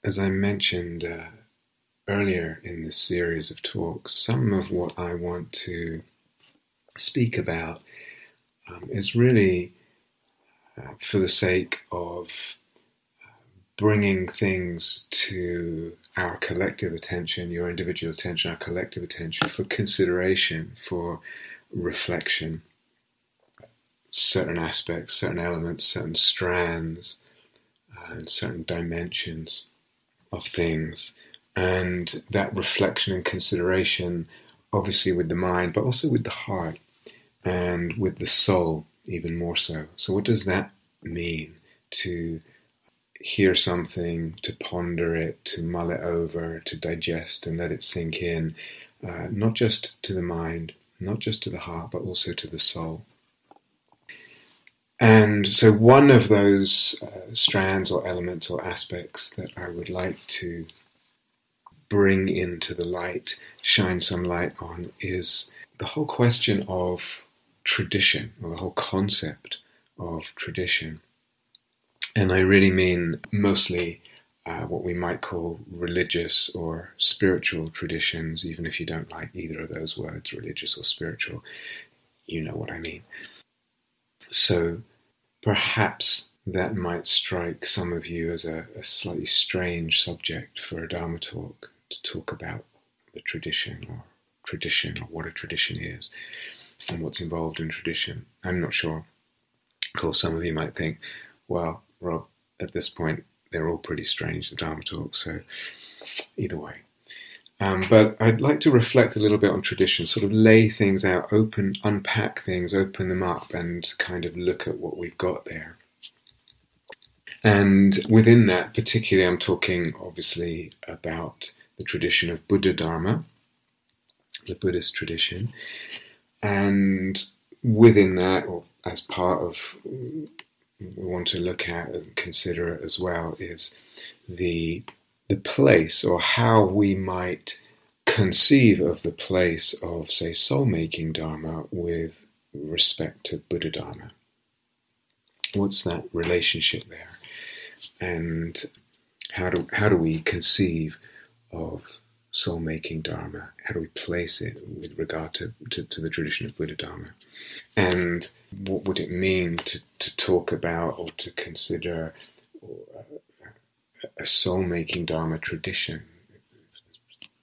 as I mentioned earlier in this series of talks, some of what I want to speak about is really for the sake of bringing things to our collective attention, your individual attention, our collective attention, for consideration, for reflection. Certain aspects, certain elements, certain strands, and certain dimensions of things. And that reflection and consideration, obviously with the mind, but also with the heart and with the soul, even more so. So what does that mean? To hear something, to ponder it, to mull it over, to digest and let it sink in, not just to the mind, not just to the heart, but also to the soul. And so one of those strands or elements or aspects that I would like to bring into the light, shine some light on, is the whole question of tradition, or the whole concept of tradition. And I really mean mostly what we might call religious or spiritual traditions, even if you don't like either of those words, religious or spiritual, you know what I mean. So perhaps that might strike some of you as a slightly strange subject for a Dharma talk, to talk about the tradition or what a tradition is and what's involved in tradition. I'm not sure. Of course, some of you might think, well, Rob, at this point, they're all pretty strange, the Dharma talks, so either way. But I'd like to reflect a little bit on tradition, sort of lay things out, unpack things, open them up, and kind of look at what we've got there. And within that, particularly, I'm talking obviously about the tradition of Buddha Dharma, the Buddhist tradition. And within that, or as part of we want to look at and consider as well, is the place, or how we might conceive of the place of, say, soul-making Dharma with respect to Buddha Dharma. What's that relationship there? And how do we conceive of soul-making Dharma? How do we place it with regard to the tradition of Buddha Dharma? And what would it mean to talk about or to consider a soul-making Dharma tradition?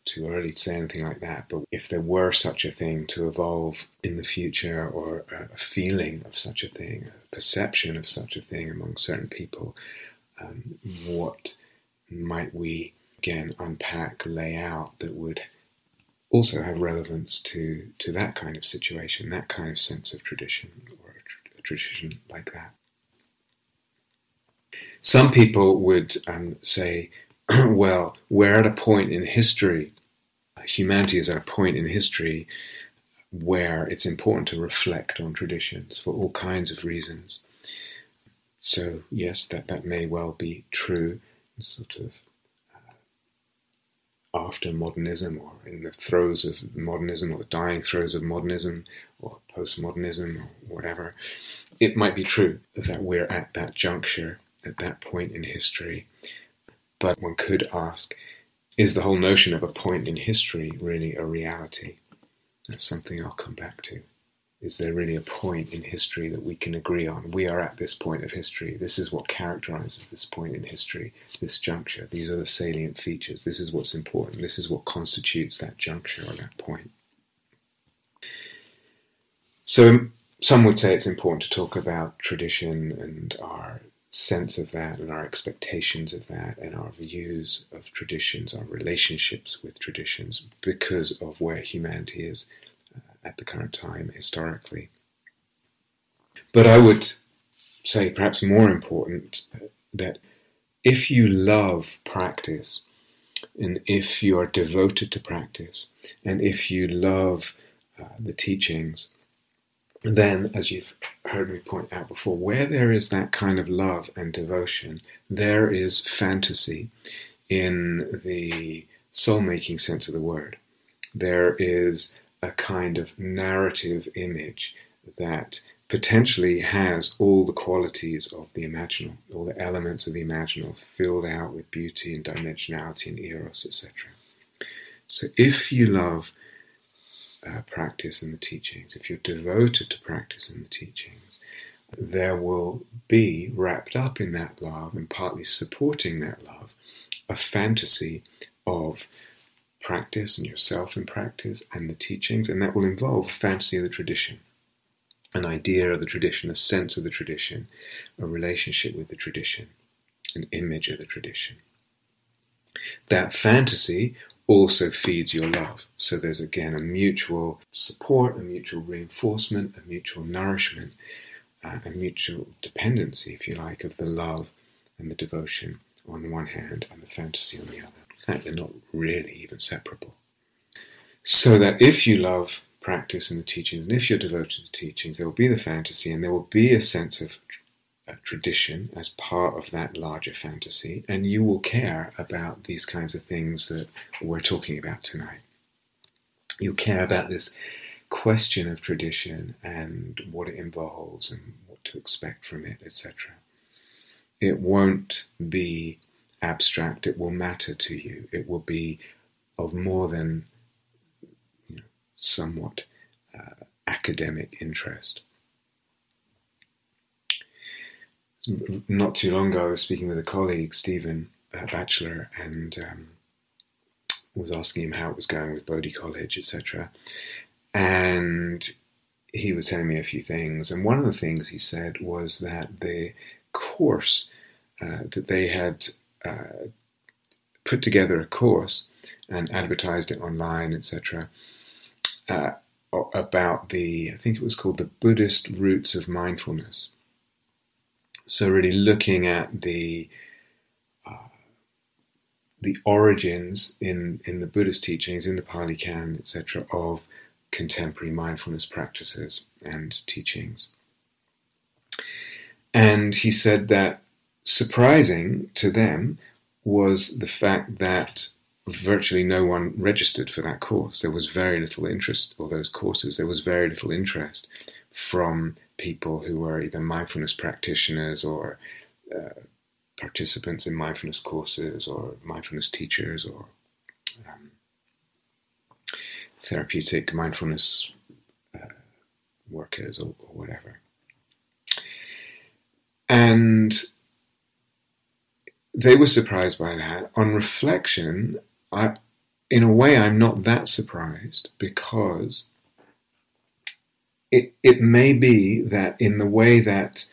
Too early to say anything like that, but if there were such a thing to evolve in the future, or a feeling of such a thing, a perception of such a thing among certain people, what might we, again, unpack, lay out that would also have relevance to that kind of situation, that kind of sense of tradition, or a tradition like that? Some people would say, well, we're at a point in history, humanity is at a point in history where it's important to reflect on traditions for all kinds of reasons. So yes, that may well be true, sort of after modernism, or in the throes of modernism, or the dying throes of modernism, or postmodernism, or whatever. It might be true that we're at that juncture, at that point in history. But one could ask, is the whole notion of a point in history really a reality? That's something I'll come back to. Is there really a point in history that we can agree on? We are at this point of history. This is what characterizes this point in history, this juncture. These are the salient features. This is what's important. This is what constitutes that juncture or that point. So some would say it's important to talk about tradition and our sense of that and our expectations of that and our views of traditions, our relationships with traditions, because of where humanity is at the current time historically. But I would say, perhaps more important, that if you love practice, and if you are devoted to practice, and if you love the teachings, then, as you've heard me point out before, where there is that kind of love and devotion, there is fantasy in the soul-making sense of the word. There is a kind of narrative image that potentially has all the qualities of the imaginal, all the elements of the imaginal filled out with beauty and dimensionality and eros, etc. So if you love practice and the teachings, if you're devoted to practice and the teachings, there will be, wrapped up in that love and partly supporting that love, a fantasy of practice and yourself in practice and the teachings, and that will involve a fantasy of the tradition, an idea of the tradition, a sense of the tradition, a relationship with the tradition, an image of the tradition. That fantasy also feeds your love. So there's again a mutual support, a mutual reinforcement, a mutual nourishment, a mutual dependency, if you like, of the love and the devotion on the one hand and the fantasy on the other. In fact, they're not really even separable. So that if you love practice and the teachings, and if you're devoted to the teachings, there will be the fantasy, and there will be a sense of tradition as part of that larger fantasy, and you will care about these kinds of things that we're talking about tonight. You'll care about this question of tradition and what it involves and what to expect from it, etc. It won't be abstract, it will matter to you. It will be of more than somewhat academic interest. Not too long ago, I was speaking with a colleague, Stephen, a bachelor, and was asking him how it was going with Bodhi College, etc. And he was telling me a few things, and one of the things he said was that the course that they had put together a course and advertised it online, etc., about I think it was called the Buddhist Roots of Mindfulness. So really looking at the origins in the Buddhist teachings, in the Pali Canon, etc., of contemporary mindfulness practices and teachings. And he said that surprising to them was the fact that virtually no one registered for that course. There was very little interest, or those courses, there was very little interest from people who were either mindfulness practitioners or participants in mindfulness courses or mindfulness teachers or therapeutic mindfulness workers or whatever. And they were surprised by that. On reflection, in a way, I'm not that surprised, because it may be that in the way that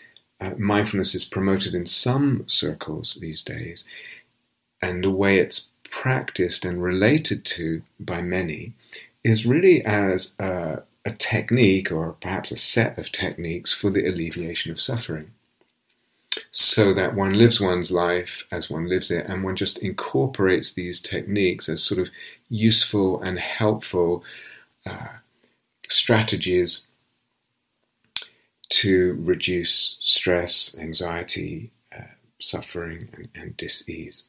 mindfulness is promoted in some circles these days, and the way it's practiced and related to by many, is really as a technique, or perhaps a set of techniques for the alleviation of suffering. So that one lives one's life as one lives it, and one just incorporates these techniques as sort of useful and helpful strategies to reduce stress, anxiety, suffering, and dis-ease.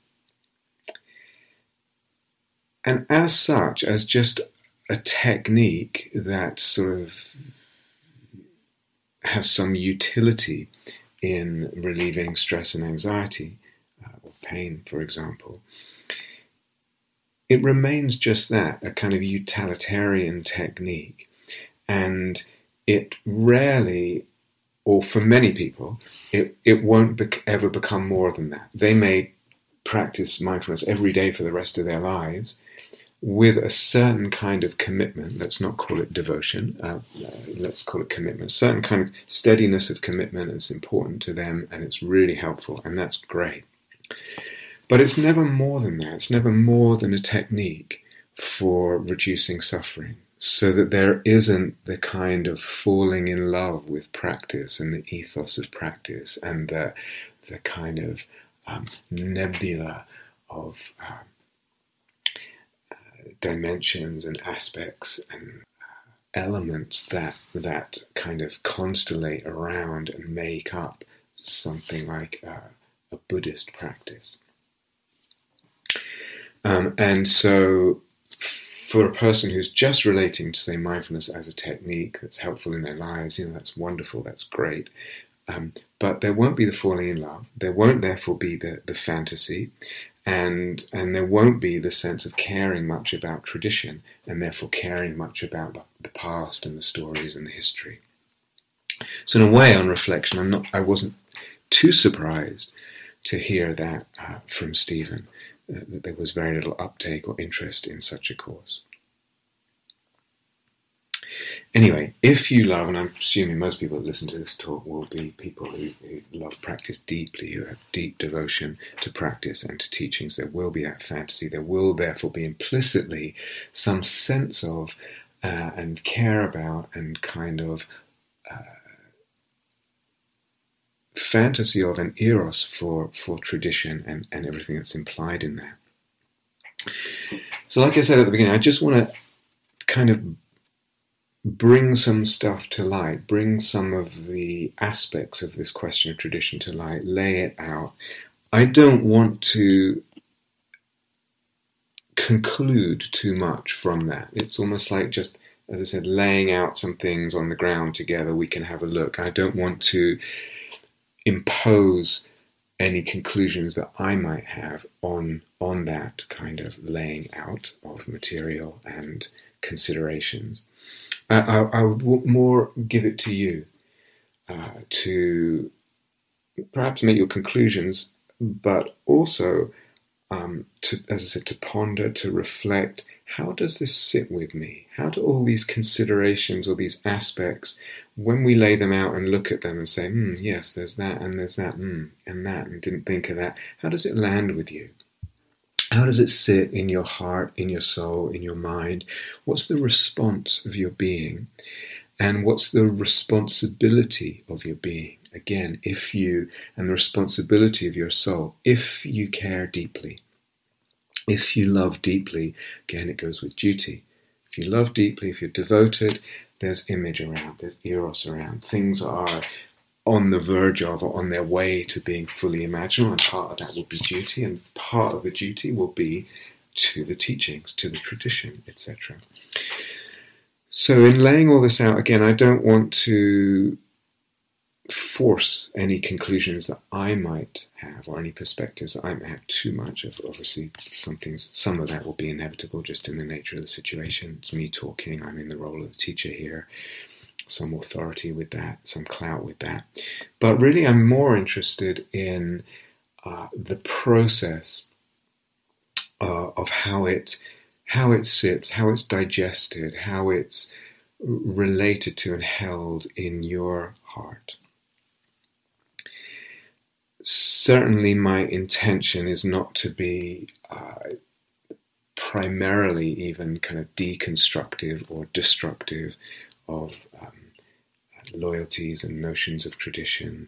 And as such, as just a technique that sort of has some utility in relieving stress and anxiety, or pain, for example, it remains just that, a kind of utilitarian technique. And it rarely, or for many people, it won't ever become more than that. They may practice mindfulness every day for the rest of their lives with a certain kind of commitment. Let's not call it devotion, let's call it commitment. A certain kind of steadiness of commitment is important to them, and it's really helpful, and that's great. But it's never more than that. It's never more than a technique for reducing suffering, so that there isn't the kind of falling in love with practice and the ethos of practice and the kind of nebula of dimensions and aspects and elements that kind of constellate around and make up something like a Buddhist practice. And so for a person who's just relating to, say, mindfulness as a technique that's helpful in their lives, that's wonderful, that's great. But there won't be the falling in love. There won't therefore be the fantasy, and there won't be the sense of caring much about tradition, and therefore caring much about the past and the stories and the history. So in a way, on reflection, I wasn't too surprised to hear that from Stephen, that there was very little uptake or interest in such a course. Anyway, if you love, and I'm assuming most people that listen to this talk will be people who love practice deeply, who have deep devotion to practice and to teachings, there will be that fantasy. There will therefore be implicitly some sense of and care about and kind of fantasy of an eros for tradition and everything that's implied in that. So like I said at the beginning, I just want to kind of bring some stuff to light, bring some of the aspects of this question of tradition to light, lay it out. I don't want to conclude too much from that. It's almost like just, as I said, laying out some things on the ground together, we can have a look. I don't want to impose any conclusions that I might have on that kind of laying out of material and considerations. I would more give it to you to perhaps make your conclusions, but also to, as I said, to ponder, to reflect. How does this sit with me? How do all these considerations or these aspects, when we lay them out and look at them and say, yes, there's that, and there's that, and that, and didn't think of that, how does it land with you? How does it sit in your heart, in your soul, in your mind? What's the response of your being? And what's the responsibility of your being? Again, and the responsibility of your soul, if you care deeply. If you love deeply, again, it goes with duty. If you love deeply, if you're devoted, there's image around, there's eros around. Things are on the verge of or on their way to being fully imaginal, and part of that will be duty, and part of the duty will be to the teachings, to the tradition, etc. So in laying all this out, again, I don't want to force any conclusions that I might have or any perspectives that I might have too much. Obviously, some of that will be inevitable just in the nature of the situation. It's me talking, I'm in the role of the teacher here. Some authority with that, some clout with that. But really I'm more interested in the process of how it sits, how it's digested, how it's related to and held in your heart. Certainly my intention is not to be primarily even kind of deconstructive or destructive of loyalties and notions of tradition,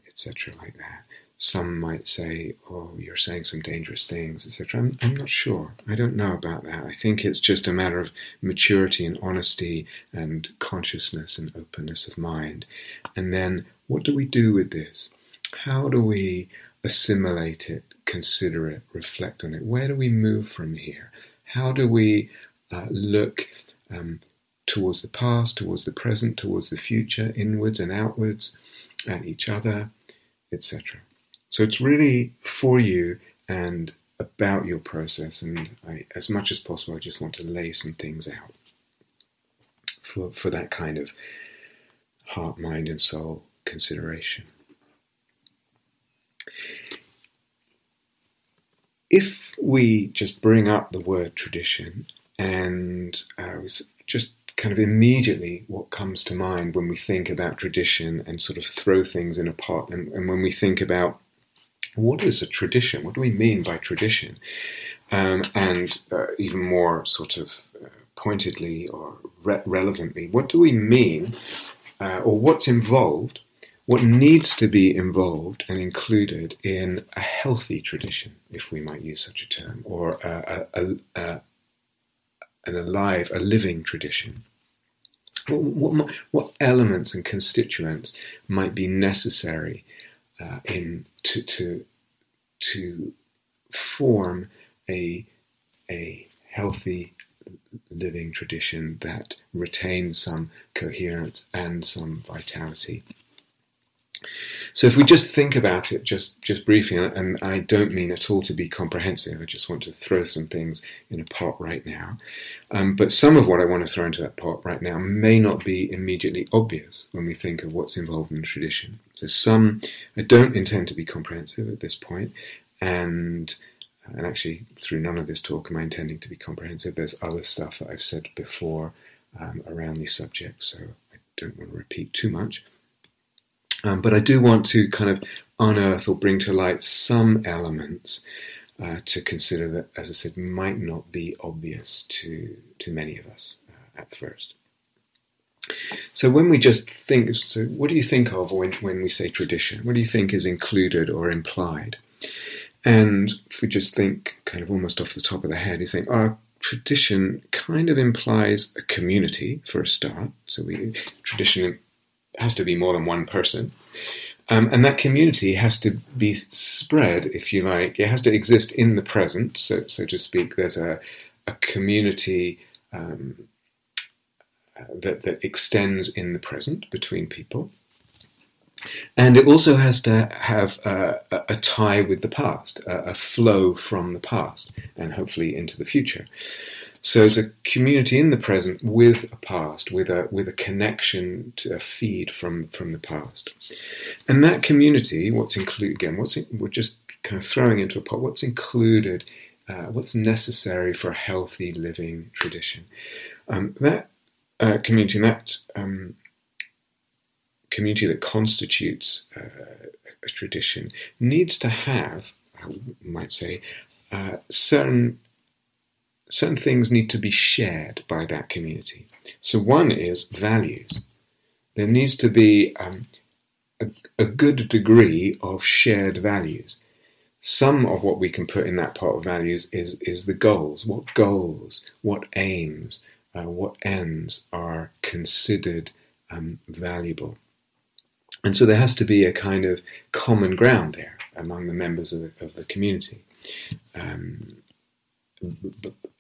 etc. like that. Some might say, oh, you're saying some dangerous things, etc. I'm not sure. I don't know about that. I think it's just a matter of maturity and honesty and consciousness and openness of mind. And then what do we do with this? How do we assimilate it, consider it, reflect on it? Where do we move from here? How do we look towards the past, towards the present, towards the future, inwards and outwards, at each other, etc. So it's really for you and about your process, and as much as possible, I just want to lay some things out for that kind of heart, mind, and soul consideration. If we just bring up the word tradition and just kind of immediately what comes to mind when we think about tradition and sort of throw things in a pot, and when we think about what is a tradition, what do we mean by tradition, and even more sort of pointedly or relevantly, what do we mean or what's involved, what needs to be involved and included in a healthy tradition, if we might use such a term, or a living tradition. What elements and constituents might be necessary to form a healthy, living tradition that retains some coherence and some vitality. So if we just think about it just briefly, and I don't mean at all to be comprehensive, I just want to throw some things in a pot right now. But some of what I want to throw into that pot right now may not be immediately obvious when we think of what's involved in the tradition. So some, I don't intend to be comprehensive at this point, and actually through none of this talk am I intending to be comprehensive. There's other stuff that I've said before around these subjects, so I don't want to repeat too much. But I do want to kind of unearth or bring to light some elements to consider that, as I said, might not be obvious to many of us at first. So when we just think, so what do you think of when we say tradition? What do you think is included or implied? And if we just think kind of almost off the top of the head, you think, tradition kind of implies a community for a start. So tradition has to be more than one person. And that community has to be spread, if you like. It has to exist in the present, so to speak. There's a community that extends in the present between people. And it also has to have a tie with the past, a flow from the past, and hopefully into the future. So it's a community in the present with a past, with a connection to a feed from the past. And that community, what's included, again, we're just kind of throwing into a pot, what's included, what's necessary for a healthy living tradition. That community, community that constitutes a tradition needs to have, I might say, certain things need to be shared by that community. So one is values. There needs to be a good degree of shared values. Some of what we can put in that pot of values is the goals. What aims, what ends are considered valuable. And so there has to be a kind of common ground there among the members of the community.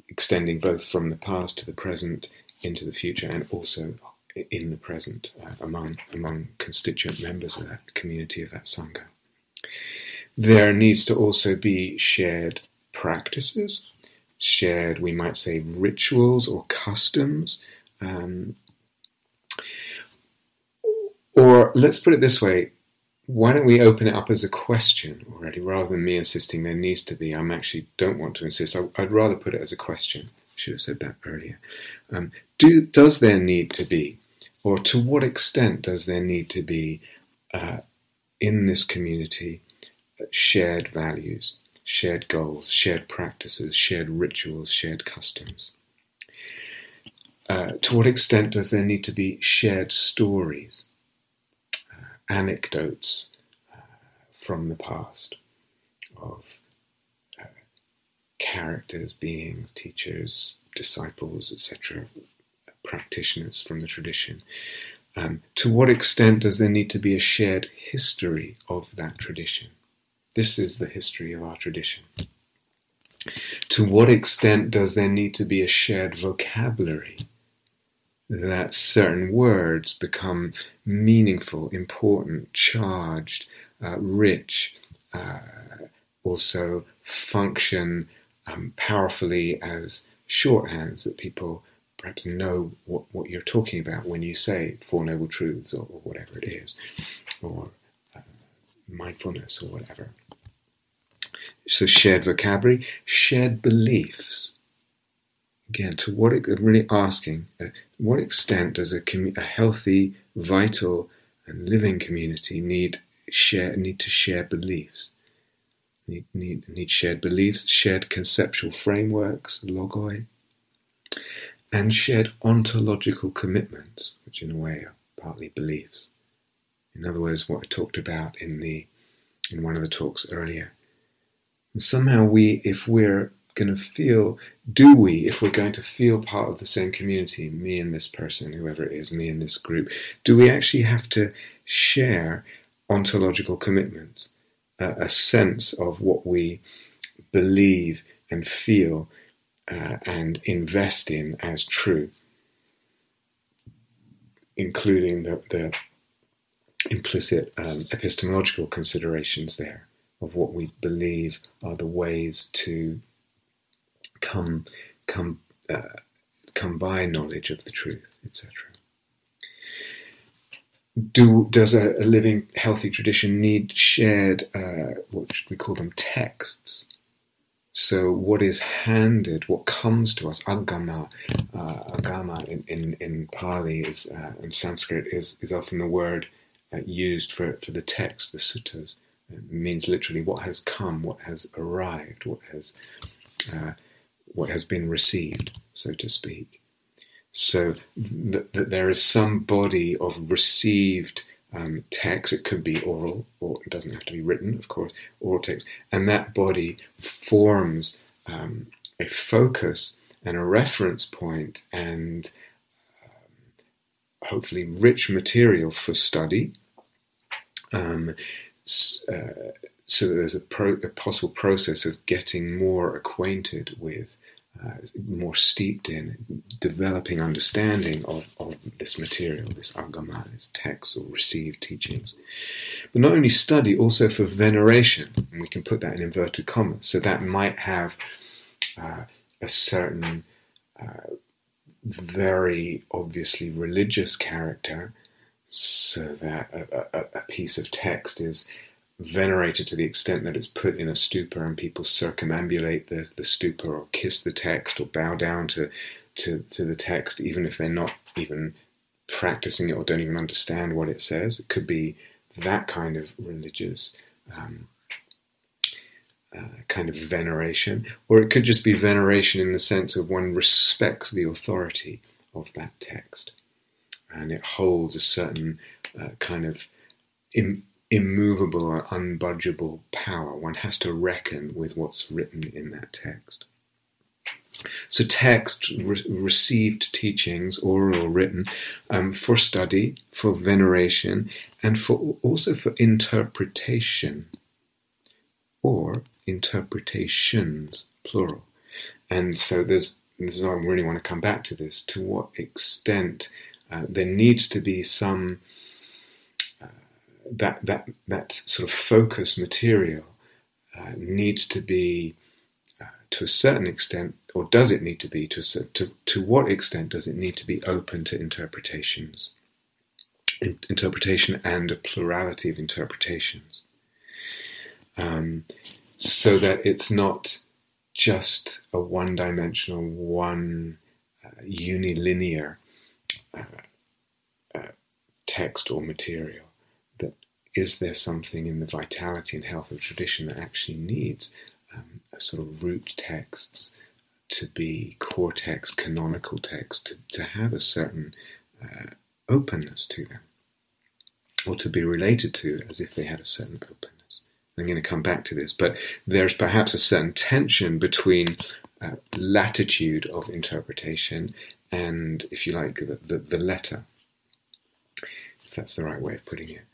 Extending both from the past to the present into the future, and also in the present among constituent members of that community, of that Sangha. There needs to also be shared practices, shared, we might say, rituals or customs. Or let's put it this way, why don't we open it up as a question already, rather than me insisting there needs to be? I actually don't want to insist. I'd rather put it as a question. I should have said that earlier. Does there need to be, or to what extent does there need to be in this community shared values, shared goals, shared practices, shared rituals, shared customs? To what extent does there need to be shared stories, anecdotes from the past of characters, beings, teachers, disciples, etc., practitioners from the tradition? To what extent does there need to be a shared history of that tradition? This is the history of our tradition. To what extent does there need to be a shared vocabulary, that certain words become meaningful, important, charged, rich, also function powerfully as shorthands, that people perhaps know what you're talking about when you say Four Noble Truths or whatever it is, or mindfulness or whatever. So shared vocabulary, shared beliefs. Again, I'm really asking, what extent does a healthy, vital, and living community need to share beliefs? Need shared beliefs, shared conceptual frameworks, logoi, and shared ontological commitments, which in a way are partly beliefs. In other words, what I talked about in one of the talks earlier. And somehow if we're going to feel part of the same community, me and this person, whoever it is, me and this group, do we actually have to share ontological commitments, a sense of what we believe and feel and invest in as true, including the implicit epistemological considerations there of what we believe are the ways to come by knowledge of the truth, etc. Does a living, healthy tradition need shared, what should we call them, texts? So what is handed, what comes to us, agama in Pali is, in Sanskrit is often the word used for the text, the suttas. It means literally what has come, what has arrived, what has been received, so to speak. So that there is some body of received text. It could be oral, or it doesn't have to be written, of course, oral text. And that body forms a focus and a reference point and hopefully rich material for study. So that there's a possible process of getting more acquainted with, more steeped in, developing understanding of this material, this agama, this text or received teachings. But not only study, also for veneration, and we can put that in inverted commas. So that might have a certain very obviously religious character, so that a piece of text is venerated to the extent that it's put in a stupa and people circumambulate the stupa or kiss the text or bow down to the text, even if they're not even practicing it or don't even understand what it says. It could be that kind of religious kind of veneration, or it could just be veneration in the sense of one respects the authority of that text and it holds a certain kind of immovable or unbudgeable power. One has to reckon with what's written in that text. So text, received teachings, oral or written, for study, for veneration, and also for interpretation, or interpretations, plural. And so this is, I really want to come back to this, to what extent there needs to be some that sort of focus material needs to be to a certain extent, or does it need to be to what extent does it need to be open to interpretations, interpretation and a plurality of interpretations, so that it's not just a one-dimensional, unilinear text or material. That is there something in the vitality and health of tradition that actually needs sort of root texts to be core text, canonical text, to have a certain openness to them, or to be related to as if they had a certain openness. I'm going to come back to this, but there's perhaps a certain tension between latitude of interpretation and, if you like, the letter, if that's the right way of putting it.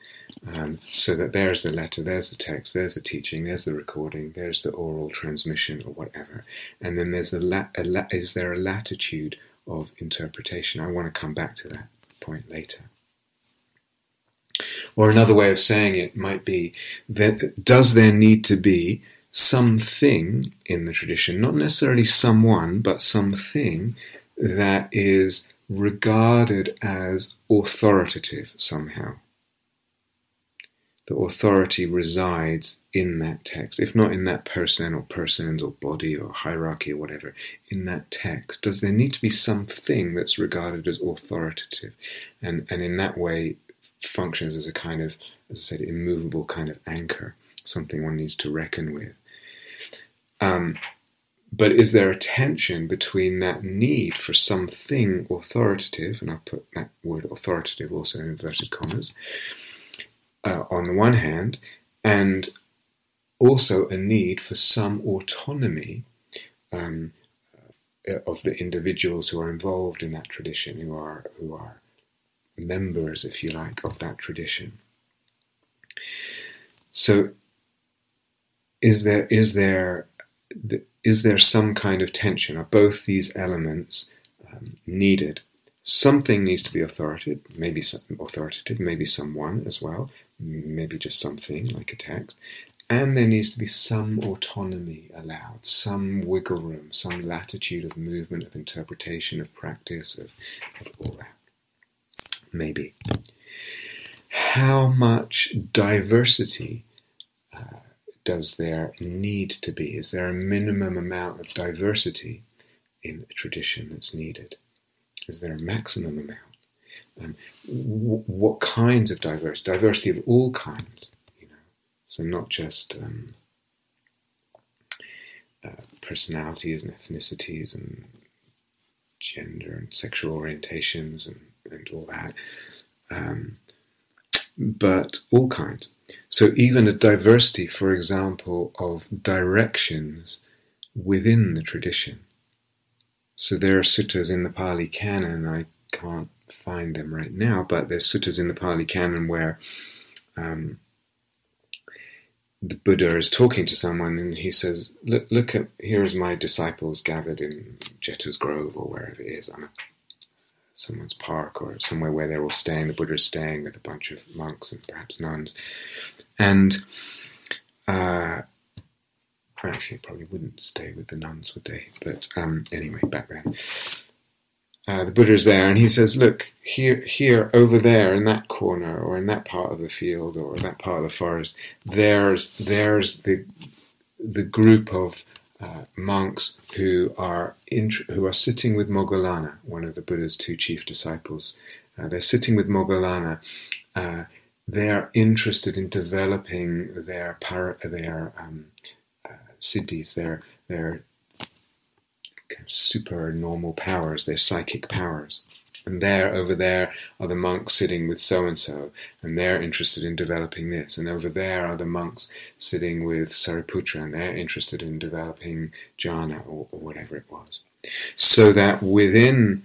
So that there's the letter, there's the text, there's the teaching, there's the recording, there's the oral transmission or whatever, and then there's is there a latitude of interpretation? I want to come back to that point later. Or another way of saying it might be that does there need to be something in the tradition, not necessarily someone, but something that is regarded as authoritative somehow? The authority resides in that text, if not in that person or persons or body or hierarchy or whatever, in that text. Does there need to be something that's regarded as authoritative and in that way functions as a kind of, as I said, immovable kind of anchor, something one needs to reckon with? But is there a tension between that need for something authoritative, and I'll put that word authoritative also in inverted commas, on the one hand, and also a need for some autonomy of the individuals who are involved in that tradition, who are members, if you like, of that tradition. So is there is there some kind of tension? Are both these elements needed? Something needs to be authoritative, maybe someone as well, maybe just something like a text. And there needs to be some autonomy allowed, some wiggle room, some latitude of movement, of interpretation, of practice, of all that. Maybe. How much diversity does there need to be? Is there a minimum amount of diversity in a tradition that's needed? Is there a maximum amount? What kinds of diversity? Diversity of all kinds. So not just personalities and ethnicities and gender and sexual orientations and all that, but all kinds. So even a diversity, for example, of directions within the tradition. So there are suttas in the Pali Canon, I can't find them right now, but there's suttas in the Pali Canon where the Buddha is talking to someone and he says, look at, here is my disciples gathered in Jeta's Grove or wherever it is, on someone's park or somewhere where they're all staying. The Buddha is staying with a bunch of monks and perhaps nuns. And actually probably wouldn't stay with the nuns, would they? But anyway, back then. The Buddha is there and he says, look, here, over there in that corner or in that part of the field or that part of the forest, there's the group of monks who are sitting with Moggallana, one of the Buddha's two chief disciples. They're sitting with Moggallana. They're interested in developing their siddhis, their super normal powers, their psychic powers. And over there are the monks sitting with so-and-so, and they're interested in developing this. And over there are the monks sitting with Sariputra, and they're interested in developing jhana or whatever it was. So that within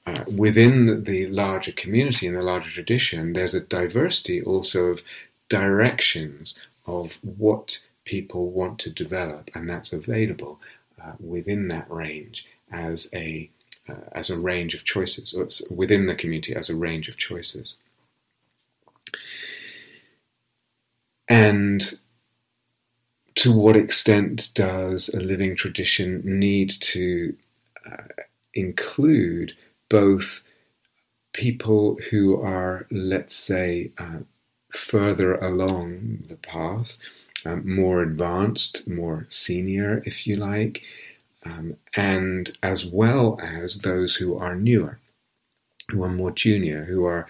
the larger community and the larger tradition, there's a diversity also of directions of what people want to develop, and that's available within that range as a range of choices, or within the community as a range of choices. And to what extent does a living tradition need to include both people who are, let's say, further along the path, more advanced, more senior, if you like, and as well as those who are newer, who are more junior, who are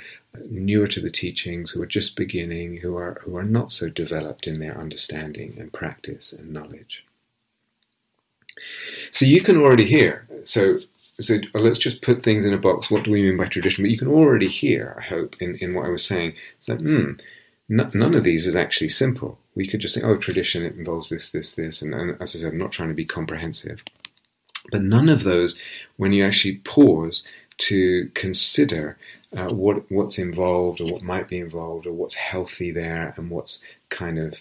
newer to the teachings, who are just beginning, who are not so developed in their understanding and practice and knowledge. So you can already hear, so let's just put things in a box. What do we mean by tradition? But you can already hear, I hope, in what I was saying, it's like, none of these is actually simple. We could just say, oh, tradition, it involves this, and as I said, I'm not trying to be comprehensive. But none of those, when you actually pause to consider what's involved or what might be involved or what's healthy there and what's kind of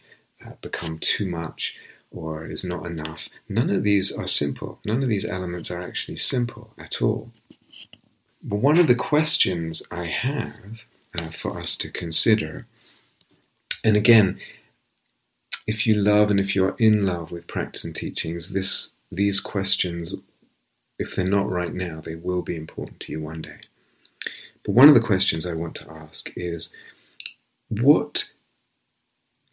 become too much or is not enough, none of these are simple. None of these elements are actually simple at all. But one of the questions I have for us to consider, and again, if you love and if you're in love with practice and teachings, these questions, if they're not right now, they will be important to you one day. But one of the questions I want to ask is, what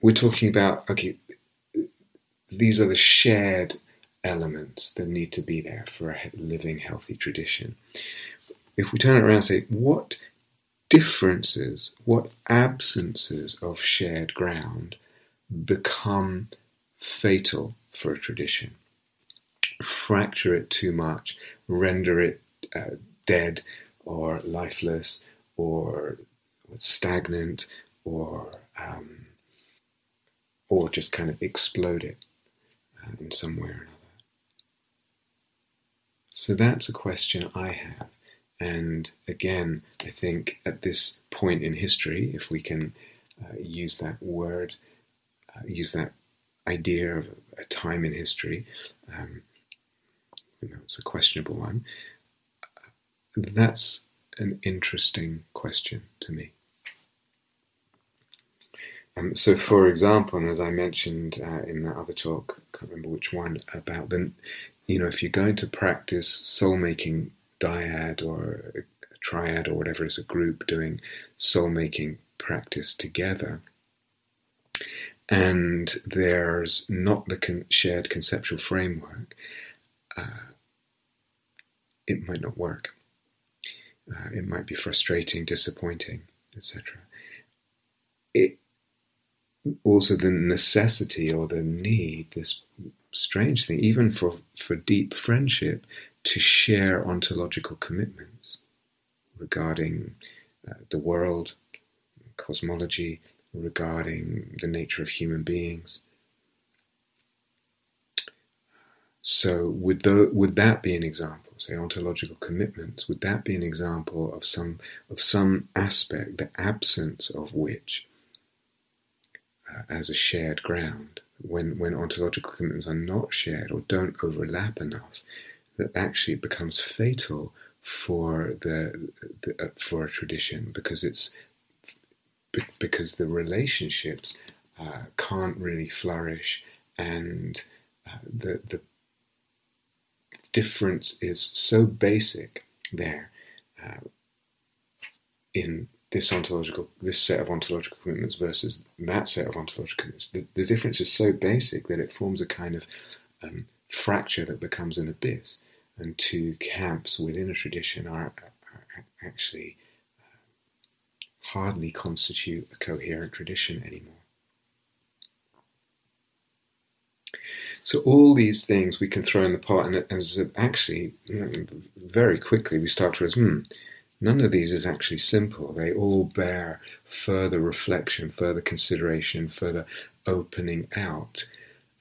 we're talking about, okay, these are the shared elements that need to be there for a living, healthy tradition. If we turn it around and say, what differences, what absences of shared ground become fatal for a tradition? Fracture it too much, render it dead or lifeless or stagnant or just kind of explode it in some way or another. So that's a question I have. And again, I think at this point in history, if we can use that word, use that idea of a time in history, it's a questionable one. That's an interesting question to me. So, for example, and as I mentioned in that other talk, I can't remember which one, about if you're going to practice soul-making dyad or a triad or whatever, as a group doing soul-making practice together, and there's not the shared conceptual framework, it might not work. It might be frustrating, disappointing, etc. Also, the necessity or the need, this strange thing, even for deep friendship, to share ontological commitments regarding the world, cosmology, regarding the nature of human beings. So would that be an example, say ontological commitments, would that be an example of some aspect, the absence of which as a shared ground, when ontological commitments are not shared or don't overlap enough, that actually it becomes fatal for for a tradition, because the relationships can't really flourish, and the difference is so basic there in this set of ontological commitments versus that set of ontological commitments. The difference is so basic that it forms a kind of fracture that becomes an abyss, and two camps within a tradition are actually hardly constitute a coherent tradition anymore. So all these things we can throw in the pot, and as actually very quickly we start to realize, none of these is actually simple. They all bear further reflection, further consideration, further opening out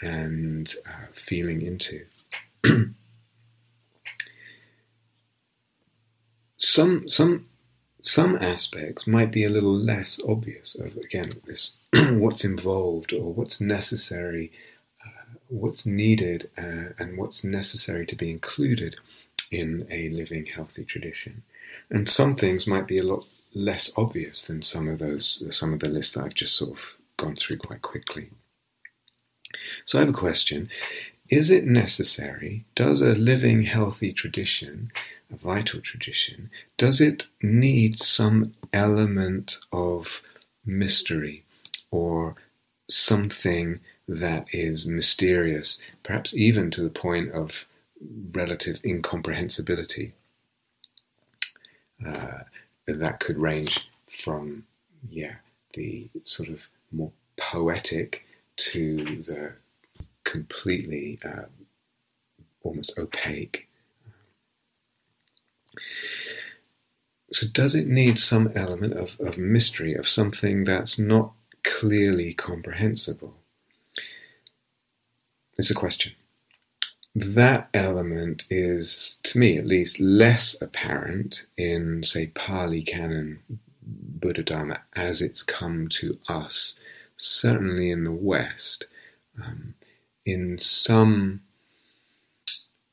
and feeling into. Some aspects might be a little less obvious of, again, this what's involved or what's necessary, what's needed, and what's necessary to be included in a living, healthy tradition. And some things might be a lot less obvious than some of the lists that I've just sort of gone through quite quickly. So I have a question. Is it necessary, does a living, healthy tradition, a vital tradition, does it need some element of mystery or something that is mysterious, perhaps even to the point of relative incomprehensibility? That could range from the sort of more poetic to the completely almost opaque. So does it need some element of mystery, of something that's not clearly comprehensible? It's a question. That element is, to me at least, less apparent in, say, Pali Canon Buddha Dharma as it's come to us, certainly in the West. In some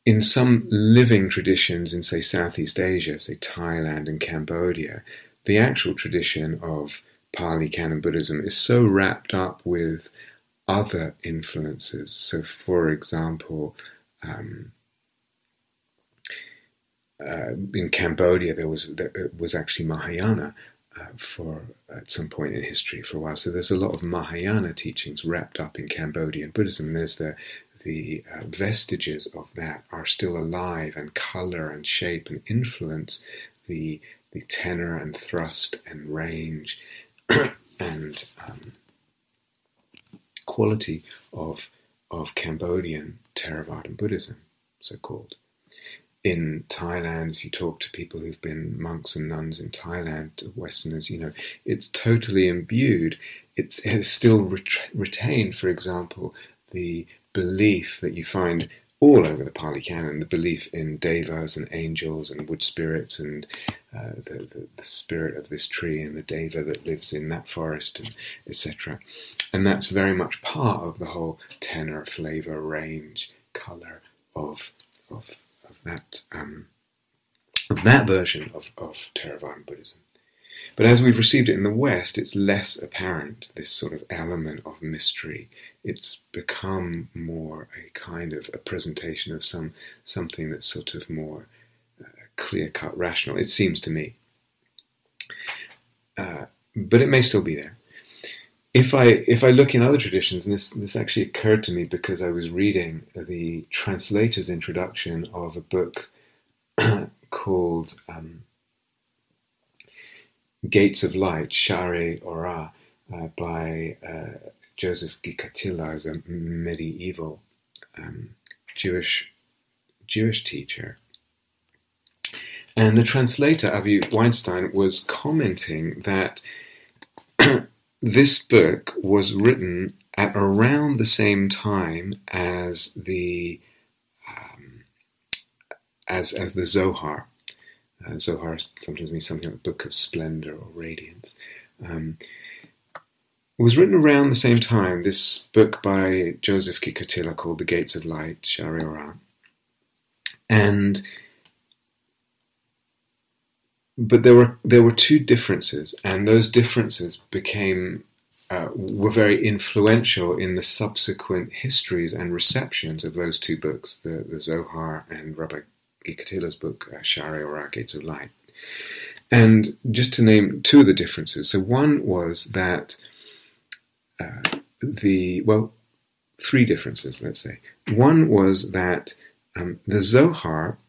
living traditions in, say, Southeast Asia, say Thailand and Cambodia, the actual tradition of Pali Canon Buddhism is so wrapped up with other influences. So, for example, in Cambodia, there was actually Mahayana at some point in history for a while. So there's a lot of Mahayana teachings wrapped up in Cambodian Buddhism. And there's the vestiges of that are still alive and color and shape and influence the tenor and thrust and range and quality of Cambodian Theravadan Buddhism, so-called. In Thailand, if you talk to people who've been monks and nuns in Thailand, Westerners, it's totally imbued. It has still retained, for example, the belief that you find all over the Pali Canon, the belief in devas and angels and wood spirits and the spirit of this tree and the deva that lives in that forest, and etc. And that's very much part of the whole tenor, flavor, range, color of that version of Theravada Buddhism. But as we've received it in the West, it's less apparent, this sort of element of mystery. It's become more a kind of a presentation of something that's sort of more clear-cut, rational, it seems to me. But it may still be there. If I look in other traditions, and this actually occurred to me because I was reading the translator's introduction of a book called Gates of Light, Share Ora, by Joseph Gikatilla, as a medieval Jewish teacher. And the translator, Avi Weinstein, was commenting that this book was written at around the same time as the Zohar. Zohar sometimes means something like the Book of Splendor or Radiance. It was written around the same time, this book by Joseph Gikatilla called The Gates of Light, Share Ora. But there were two differences, and those differences were very influential in the subsequent histories and receptions of those two books, the Zohar and Rabbi Gikatilla's book, Share Ora, Gates of Light. And just to name two of the differences, so one was that three differences, let's say. One was that the Zohar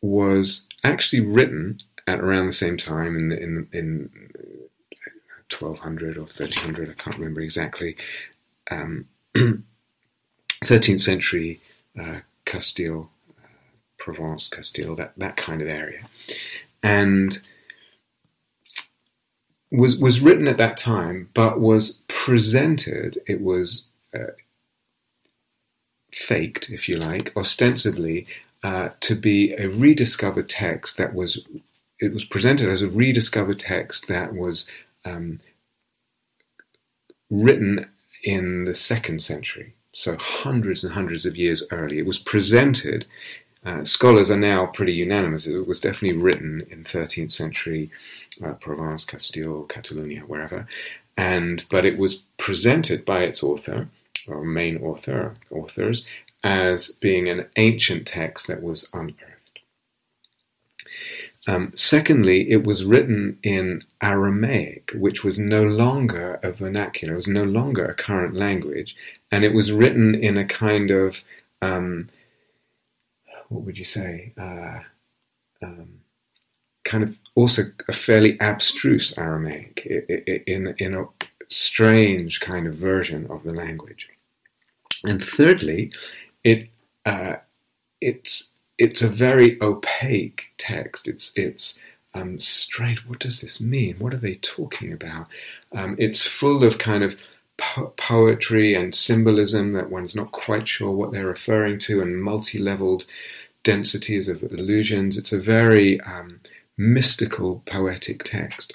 was actually written at around the same time in 1200 or 1300, I can't remember exactly, 13th century Castile, Provence, Castile, that kind of area, and was written at that time, but was presented, it was faked, if you like, ostensibly to be a rediscovered text that was. It was presented as a rediscovered text that was written in the 2nd century, so hundreds and hundreds of years early. It was presented. Scholars are now pretty unanimous. It was definitely written in 13th century Provence, Castile, Catalonia, wherever, but it was presented by its author or main authors as being an ancient text that was unearthed. Secondly, it was written in Aramaic, which was no longer a vernacular, it was no longer a current language, and it was written in a kind of, what would you say, kind of also a fairly abstruse Aramaic, in a strange kind of version of the language. And thirdly, it's a very opaque text. It's strange. What does this mean? What are they talking about? It's full of kind of poetry and symbolism that one's not quite sure what they're referring to, and multi-leveled densities of illusions. It's a very mystical, poetic text.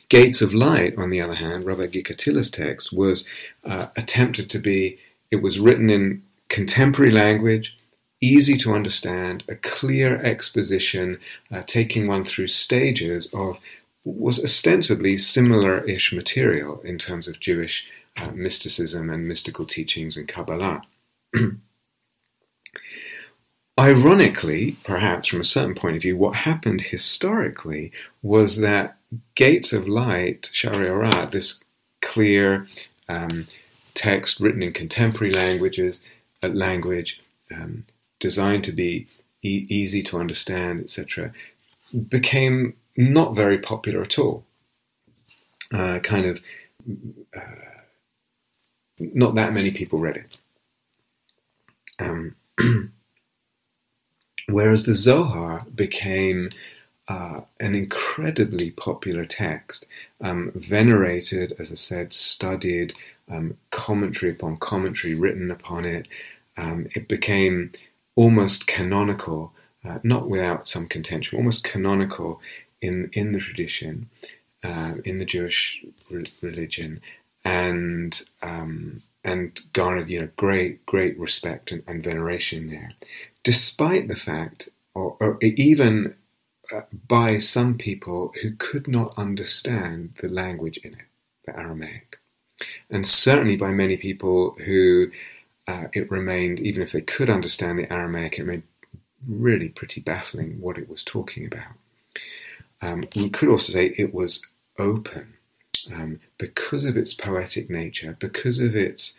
Gates of Light, on the other hand, Rabbi Gikatilla's text, was attempted to be, it was written in contemporary language, easy to understand, a clear exposition, taking one through stages of was ostensibly similar-ish material in terms of Jewish mysticism and mystical teachings and Kabbalah. Ironically, perhaps from a certain point of view, what happened historically was that Gates of Light, Share Ora, this clear text written in contemporary language, designed to be easy to understand, etc., became not very popular at all. Not that many people read it. Whereas the Zohar became an incredibly popular text, venerated, as I said, studied, commentary upon commentary written upon it. It became almost canonical, not without some contention, almost canonical in the tradition, in the Jewish religion, and and garnered great respect and veneration there, despite the fact, or even by some people who could not understand the language in it, the Aramaic. And certainly by many people who it remained, even if they could understand the Aramaic, it remained really pretty baffling what it was talking about. We could also say it was open because of its poetic nature, because of its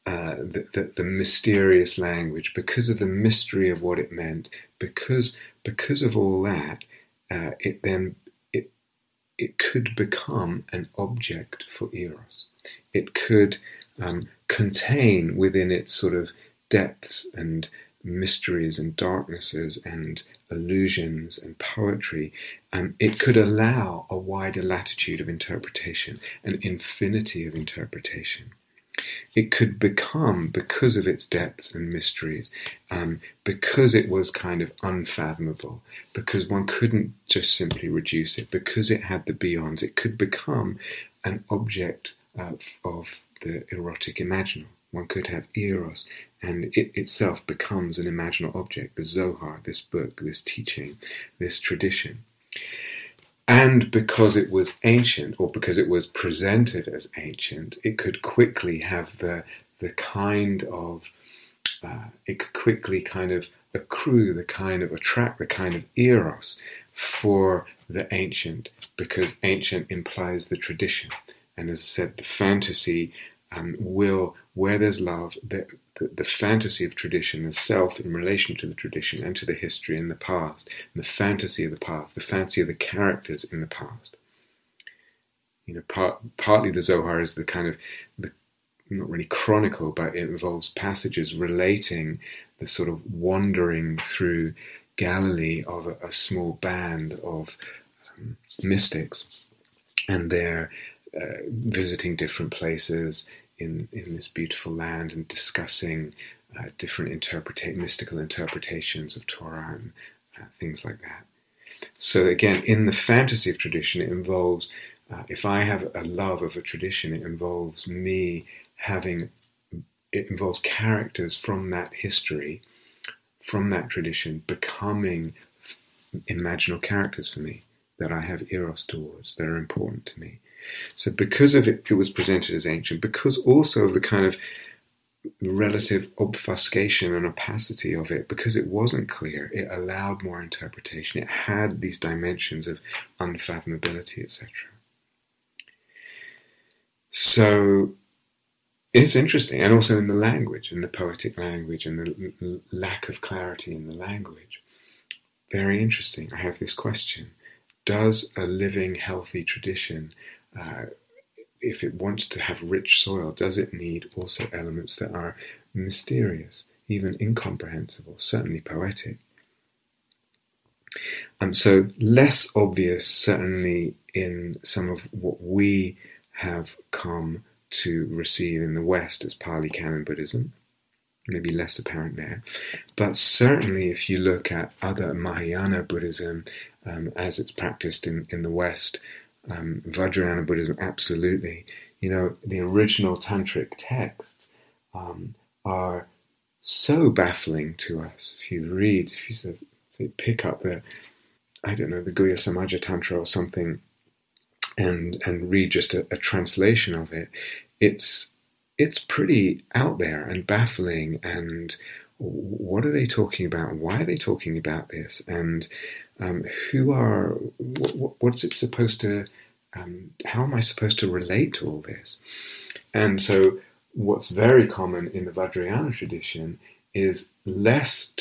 the mysterious language, because of the mystery of what it meant, because of all that, it could become an object for eros. It could contain within its sort of depths and mysteries and darknesses and illusions and poetry, it could allow a wider latitude of interpretation, an infinity of interpretation. It could become, because of its depths and mysteries, because it was kind of unfathomable, because one couldn't just simply reduce it, because it had the beyonds, it could become an object of the erotic imaginal. One could have eros, and it itself becomes an imaginal object, the Zohar, this book, this teaching, this tradition. And because it was ancient, or because it was presented as ancient, it could quickly have the kind of, it could quickly kind of accrue the kind of, attract the kind of eros for the ancient, because ancient implies the tradition. And as I said, the fantasy will, where there's love, the fantasy of tradition, the self in relation to the tradition and to the history in the past, and the fantasy of the past, the fantasy of the characters in the past. Partly the Zohar is the kind of, not really chronicle, but it involves passages relating the sort of wandering through Galilee of a small band of mystics, and they're visiting different places in this beautiful land and discussing different mystical interpretations of Torah and things like that. So again, in the fantasy of tradition, it involves, if I have a love of a tradition, it involves characters from that history, from that tradition, becoming imaginal characters for me, that I have eros towards, that are important to me. So because of it was presented as ancient, because also of the kind of relative obfuscation and opacity of it, because it wasn't clear, it allowed more interpretation. It had these dimensions of unfathomability, etc. So it's interesting, and also in the language, in the poetic language, and the lack of clarity in the language. Very interesting. I have this question. Does a living, healthy tradition, if it wants to have rich soil, does it need also elements that are mysterious, even incomprehensible, certainly poetic? So less obvious, certainly, in some of what we have come to receive in the West as Pali Canon Buddhism, maybe less apparent there. But certainly if you look at other Mahayana Buddhism as it's practiced in the West, Vajrayana Buddhism, absolutely. The original tantric texts are so baffling to us. If you pick up the Guhya Samaja Tantra or something, and read just a translation of it, it's pretty out there and baffling. And what are they talking about? Why are they talking about this? And what's it supposed to, how am I supposed to relate to all this? And so what's very common in the Vajrayana tradition is less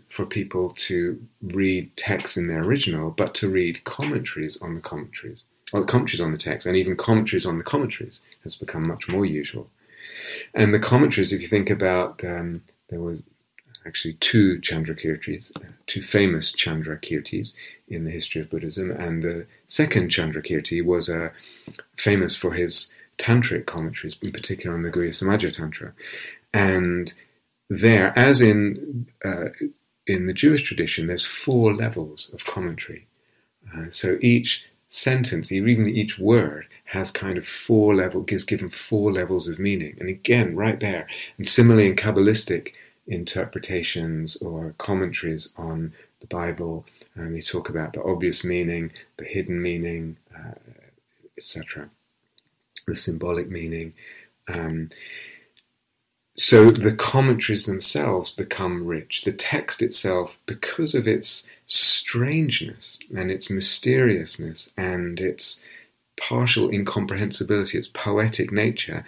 for people to read texts in their original, but to read commentaries on the commentaries, or commentaries on the text, and even commentaries on the commentaries has become much more usual. And the commentaries, if you think about, there was actually two Chandrakirtis, two famous Chandrakirtis in the history of Buddhism, and the second Chandrakirti was famous for his tantric commentaries, in particular on the Guhya Samaja Tantra. And there, as in the Jewish tradition, there's 4 levels of commentary. So each sentence, even each word, has kind of given 4 levels of meaning. And again, right there. And similarly in Kabbalistic interpretations or commentaries on the Bible, they talk about the obvious meaning, the hidden meaning, etc., the symbolic meaning. So the commentaries themselves become rich. The text itself, because of its strangeness and its mysteriousness and its partial incomprehensibility, its poetic nature,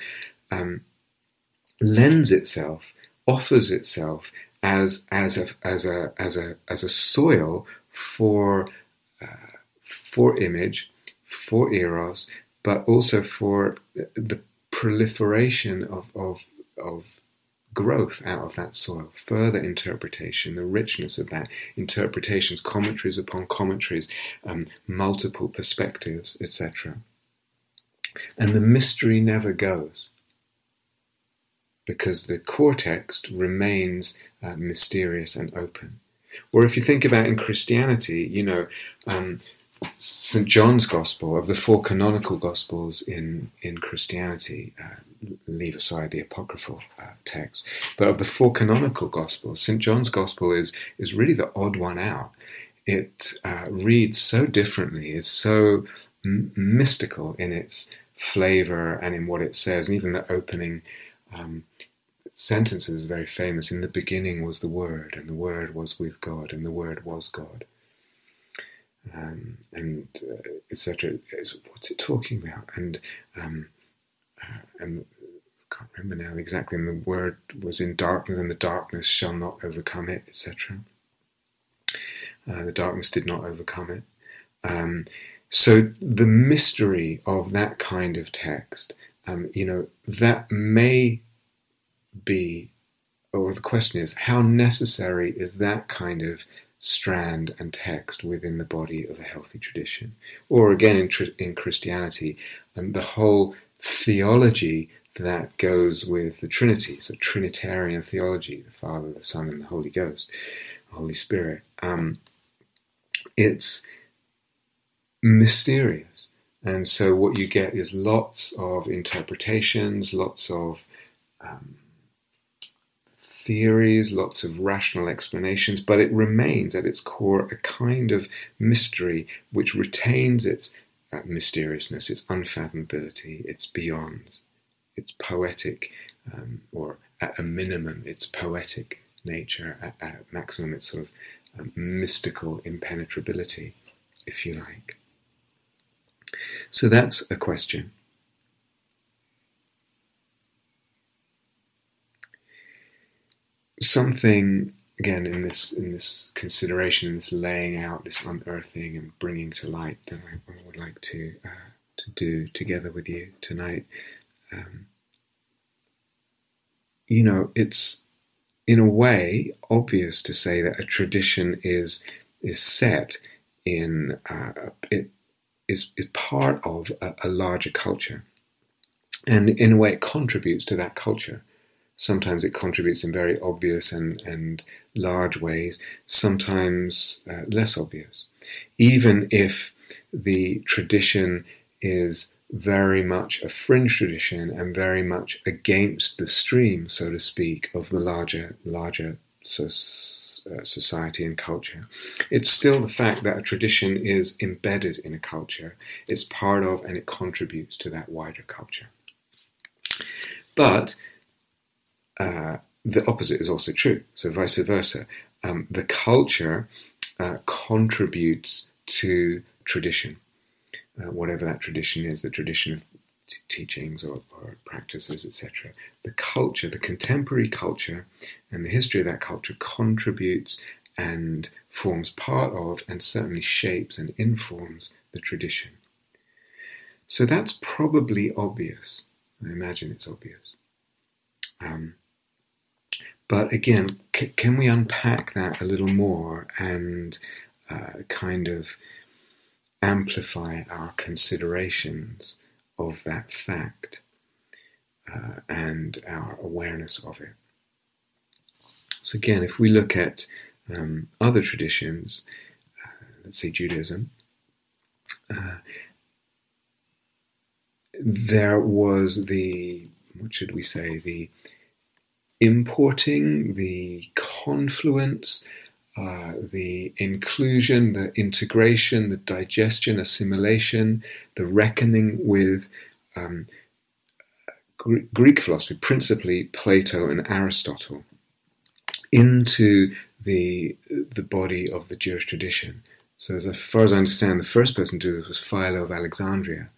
lends itself, offers itself as a soil for image, for eros, but also for the proliferation of growth out of that soil, further interpretation, the richness of that, interpretations, commentaries upon commentaries, multiple perspectives, etc. And the mystery never goes, because the core text remains mysterious and open. Or if you think about in Christianity, St. John's Gospel, of the 4 canonical Gospels in Christianity, leave aside the apocryphal text, but of the 4 canonical Gospels, St. John's Gospel is really the odd one out. It reads so differently, it's so mystical in its flavour and in what it says, and even the opening sentence is very famous. In the beginning was the Word, and the Word was with God, and the Word was God. And etc. What's it talking about? And I can't remember now exactly. And the Word was in darkness, and the darkness shall not overcome it, etc. The darkness did not overcome it. So the mystery of that kind of text, that may be, or the question is, how necessary is that kind of strand and text within the body of a healthy tradition? Or again, in Christianity, the whole theology that goes with the Trinity, so Trinitarian theology, the Father, the Son, and the Holy Ghost, the Holy Spirit. It's mysterious. And so what you get is lots of interpretations, lots of theories, lots of rational explanations, but it remains at its core a kind of mystery which retains its mysteriousness, its unfathomability, its beyond, its poetic, or at a minimum, its poetic nature, at a maximum, its sort of mystical impenetrability, if you like. So that's a question. Something, again, in this consideration, in this laying out, this unearthing and bringing to light, that I would like to do together with you tonight. It's in a way obvious to say that a tradition is set in it is part of a larger culture, and in a way it contributes to that culture. Sometimes it contributes in very obvious and large ways, sometimes less obvious. Even if the tradition is very much a fringe tradition and very much against the stream, so to speak, of the larger society and culture, it's still the fact that a tradition is embedded in a culture. It's part of and it contributes to that wider culture. But the opposite is also true, so vice versa. The culture contributes to tradition, whatever that tradition is, the tradition of teachings or practices, etc. The culture, the contemporary culture, and the history of that culture contributes and forms part of, and certainly shapes and informs the tradition. So that's probably obvious. I imagine it's obvious. But again, can we unpack that a little more and kind of amplify our considerations of that fact and our awareness of it? So again, if we look at other traditions, let's say Judaism, there was the importing, the confluence, the inclusion, the integration, the digestion, assimilation, the reckoning with Greek philosophy, principally Plato and Aristotle, into the body of the Jewish tradition. So as far as I understand, the first person to do this was Philo of Alexandria,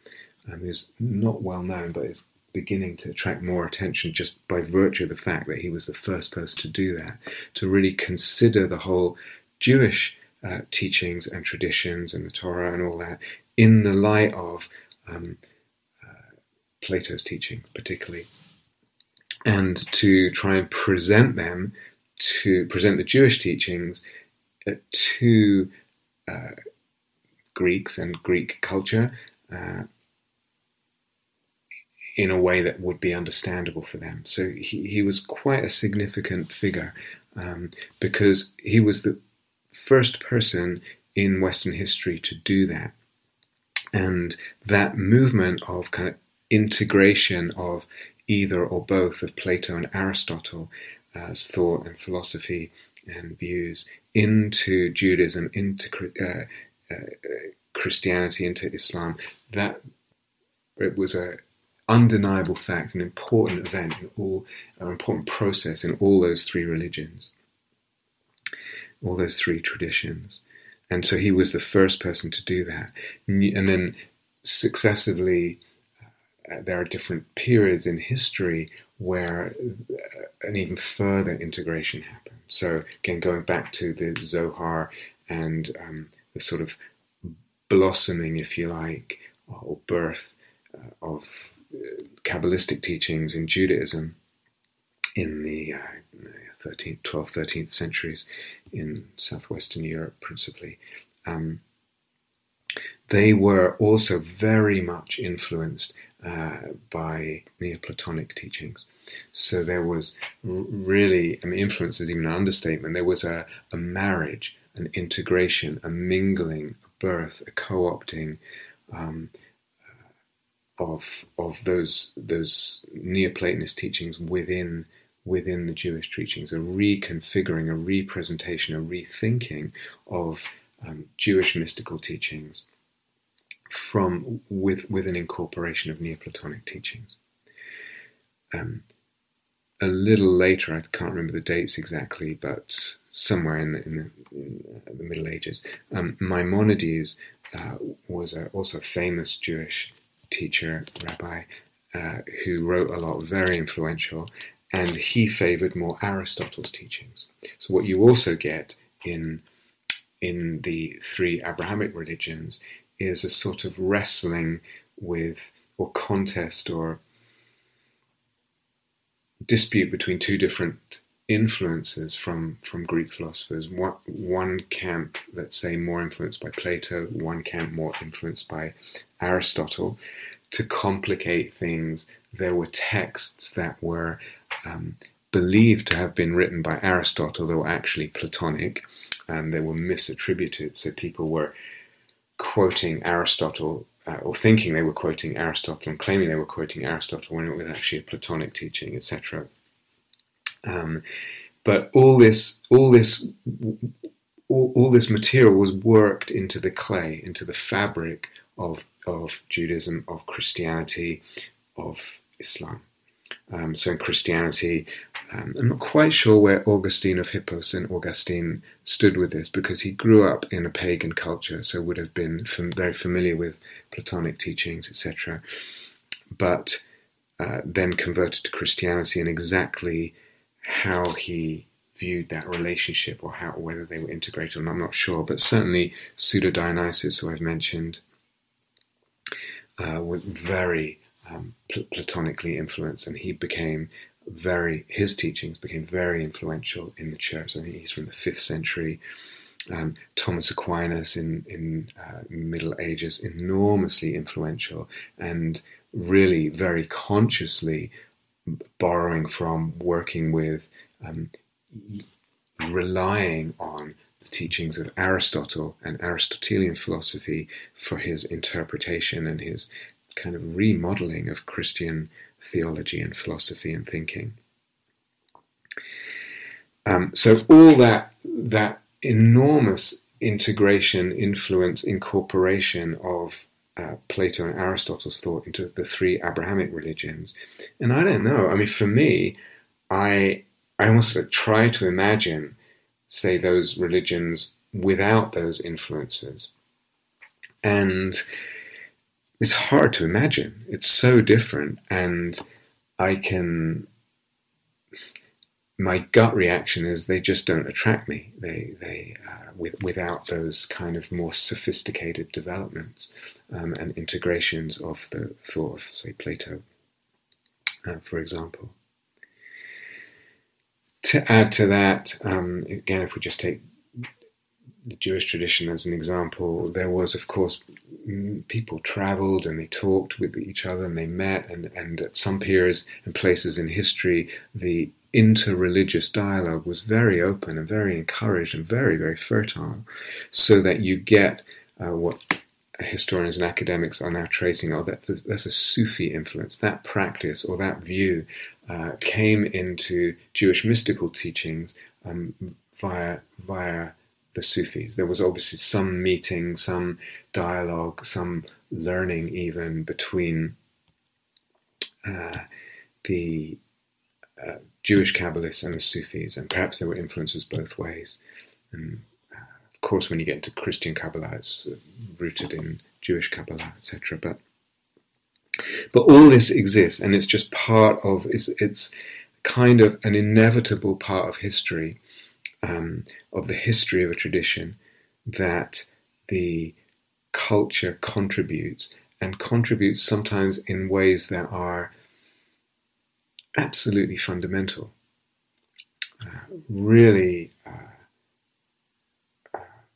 who's not well known, but is beginning to attract more attention just by virtue of the fact that he was the first person to do that, to really consider the whole Jewish teachings and traditions and the Torah and all that in the light of Plato's teaching particularly, and to try and present the Jewish teachings to Greeks and Greek culture in a way that would be understandable for them. So he was quite a significant figure because he was the first person in Western history to do that. And that movement of kind of integration of either or both of Plato and Aristotle as thought and philosophy and views into Judaism, into Christianity, into Islam, that it was a undeniable fact, an important event, an important process in all those three religions, all those three traditions. And so he was the first person to do that. And then successively, there are different periods in history where an even further integration happened. So again, going back to the Zohar and the sort of blossoming, if you like, or birth of Kabbalistic teachings in Judaism in the 12th, 13th centuries in southwestern Europe principally. They were also very much influenced by Neoplatonic teachings. So there was really, influence is even an understatement. There was a marriage, an integration, a mingling, a birth, a co-opting of those Neoplatonist teachings within the Jewish teachings, a reconfiguring, a representation, a rethinking of Jewish mystical teachings with an incorporation of Neoplatonic teachings. A little later, I can't remember the dates exactly, but somewhere in the Middle Ages, Maimonides was also a famous Jewish teacher, rabbi, who wrote a lot, very influential, and he favored more Aristotle's teachings. So what you also get in the three Abrahamic religions is a sort of wrestling with, or contest, or dispute between two different influences from Greek philosophers. One camp, let's say, more influenced by Plato, one camp more influenced by Aristotle. To complicate things, there were texts that were believed to have been written by Aristotle that were actually Platonic, and they were misattributed. So people were quoting Aristotle, or thinking they were quoting Aristotle and claiming they were quoting Aristotle when it was actually a Platonic teaching, etc. But all this material was worked into the clay, into the fabric of Judaism, of Christianity, of Islam. So in Christianity, I'm not quite sure where Augustine of Hippo, St. Augustine, stood with this, because he grew up in a pagan culture, so would have been very familiar with Platonic teachings, etc. But then converted to Christianity, and exactly how he viewed that relationship, or whether they were integrated or not, I'm not sure. But certainly Pseudo-Dionysius, who I've mentioned, was very Platonically influenced, and his teachings became very influential in the church. I think he's from the 5th century. Thomas Aquinas in Middle Ages, enormously influential, and really very consciously borrowing from, working with, relying on the teachings of Aristotle and Aristotelian philosophy for his interpretation and his kind of remodeling of Christian theology and philosophy and thinking. So all that enormous integration, influence, incorporation of Plato and Aristotle's thought into the three Abrahamic religions. And I don't know, I mean, for me, I almost try to imagine, say, those religions without those influences. And it's hard to imagine. It's so different. And my gut reaction is they just don't attract me. Without those kind of more sophisticated developments and integrations of the thought of, say, Plato, for example. To add to that, again, if we just take the Jewish tradition as an example, there was, of course, people traveled and they talked with each other and they met, and at some periods and places in history, the interreligious dialogue was very open and very encouraged and very, very fertile, so that you get what historians and academics are now tracing, that's a Sufi influence. That practice or that view came into Jewish mystical teachings via the Sufis. There was obviously some meeting, some dialogue, some learning even between the Jewish Kabbalists and the Sufis, and perhaps there were influences both ways. And of course, when you get into Christian Kabbalah, it's rooted in Jewish Kabbalah, etc. But all this exists, and it's just part of, it's kind of an inevitable part of history, of the history of a tradition, that the culture contributes, and contributes sometimes in ways that are absolutely fundamental, really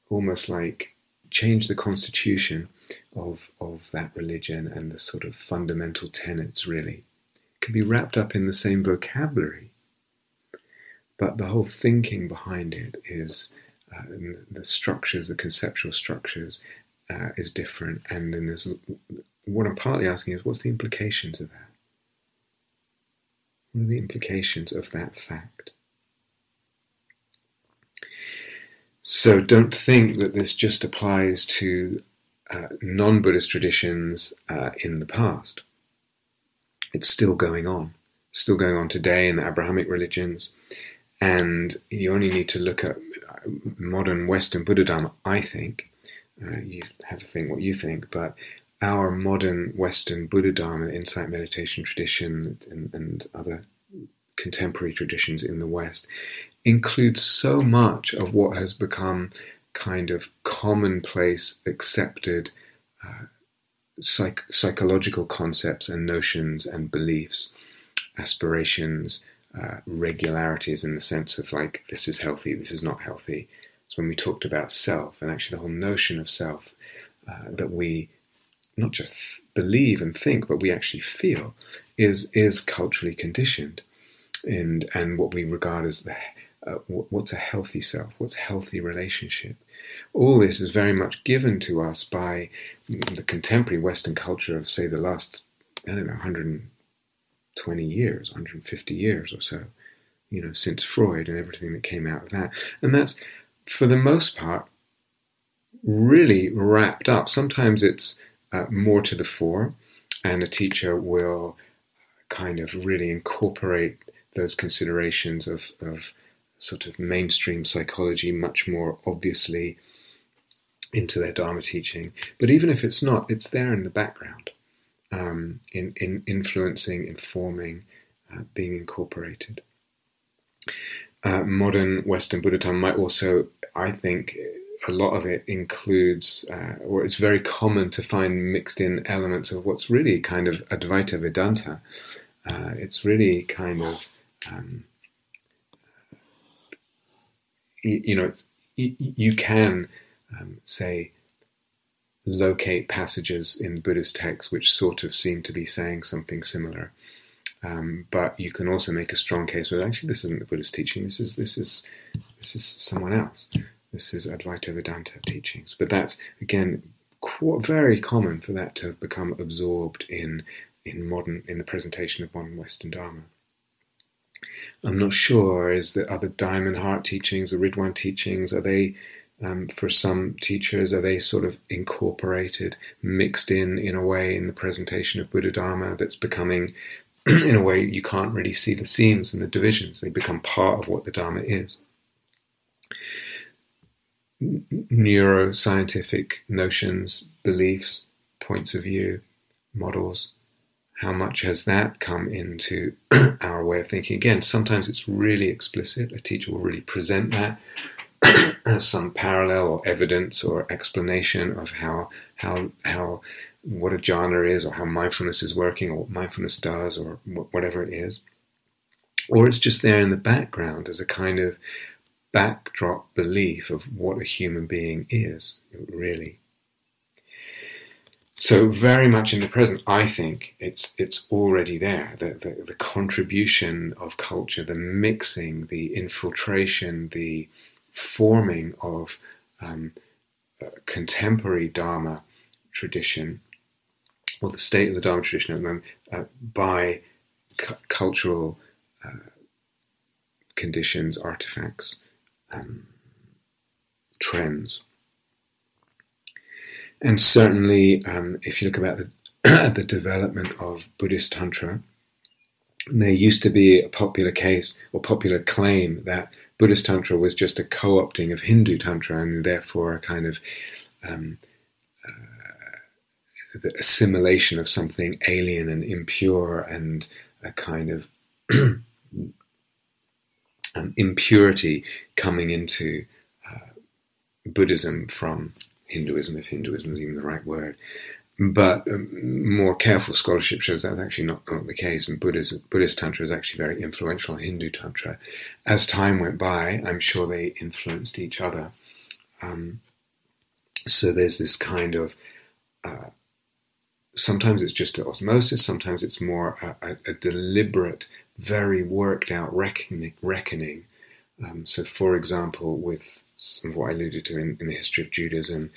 almost like change the constitution of that religion and the sort of fundamental tenets, really. It can be wrapped up in the same vocabulary, but the whole thinking behind it is, the structures, the conceptual structures, is different. And then what I'm partly asking is, what's the implications of that? What are the implications of that fact? So don't think that this just applies to non-Buddhist traditions in the past. It's still going on today in the Abrahamic religions, and you only need to look at modern Western Buddha Dharma, I think. You have to think what you think, but our modern Western Buddha Dharma, insight meditation tradition, and other contemporary traditions in the West, includes so much of what has become kind of commonplace, accepted psychological concepts and notions and beliefs, aspirations, regularities, in the sense of like, this is healthy, this is not healthy. So when we talked about self, and actually the whole notion of self, that we not just believe and think, but we actually feel, is culturally conditioned, and what we regard as what's a healthy self, what's a healthy relationship. All this is very much given to us by the contemporary Western culture of, say, the last, 120 years, 150 years or so, since Freud and everything that came out of that. And that's, for the most part, really wrapped up. Sometimes it's more to the fore, and a teacher will kind of really incorporate those considerations of sort of mainstream psychology much more obviously into their Dharma teaching. But even if it's not, it's there in the background, in influencing, informing, being incorporated. Modern Western Buddha Dharma might also, I think, a lot of it includes, or it's very common to find mixed in elements of what's really kind of Advaita Vedanta. It's really kind of, you can, say, locate passages in Buddhist texts which sort of seem to be saying something similar. But you can also make a strong case that actually this isn't the Buddhist teaching. This is someone else. This is Advaita Vedanta teachings. But that's, again, very common for that to have become absorbed in the presentation of modern Western Dharma. I'm not sure, are the Diamond Heart teachings, the Ridwan teachings, are they, for some teachers, are they sort of incorporated, mixed in a way in the presentation of Buddha Dharma that's becoming, in a way you can't really see the seams and the divisions, they become part of what the Dharma is. Neuroscientific notions, beliefs, points of view, models, how much has that come into our way of thinking? Again, sometimes it's really explicit. A teacher will really present that as some parallel or evidence or explanation of how what a jhana is, or how mindfulness is working, or what mindfulness does, or whatever it is. Or it's just there in the background as a kind of backdrop belief of what a human being is, really. So very much in the present, I think it's already there. The contribution of culture, the mixing, the infiltration, the forming of contemporary Dharma tradition, or the state of the Dharma tradition at the moment, by cultural conditions, artifacts, trends. And certainly, if you look about the development of Buddhist Tantra, there used to be a popular case or popular claim that Buddhist Tantra was just a co-opting of Hindu Tantra, and therefore a kind of the assimilation of something alien and impure, and a kind of impurity coming into Buddhism from Hinduism, if Hinduism is even the right word. But more careful scholarship shows that's actually not the case, and Buddhist Tantra is actually very influential on Hindu Tantra. As time went by, I'm sure they influenced each other. So there's this kind of, sometimes it's just osmosis, sometimes it's more a deliberate, very worked out reckoning. So for example, with some of what I alluded to in the history of Judaism,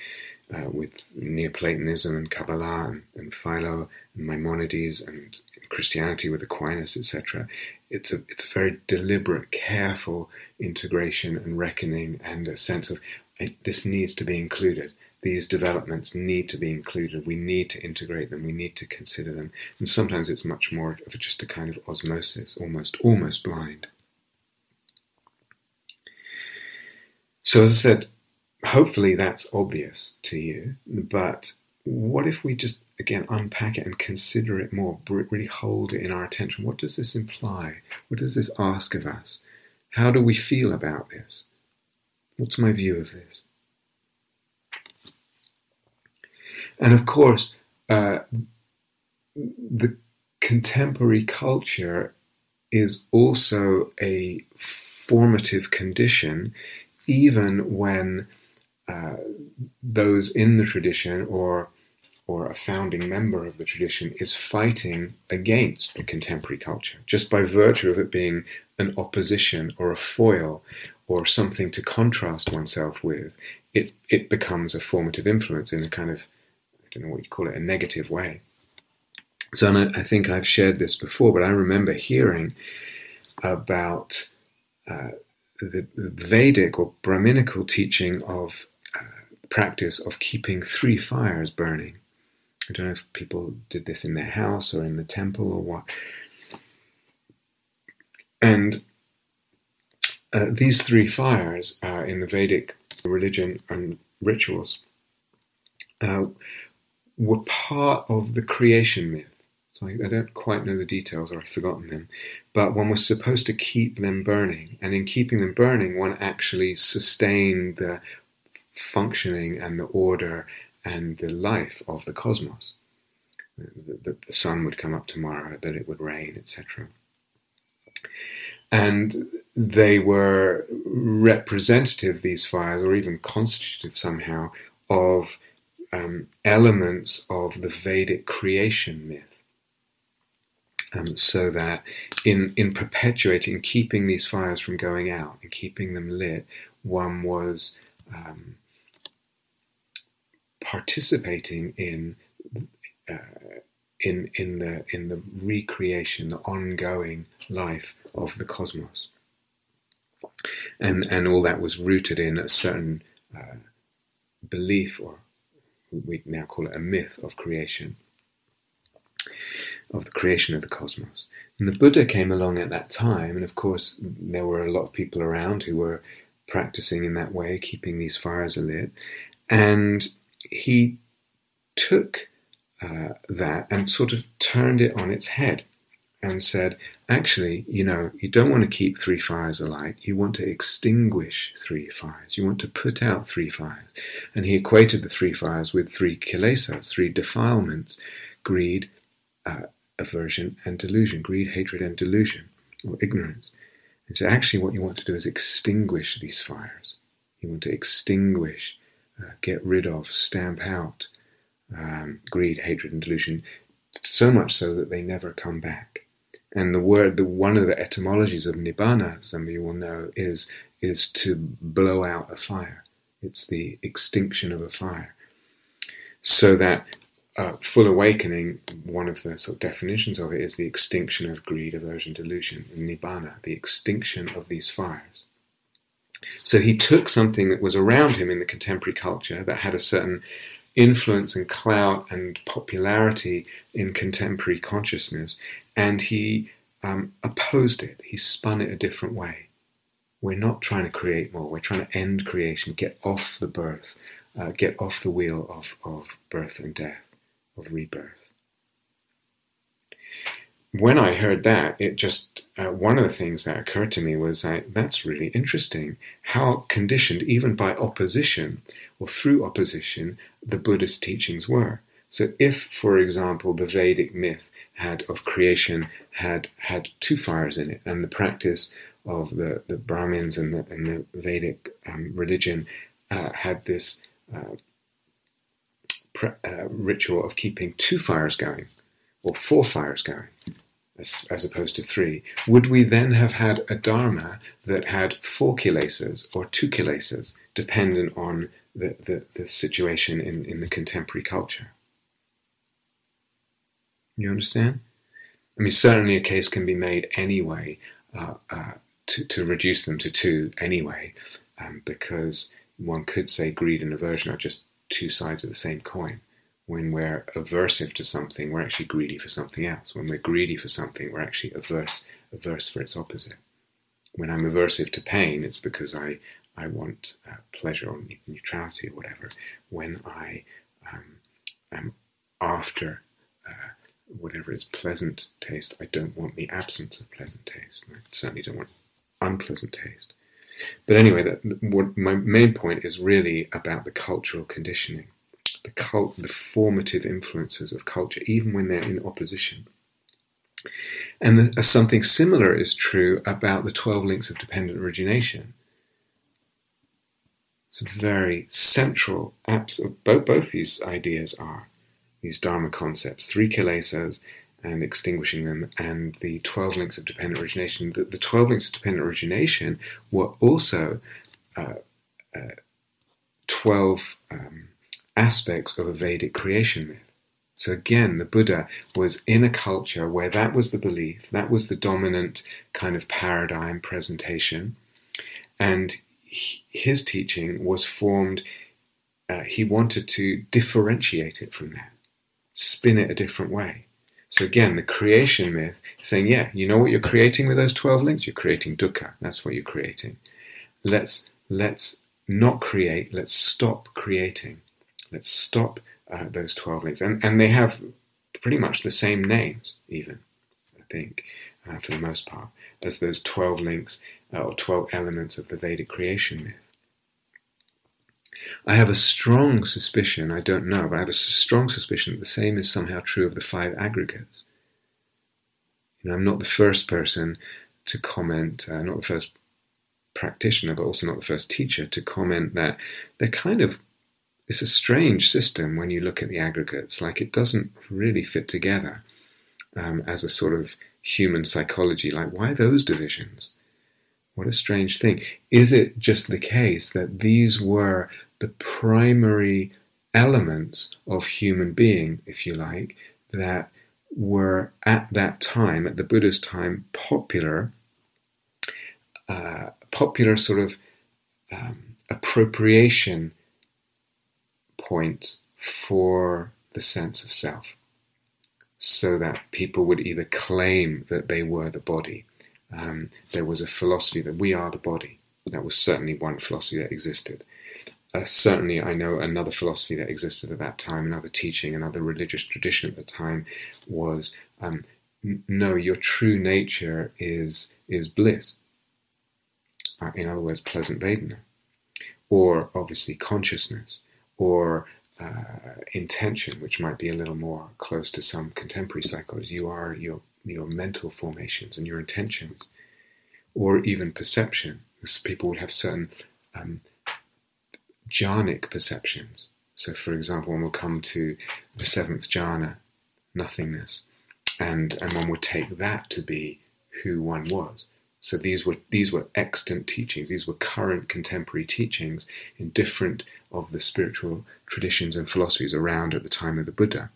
with Neoplatonism and Kabbalah and Philo and Maimonides, and Christianity with Aquinas, etc. It's a very deliberate, careful integration and reckoning, and a sense of this needs to be included. These developments need to be included. We need to integrate them. We need to consider them. And sometimes it's much more of just a kind of osmosis, almost blind. So as I said, hopefully that's obvious to you, but what if we just, again, unpack it and consider it more, really hold it in our attention? What does this imply? What does this ask of us? How do we feel about this? What's my view of this? And of course, the contemporary culture is also a formative condition, even when those in the tradition or a founding member of the tradition is fighting against the contemporary culture, just by virtue of it being an opposition or a foil or something to contrast oneself with, it becomes a formative influence in a kind of, I don't know what you call it, a negative way. So, and I think I've shared this before, but I remember hearing about the Vedic or Brahminical teaching of practice of keeping 3 fires burning. I don't know if people did this in their house or in the temple or what. And these 3 fires in the Vedic religion and rituals were part of the creation myth. So I don't quite know the details, or I've forgotten them, but one was supposed to keep them burning, and in keeping them burning, one actually sustained the functioning and the order and the life of the cosmos. The sun would come up tomorrow, that it would rain, etc. And they were representative, these fires, or even constitutive somehow, of elements of the Vedic creation myth. So that in perpetuating, keeping these fires from going out and keeping them lit, one was participating in the recreation, the ongoing life of the cosmos, and all that was rooted in a certain belief, or we now call it a myth of creation, of the creation of the cosmos. And the Buddha came along at that time, and of course there were a lot of people around who were practicing in that way, keeping these fires alit, and he took that and sort of turned it on its head and said, actually, you don't want to keep 3 fires alight, you want to extinguish 3 fires, you want to put out 3 fires. And he equated the 3 fires with 3 kilesas, 3 defilements: greed, aversion, and delusion. Greed, hatred, and delusion, or ignorance. And so actually what you want to do is extinguish these fires. You want to extinguish, get rid of, stamp out greed, hatred, and delusion, so much so that they never come back. And one of the etymologies of nibbana, some of you will know, is to blow out a fire. It's the extinction of a fire. So that full awakening, one of the sort of definitions of it is the extinction of greed, aversion, delusion, nibbana, the extinction of these fires. So he took something that was around him in the contemporary culture that had a certain influence and clout and popularity in contemporary consciousness, and he opposed it. He spun it a different way. We're not trying to create more. We're trying to end creation, get off the birth, get off the wheel of birth and death, of rebirth. When I heard that, it just, one of the things that occurred to me was, that's really interesting, how conditioned, even by opposition, or through opposition, the Buddhist teachings were. So if, for example, the Vedic myth of creation had 2 fires in it, and the practice of the Brahmins and the Vedic religion had this ritual of keeping 2 fires going, or 4 fires going, as opposed to 3, would we then have had a Dharma that had 4 kilesas or 2 kilesas, dependent on the situation in the contemporary culture? You understand? I mean, certainly a case can be made anyway to reduce them to 2 anyway, because one could say greed and aversion are just 2 sides of the same coin. When we're aversive to something, we're actually greedy for something else. When we're greedy for something, we're actually averse for its opposite. When I'm aversive to pain, it's because I want pleasure or neutrality or whatever. When I am after whatever is pleasant taste, I don't want the absence of pleasant taste. I certainly don't want unpleasant taste. But anyway, my main point is really about the cultural conditioning. The formative influences of culture, even when they're in opposition. And something similar is true about the 12 links of dependent origination. It's very central. Both these ideas are these Dharma concepts: 3 kilesas and extinguishing them, and the 12 links of dependent origination. The 12 links of dependent origination were also 12 aspects of a Vedic creation myth. So again, the Buddha was in a culture where that was the belief, that was the dominant kind of paradigm presentation, and his teaching was formed, he wanted to differentiate it from that, spin it a different way. So again, the creation myth is saying, yeah, you know what you're creating with those 12 links? You're creating dukkha. That's what you're creating. Let's not create, let's stop creating. Let's stop those 12 links. And they have pretty much the same names, even, I think, for the most part, as those 12 links or 12 elements of the Vedic creation myth. I have a strong suspicion, I don't know, but I have a strong suspicion that the same is somehow true of the 5 aggregates. I'm not the first person to comment, not the first practitioner, but also not the first teacher to comment that they're kind of, it's a strange system when you look at the aggregates, like it doesn't really fit together as a sort of human psychology. Like, why those divisions? What a strange thing. Is it just the case that these were the primary elements of human being, if you like, that were at that time, at the Buddha's time, popular sort of appropriation points for the sense of self, so that people would either claim that they were the body. There was a philosophy that we are the body. That was certainly one philosophy that existed. Certainly I know another philosophy that existed at that time, another teaching, another religious tradition at the time was, no, your true nature is bliss. In other words, pleasant Vedana. Or obviously consciousness, or intention, which might be a little more close to some contemporary psychology. You are your mental formations and your intentions, or even perception. People would have certain jhanic perceptions. So, for example, one will come to the seventh jhana, nothingness, and one would take that to be who one was. So these were extant teachings. These were current contemporary teachings in different of the spiritual traditions and philosophies around at the time of the Buddha.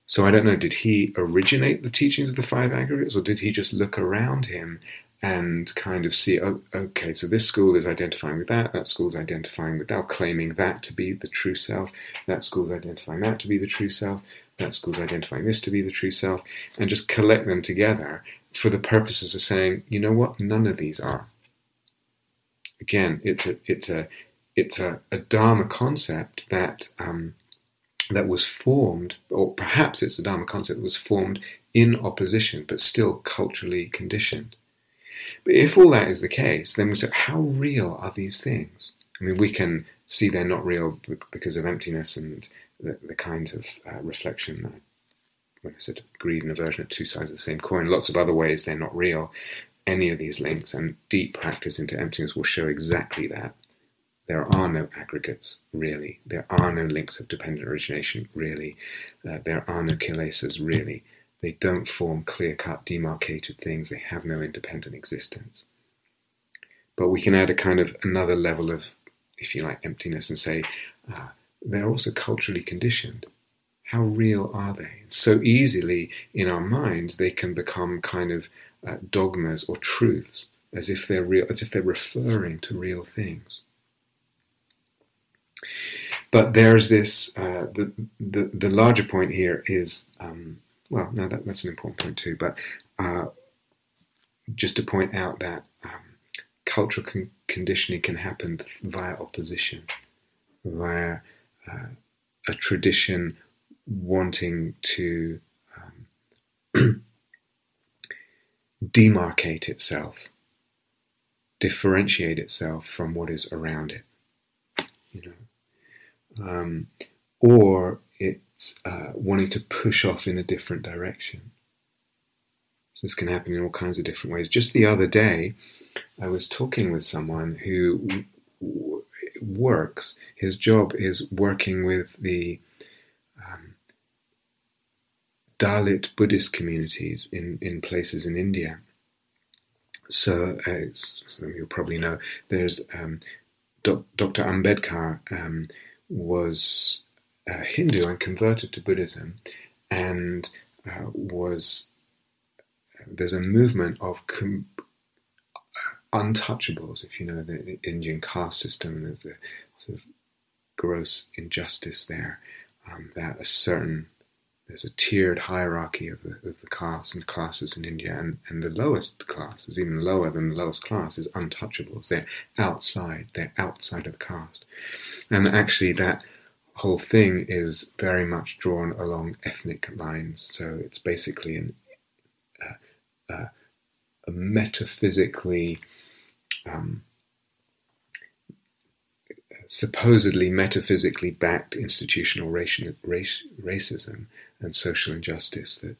So I don't know, did he originate the teachings of the five aggregates, or did he just look around him and kind of see, oh, okay, so this school is identifying with that school's identifying with that, claiming that to be the true self, that school's identifying that to be the true self, that school's identifying this to be the true self, and just collect them together for the purposes of saying, you know what, none of these are. Again, it's a Dharma concept that was formed, or perhaps it's a Dharma concept that was formed in opposition, but still culturally conditioned. But if all that is the case, then we say, how real are these things? I mean, we can see they're not real because of emptiness and the kinds of reflection that, when I said greed and aversion are two sides of the same coin, lots of other ways they're not real. Any of these links and deep practice into emptiness will show exactly that. There are no aggregates, really. There are no links of dependent origination, really. There are no kilesas, really. They don't form clear-cut, demarcated things. They have no independent existence. But we can add a kind of another level of, if you like, emptiness and say, they're also culturally conditioned. How real are they? So easily in our minds they can become kind of dogmas or truths, as if they're real, as if they're referring to real things. But there's this, the larger point here is, that's an important point too, but just to point out that cultural conditioning can happen via opposition, via a tradition wanting to demarcate itself, differentiate itself from what is around it, or it's wanting to push off in a different direction. So this can happen in all kinds of different ways. Just the other day, I was talking with someone who works. His job is working with the Dalit Buddhist communities in places in India. So, some of you'll probably know, there's Dr. Ambedkar was a Hindu and converted to Buddhism, and there's a movement of untouchables, if you know the Indian caste system, and there's a sort of gross injustice there, that there's a tiered hierarchy of the castes and classes in India, and the lowest class is even lower than the lowest class, is untouchables. They're outside of the caste. And actually that whole thing is very much drawn along ethnic lines. So it's basically a metaphysically, supposedly metaphysically backed institutional racism and social injustice that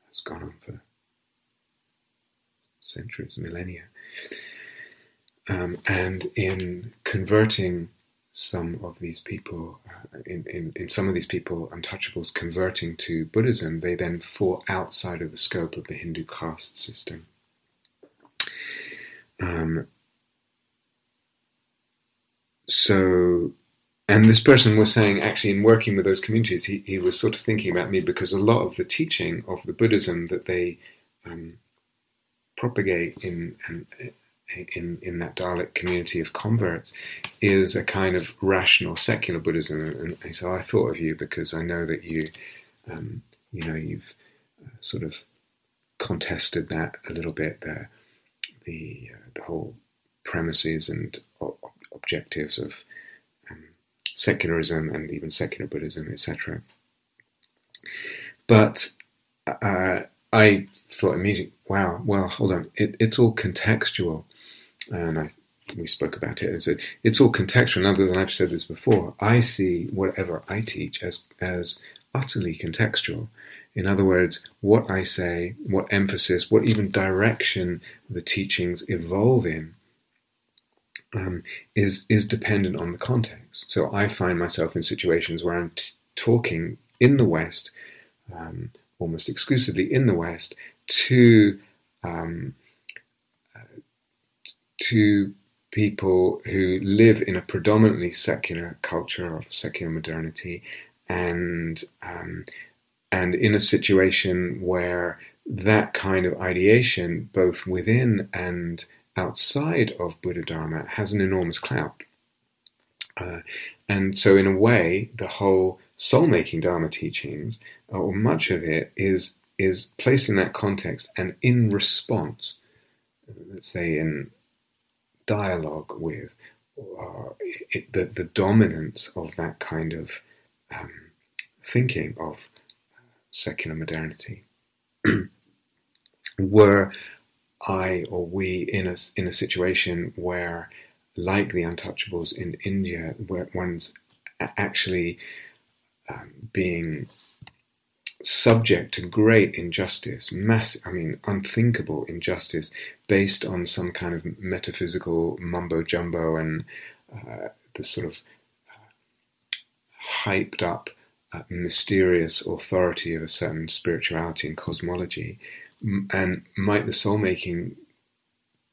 has gone on for centuries, millennia, and in converting some of these people, in some of these people, untouchables, converting to Buddhism, they then fall outside of the scope of the Hindu caste system. Um, so, and this person was saying, actually, in working with those communities, he was sort of thinking about me, because a lot of the teaching of the Buddhism that they propagate in that Dalek community of converts is a kind of rational secular Buddhism. And so I thought of you because I know that you've sort of contested that a little bit, the whole premises and objectives of secularism and even secular Buddhism, etc. But I thought immediately, wow, well, hold on, it's all contextual. And we spoke about it and said, it's all contextual. In other words, and I've said this before, I see whatever I teach as utterly contextual. In other words, what I say, what emphasis, what even direction the teachings evolve in is dependent on the context. So I find myself in situations where I'm talking in the West, almost exclusively in the West, to people who live in a predominantly secular culture of secular modernity, and in a situation where that kind of ideation, both within and outside of Buddha Dharma, has an enormous clout. And so in a way, the whole soul-making Dharma teachings, or much of it, is placed in that context and in response, let's say in dialogue with the dominance of that kind of thinking of secular modernity. Were I or we in a situation where, like the untouchables in India, where one's actually being subject to great injustice, massive, unthinkable injustice, based on some kind of metaphysical mumbo jumbo and the sort of hyped up, mysterious authority of a certain spirituality and cosmology. And might the soul-making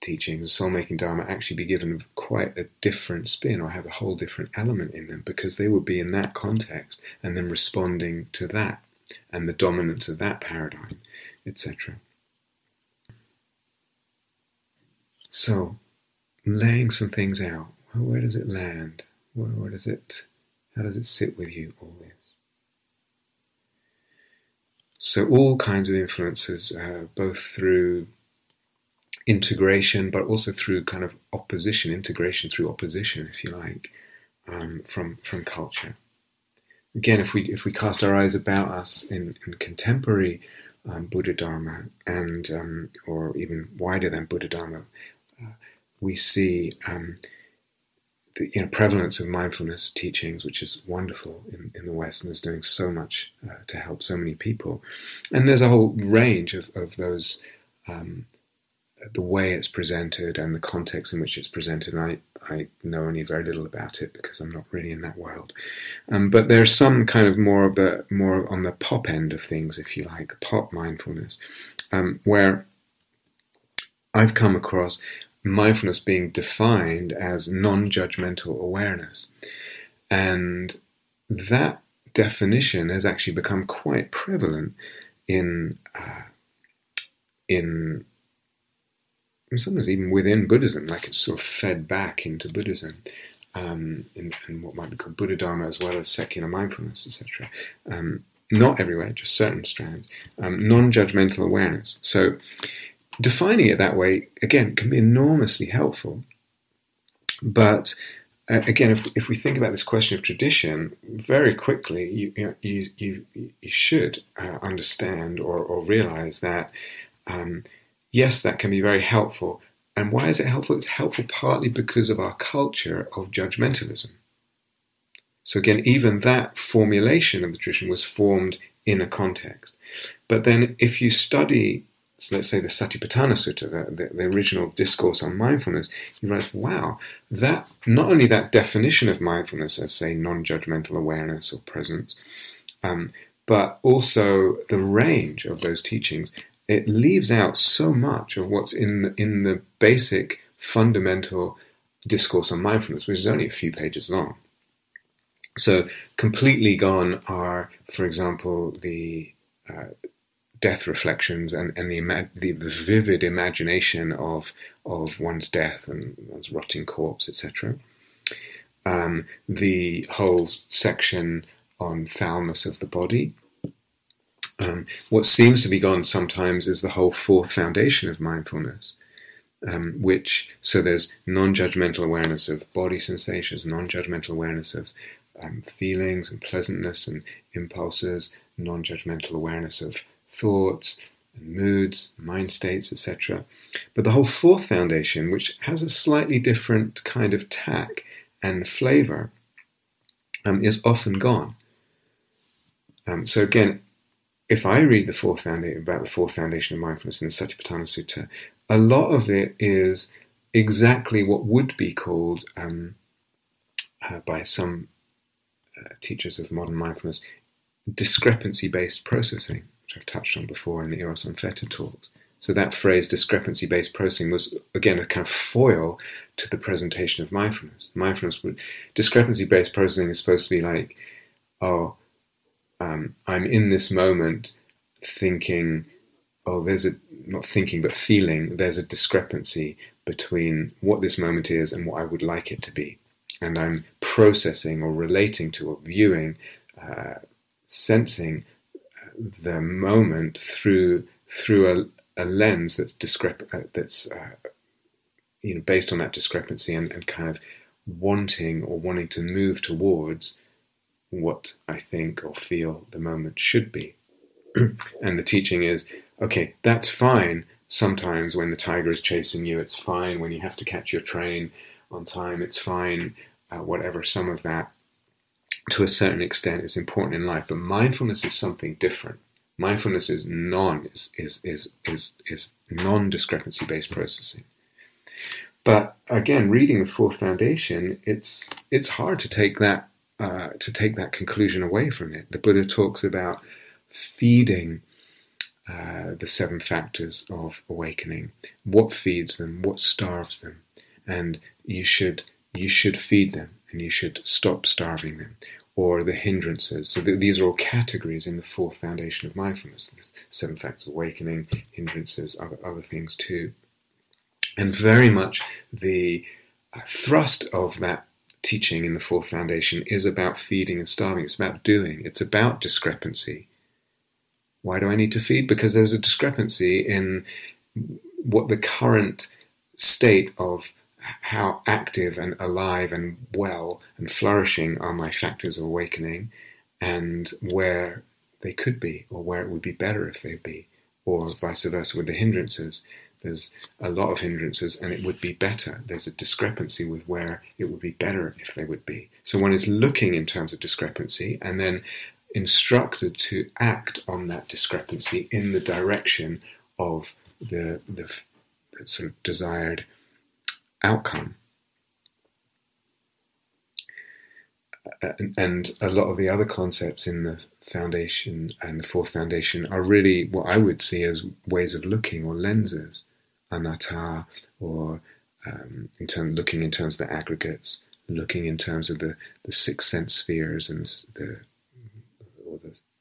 teachings, the soul-making Dharma, actually be given quite a different spin, or have a whole different element in them, because they would be in that context and then responding to that and the dominance of that paradigm, etc. So, laying some things out. Well, where does it land? How does it sit with you, all this? So all kinds of influences, both through integration, but also through kind of opposition, integration through opposition, if you like, from culture. Again, if we cast our eyes about us in contemporary Buddha Dharma, and or even wider than Buddha Dharma, we see the prevalence of mindfulness teachings, which is wonderful in the West, and is doing so much to help so many people. And there's a whole range of those, the way it's presented and the context in which it's presented. And I know only very little about it because I'm not really in that world. But there's some kind of more on the pop end of things, if you like, pop mindfulness, where I've come across mindfulness being defined as non-judgmental awareness. And that definition has actually become quite prevalent in sometimes even within Buddhism, like it's sort of fed back into Buddhism, in what might be called Buddha Dharma, as well as secular mindfulness, etc. Not everywhere, just certain strands. Non-judgmental awareness. So defining it that way, again, can be enormously helpful. But again, if we think about this question of tradition, very quickly you should understand or realize that yes, that can be very helpful. And why is it helpful? It's helpful partly because of our culture of judgmentalism. So again, even that formulation of the tradition was formed in a context. But then if you study, so let's say the Satipatthana Sutta, the original discourse on mindfulness, you realize, wow, that not only that definition of mindfulness as, say, non-judgmental awareness or presence, but also the range of those teachings, it leaves out so much of what's in the basic fundamental discourse on mindfulness, which is only a few pages long. So completely gone are, for example, the death reflections and the vivid imagination of one's death and one's rotting corpse, etc. The whole section on foulness of the body. What seems to be gone sometimes is the whole fourth foundation of mindfulness, so there's non-judgmental awareness of body sensations, non-judgmental awareness of feelings and pleasantness and impulses, non-judgmental awareness of thoughts and moods, mind states, etc. But the whole fourth foundation, which has a slightly different kind of tack and flavor, is often gone. So again, if I read about the fourth foundation of mindfulness in the Satipatthana Sutta, a lot of it is exactly what would be called, by some teachers of modern mindfulness, discrepancy-based processing, which I've touched on before in the Eros and Theta talks. So that phrase, discrepancy-based processing, was, again, a kind of foil to the presentation of mindfulness. Discrepancy-based processing is supposed to be like, I'm in this moment thinking, not thinking, but feeling, there's a discrepancy between what this moment is and what I would like it to be. And I'm processing or relating to or viewing, sensing the moment through a lens that's based on that discrepancy and kind of wanting to move towards what I think or feel the moment should be. And the teaching is, okay, that's fine sometimes when the tiger is chasing you, it's fine when you have to catch your train on time, it's fine, whatever, some of that to a certain extent is important in life, but mindfulness is something different. Mindfulness is non-discrepancy based processing. But again, reading the fourth foundation, it's hard to take that conclusion away from it. The Buddha talks about feeding the seven factors of awakening. What feeds them? What starves them? And you should feed them, and you should stop starving them. Or the hindrances. So these are all categories in the fourth foundation of mindfulness. The seven factors of awakening, hindrances, other things too. And very much the thrust of that teaching in the fourth foundation is about feeding and starving. It's about doing. It's about discrepancy. Why do I need to feed? Because there's a discrepancy in what the current state of how active and alive and well and flourishing are my factors of awakening, and where they could be, or where it would be better if they'd be, or vice versa with the hindrances. There's a lot of hindrances and it would be better. There's a discrepancy with where it would be better if they would be. So one is looking in terms of discrepancy and then instructed to act on that discrepancy in the direction of the sort of desired outcome. And a lot of the other concepts in the foundation and the fourth foundation are really what I would see as ways of looking or lenses, anatta, or looking in terms of the aggregates, looking in terms of the six sense spheres and the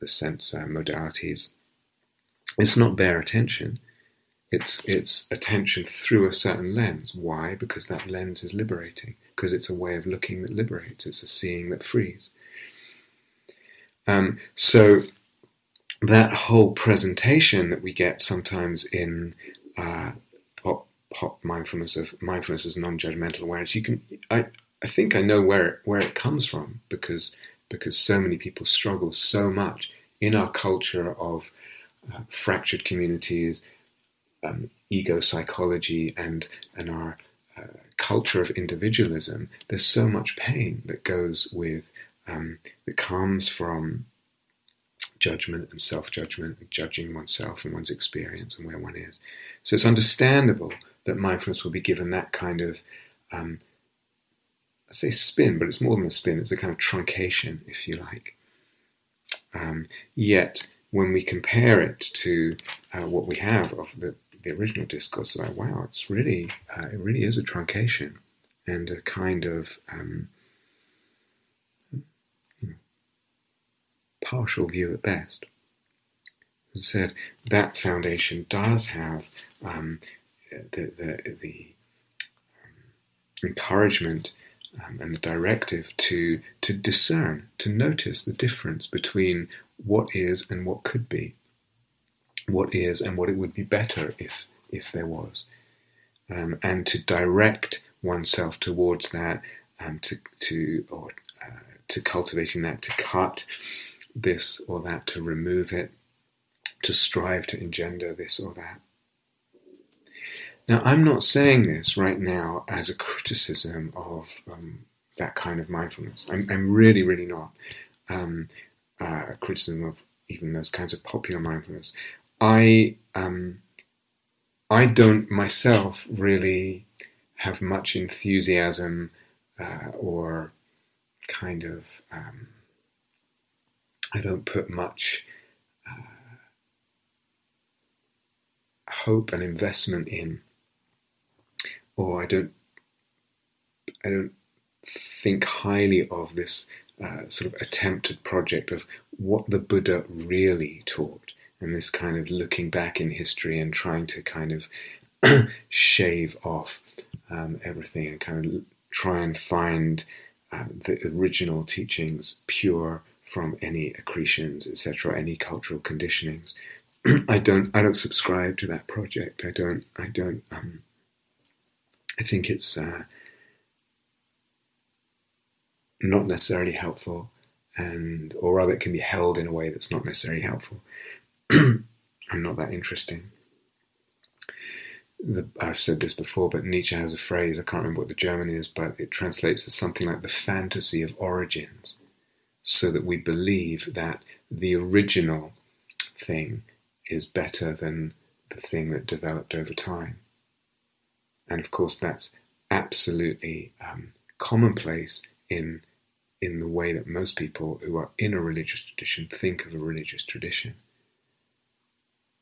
sense modalities. It's not bare attention. It's attention through a certain lens. Why? Because that lens is liberating. Because it's a way of looking that liberates. It's a seeing that frees. So that whole presentation that we get sometimes in pop mindfulness as non-judgmental awareness, I think I know where it comes from, because so many people struggle so much in our culture of fractured communities, ego psychology, and our culture of individualism. There's so much pain that goes with that comes from judgment and self-judgment, and judging oneself and one's experience and where one is. So it's understandable that mindfulness will be given that kind of, I say spin, but it's more than a spin. It's a kind of truncation, if you like. Yet, when we compare it to what we have of the the original discourse, like, wow, it really is a truncation and a kind of partial view at best. As I said, that foundation does have the encouragement and the directive to discern, to notice the difference between what is and what could be, what is and what it would be better if there was, and to direct oneself towards that, to cultivating that, to cut this or that, to remove it, to strive to engender this or that. Now, I'm not saying this right now as a criticism of that kind of mindfulness. I'm really, really not a criticism of even those kinds of popular mindfulness. I don't myself really have much enthusiasm or kind of I don't put much hope and investment in, or I don't think highly of this sort of attempted project of what the Buddha really taught, and this kind of looking back in history and trying to kind of shave off everything and kind of try and find the original teachings pure from any accretions, etc., any cultural conditionings. I don't subscribe to that project. I think it's not necessarily helpful, or rather it can be held in a way that's not necessarily helpful. I'm not that interesting. I've said this before, but Nietzsche has a phrase, I can't remember what the German is, but it translates as something like the fantasy of origins, so that we believe that the original thing is better than the thing that developed over time. And of course that's absolutely commonplace in the way that most people who are in a religious tradition think of a religious tradition.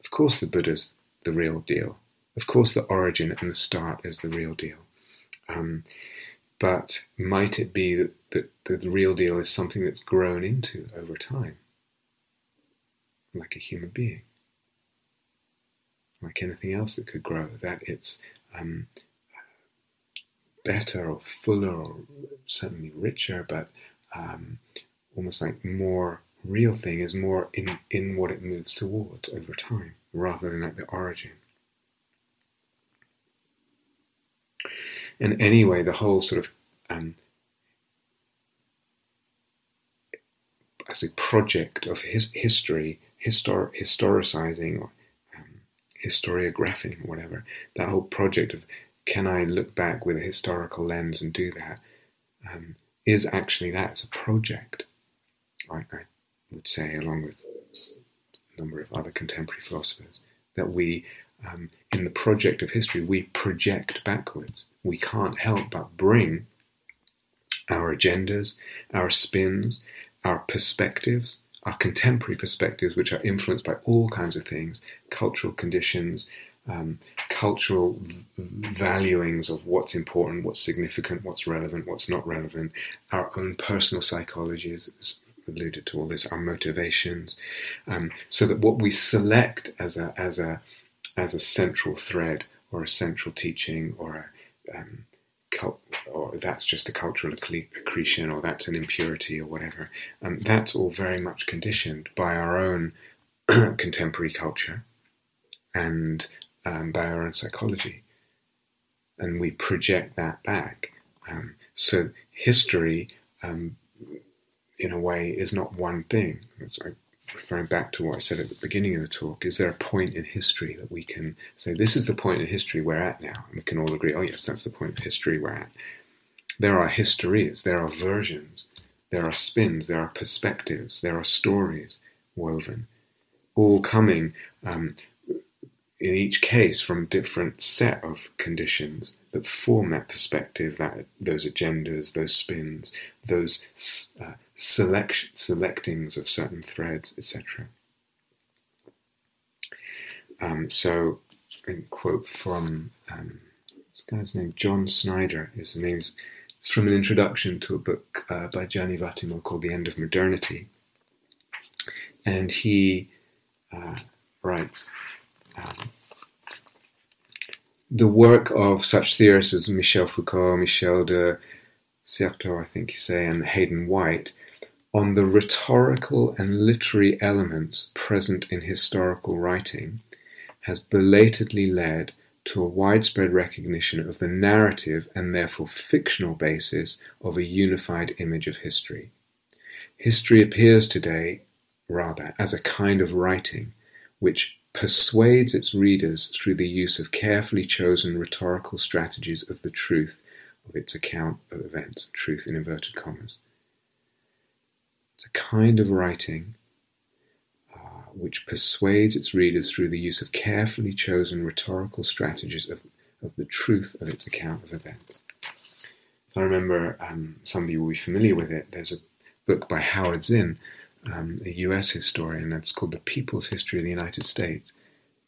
Of course the Buddha's the real deal. Of course the origin and the start is the real deal. But might it be that the real deal is something that's grown into over time? Like a human being. Like anything else that could grow, that it's better or fuller or certainly richer, but almost like more real thing is more in what it moves towards over time, rather than like the origin. And anyway, the whole sort of I say project of history, historicizing or historiographing or whatever, that whole project of can I look back with a historical lens and do that, is actually that. It's a project. I would say, along with a number of other contemporary philosophers, that we, in the project of history, we project backwards. We can't help but bring our agendas, our spins, our perspectives, our contemporary perspectives, which are influenced by all kinds of things, cultural conditions, cultural valuings of what's important, what's significant, what's relevant, what's not relevant, our own personal psychology is alluded to all this, our motivations, so that what we select as a central thread or a central teaching or or that's just a cultural accretion, or that's an impurity, or whatever. That's all very much conditioned by our own contemporary culture and by our own psychology, and we project that back. So history, in a way, is not one thing. Referring back to what I said at the beginning of the talk, is there a point in history that we can say, this is the point in history we're at now? And we can all agree, oh yes, that's the point of history we're at. There are histories, there are versions, there are spins, there are perspectives, there are stories woven, all coming in each case from a different set of conditions that form that perspective, that those agendas, those spins, those selectings of certain threads, etc. So quote from this guy's name, John Snyder. His name's it's from an introduction to a book by Gianni Vattimo called The End of Modernity. And he writes, the work of such theorists as Michel Foucault, Michel de Certeau, I think you say, and Hayden White, on the rhetorical and literary elements present in historical writing, has belatedly led to a widespread recognition of the narrative and therefore fictional basis of a unified image of history. History appears today, rather, as a kind of writing which persuades its readers through the use of carefully chosen rhetorical strategies of the truth of its account of events, truth in inverted commas. It's a kind of writing which persuades its readers through the use of carefully chosen rhetorical strategies of the truth of its account of events. I remember, some of you will be familiar with it, there's a book by Howard Zinn, a US historian, that's called The People's History of the United States.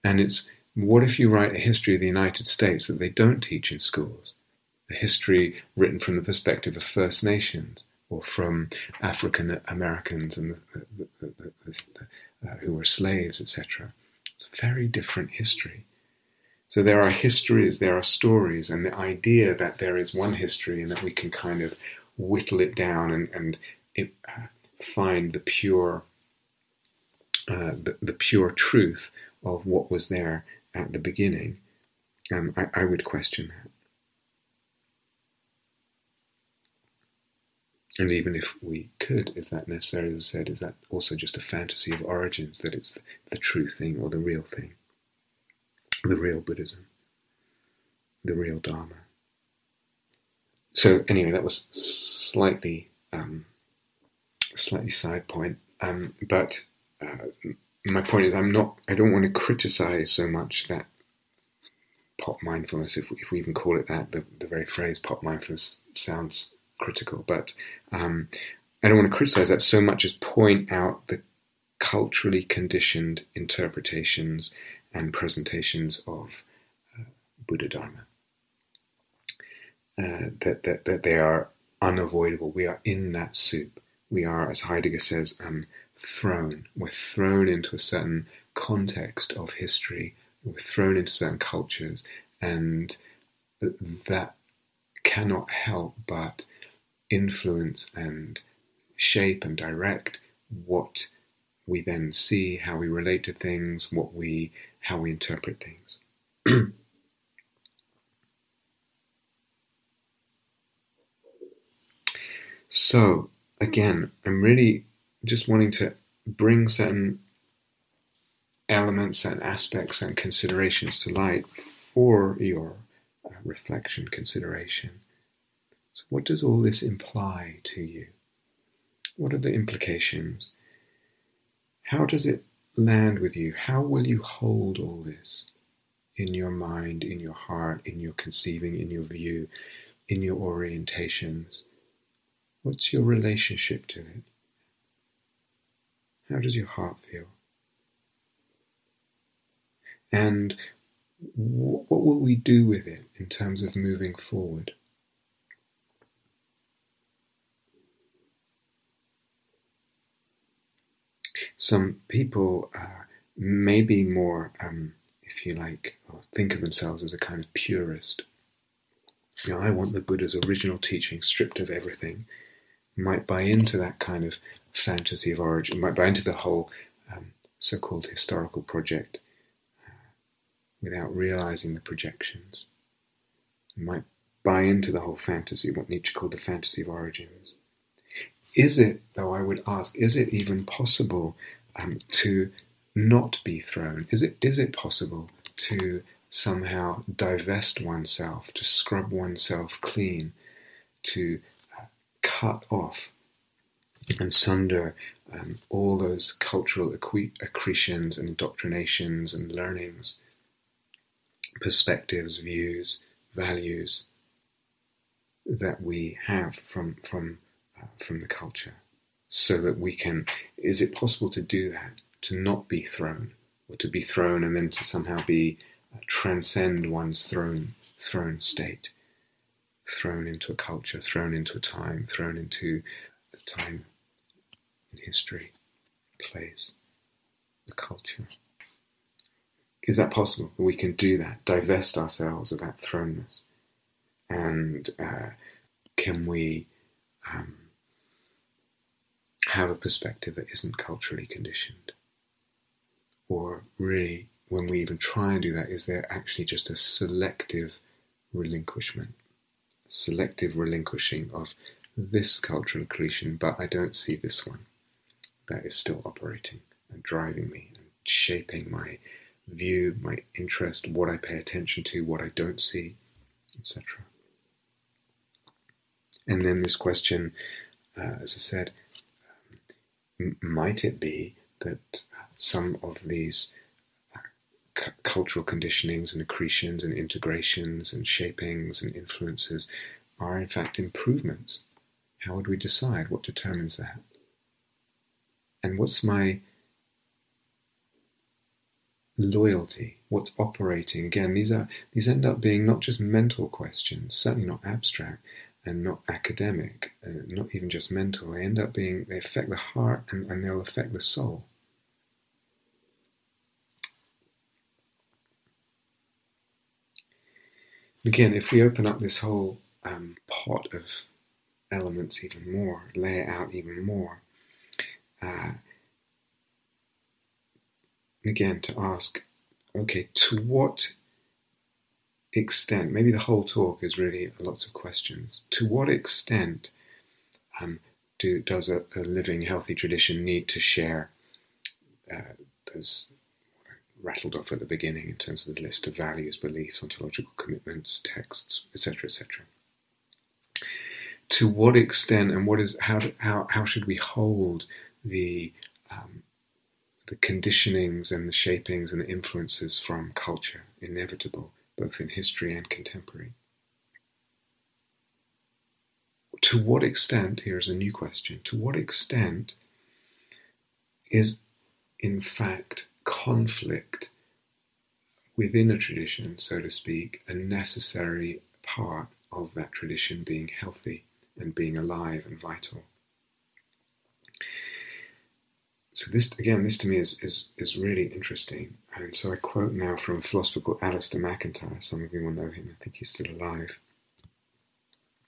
And it's, what if you write a history of the United States that they don't teach in schools? A history written from the perspective of First Nations, or from African Americans and who were slaves, etc. It's a very different history. So there are histories, there are stories, and the idea that there is one history and that we can kind of whittle it down and find the pure truth of what was there at the beginning, I would question that. And even if we could, is that necessary, as I said, is that also just a fantasy of origins, that it's the true thing or the real thing, the real Buddhism, the real Dharma? So anyway, that was slightly side point, but my point is I don't want to criticize so much that pop mindfulness, if we even call it that. The very phrase pop mindfulness sounds critical, but I don't want to criticize that so much as point out the culturally conditioned interpretations and presentations of Buddha Dharma. That they are unavoidable. We are in that soup. We are, as Heidegger says, thrown. We're thrown into a certain context of history. We're thrown into certain cultures, and that cannot help but influence and shape and direct what we then see, how we relate to things, how we interpret things. So, again, I'm really just wanting to bring certain elements, certain aspects, and considerations to light for your reflection, consideration. So what does all this imply to you? What are the implications? How does it land with you? How will you hold all this in your mind, in your heart, in your conceiving, in your view, in your orientations? What's your relationship to it? How does your heart feel? And what will we do with it in terms of moving forward? Some people may be more, if you like, or think of themselves as a kind of purist. I want the Buddha's original teaching stripped of everything. Might buy into that kind of fantasy of origin, might buy into the whole so-called historical project without realizing the projections. Might buy into the whole fantasy, what Nietzsche called the fantasy of origins. Is it, though, I would ask, is it even possible to not be thrown? Is it possible to somehow divest oneself, to scrub oneself clean, to cut off and sunder all those cultural accretions and indoctrinations and learnings, perspectives, views, values that we have from the culture, so that we can, is it possible to do that, to not be thrown, or to be thrown and then to somehow be transcend one's thrown state, thrown into a culture, thrown into a time, thrown into a time in history, place, the culture. Is that possible? We can do that, divest ourselves of that thrownness. And can we have a perspective that isn't culturally conditioned? Or really, when we even try and do that, is there actually just a selective relinquishment? Selective relinquishing of this cultural accretion, but I don't see this one. That is still operating and driving me and shaping my view, my interest, what I pay attention to, what I don't see, etc. And then this question, as I said, might it be that some of these cultural conditionings and accretions and integrations and shapings and influences are in fact improvements? How would we decide? What determines that? And what's my loyalty? What's operating? Again, these end up being not just mental questions, certainly not abstract and not academic, not even just mental. They end up being, they affect the heart and they'll affect the soul. Again, if we open up this whole pot of elements even more, lay it out even more, again, to ask, okay, to what extent, maybe the whole talk is really lots of questions, to what extent does a living, healthy tradition need to share those rattled off at the beginning in terms of the list of values, beliefs, ontological commitments, texts, etc., etc. To what extent, and how should we hold the conditionings and the shapings and the influences from culture, inevitable, both in history and contemporary? To what extent, here's a new question, to what extent is in fact conflict within a tradition, so to speak, a necessary part of that tradition being healthy and being alive and vital? So this to me is really interesting. And so I quote now from a philosopher called Alistair McIntyre. Some of you will know him. I think he's still alive.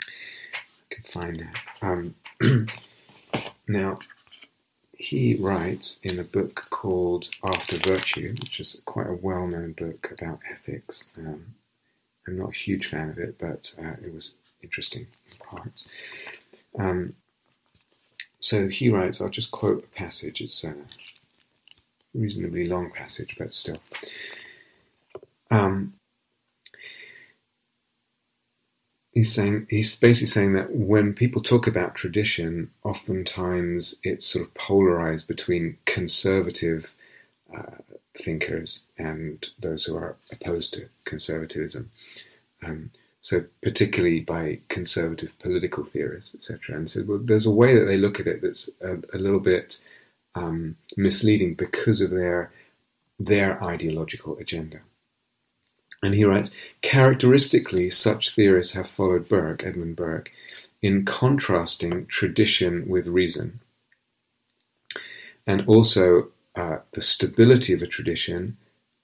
I can find that. Now, he writes in a book called After Virtue, which is quite a well-known book about ethics. I'm not a huge fan of it, but it was interesting in parts. So he writes, I'll just quote a passage, it's a reasonably long passage, but still. He's basically saying that when people talk about tradition, oftentimes it's sort of polarized between conservative thinkers and those who are opposed to conservatism. So particularly by conservative political theorists, etc. And so there's a way that they look at it that's a little bit misleading because of their ideological agenda. And he writes, characteristically, such theorists have followed Edmund Burke, in contrasting tradition with reason. And also the stability of a tradition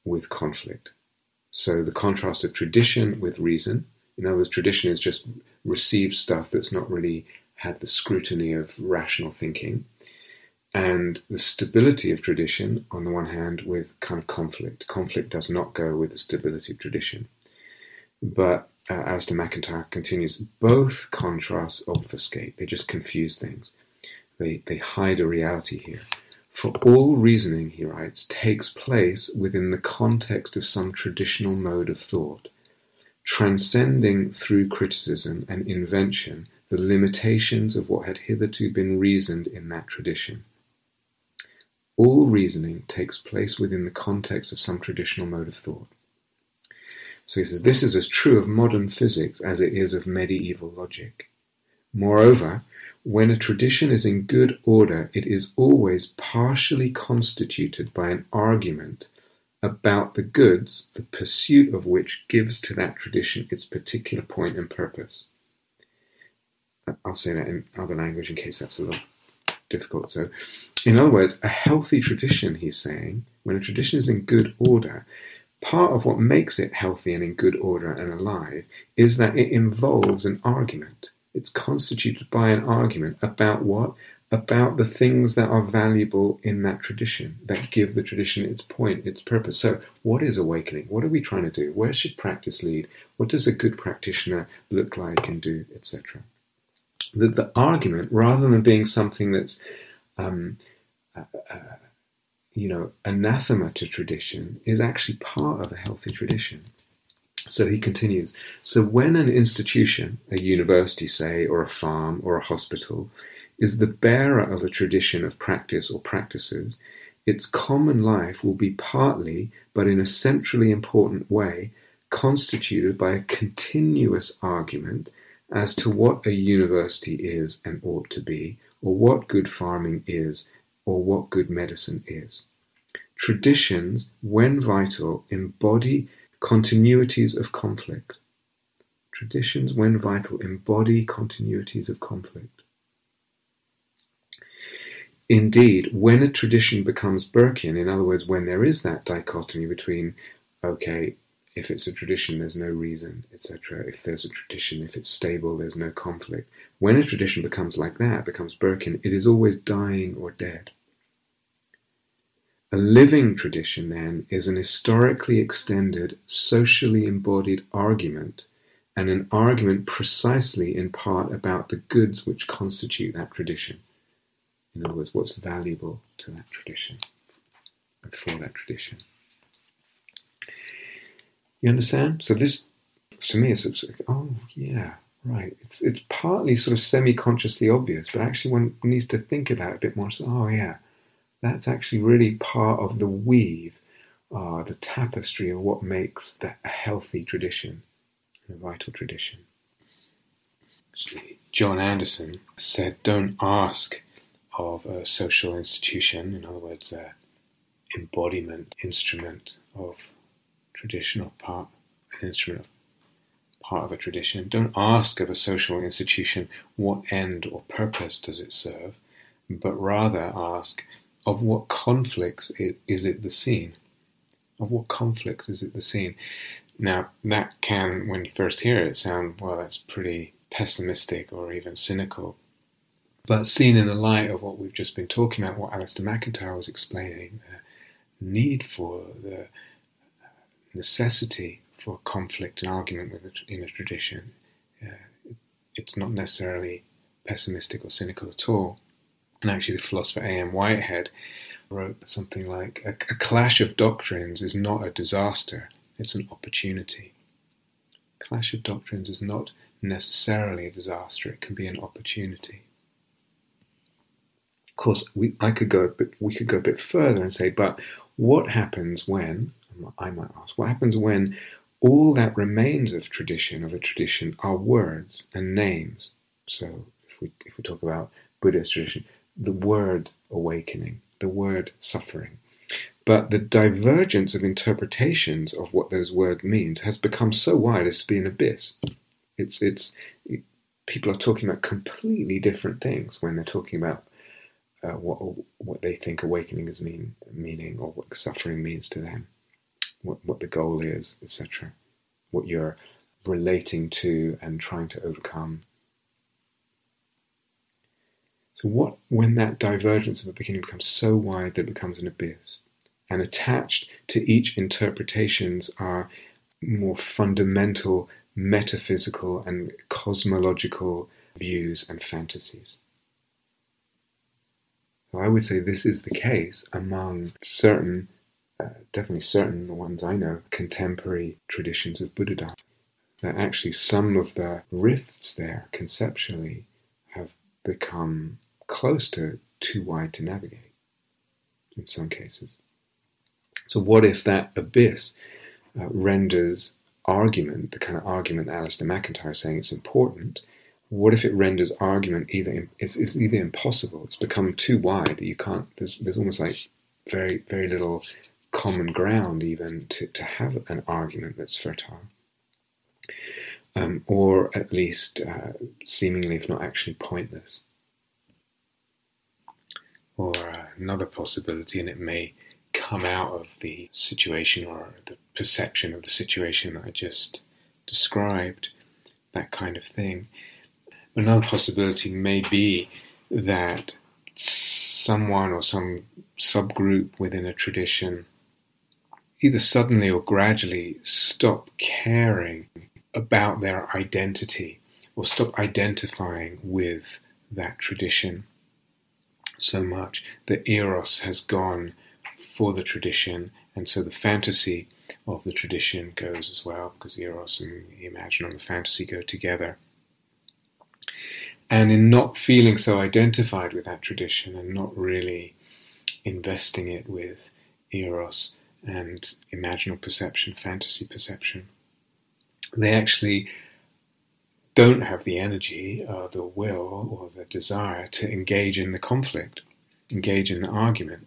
with conflict. So the contrast of tradition with reason. In other words, tradition is just received stuff that's not really had the scrutiny of rational thinking. And the stability of tradition, on the one hand, with kind of conflict. Conflict does not go with the stability of tradition. But, as to McIntyre continues, both contrasts obfuscate. They just confuse things. They hide a reality here. For all reasoning, he writes, takes place within the context of some traditional mode of thought, transcending through criticism and invention the limitations of what had hitherto been reasoned in that tradition. All reasoning takes place within the context of some traditional mode of thought. So he says, this is as true of modern physics as it is of medieval logic. Moreover, when a tradition is in good order, it is always partially constituted by an argument about the goods, the pursuit of which gives to that tradition its particular point and purpose. I'll say that in other language in case that's a little difficult. So, in other words, a healthy tradition, he's saying, when a tradition is in good order, part of what makes it healthy and in good order and alive is that it involves an argument. It's constituted by an argument about what? About the things that are valuable in that tradition, that give the tradition its point, its purpose. So, what is awakening? What are we trying to do? Where should practice lead? What does a good practitioner look like and do, etc.? The argument, rather than being something that's anathema to tradition, is actually part of a healthy tradition. So he continues, so when an institution, a university say, or a farm or a hospital, is the bearer of a tradition of practice or practices, its common life will be partly, but in a centrally important way, constituted by a continuous argument as to what a university is and ought to be, or what good farming is, or what good medicine is. Traditions, when vital, embody continuities of conflict. Traditions, when vital, embody continuities of conflict. Indeed, when a tradition becomes Burkean, in other words, when there is that dichotomy between, okay, if it's a tradition, there's no reason, etc. If there's a tradition, if it's stable, there's no conflict. When a tradition becomes like that, becomes Burkean, it is always dying or dead. A living tradition, then, is an historically extended, socially embodied argument, and an argument precisely in part about the goods which constitute that tradition. In other words, what's valuable to that tradition and for that tradition. You understand? So this, to me, is like, oh yeah, right. It's partly sort of semi-consciously obvious, but actually one needs to think about it a bit more. So, oh yeah, that's actually really part of the weave, the tapestry of what makes a healthy tradition, a vital tradition. John Anderson said, don't ask of a social institution, in other words, embodiment, instrument of traditional part, an instrument of part of a tradition. Don't ask of a social institution what end or purpose does it serve, but rather ask of what conflicts is it the scene? Of what conflicts is it the scene? Now, that can, when you first hear it, sound, well, that's pretty pessimistic or even cynical. But seen in the light of what we've just been talking about, what Alistair McIntyre was explaining, the need for the necessity for conflict and argument in a tradition, it's not necessarily pessimistic or cynical at all. And actually the philosopher A.M. Whitehead wrote something like, a clash of doctrines is not a disaster, it's an opportunity. A clash of doctrines is not necessarily a disaster, it can be an opportunity. Of course, we could go a bit further and say, but what happens when, I might ask, what happens when all that remains of a tradition are words and names? So if we talk about Buddhist tradition, the word awakening, the word suffering. But the divergence of interpretations of what those words means has become so wide as to be an abyss. People are talking about completely different things when they're talking about what they think awakening is meaning, or what suffering means to them, what the goal is, etc. What you're relating to and trying to overcome. So when that divergence of the beginning becomes so wide that it becomes an abyss, and attached to each interpretations are more fundamental metaphysical and cosmological views and fantasies. So I would say this is the case among certain, definitely certain, the ones I know, contemporary traditions of Buddhism. That actually some of the rifts there conceptually have become close to too wide to navigate in some cases. So what if that abyss renders argument, the kind of argument that Alistair McIntyre is saying it's important, what if it renders argument it's either impossible, it's become too wide that you can't, there's almost like very, very little common ground even to have an argument that's fertile. Or at least seemingly, if not actually, pointless. Or another possibility, and it may come out of the situation or the perception of the situation that I just described, that kind of thing. Another possibility may be that someone or some subgroup within a tradition either suddenly or gradually stop caring about their identity or stop identifying with that tradition so much that eros has gone for the tradition, and so the fantasy of the tradition goes as well, because eros and the imaginal and the fantasy go together. And in not feeling so identified with that tradition and not really investing it with eros and imaginal perception, fantasy perception, they actually don't have the energy or the will or the desire to engage in the conflict, engage in the argument.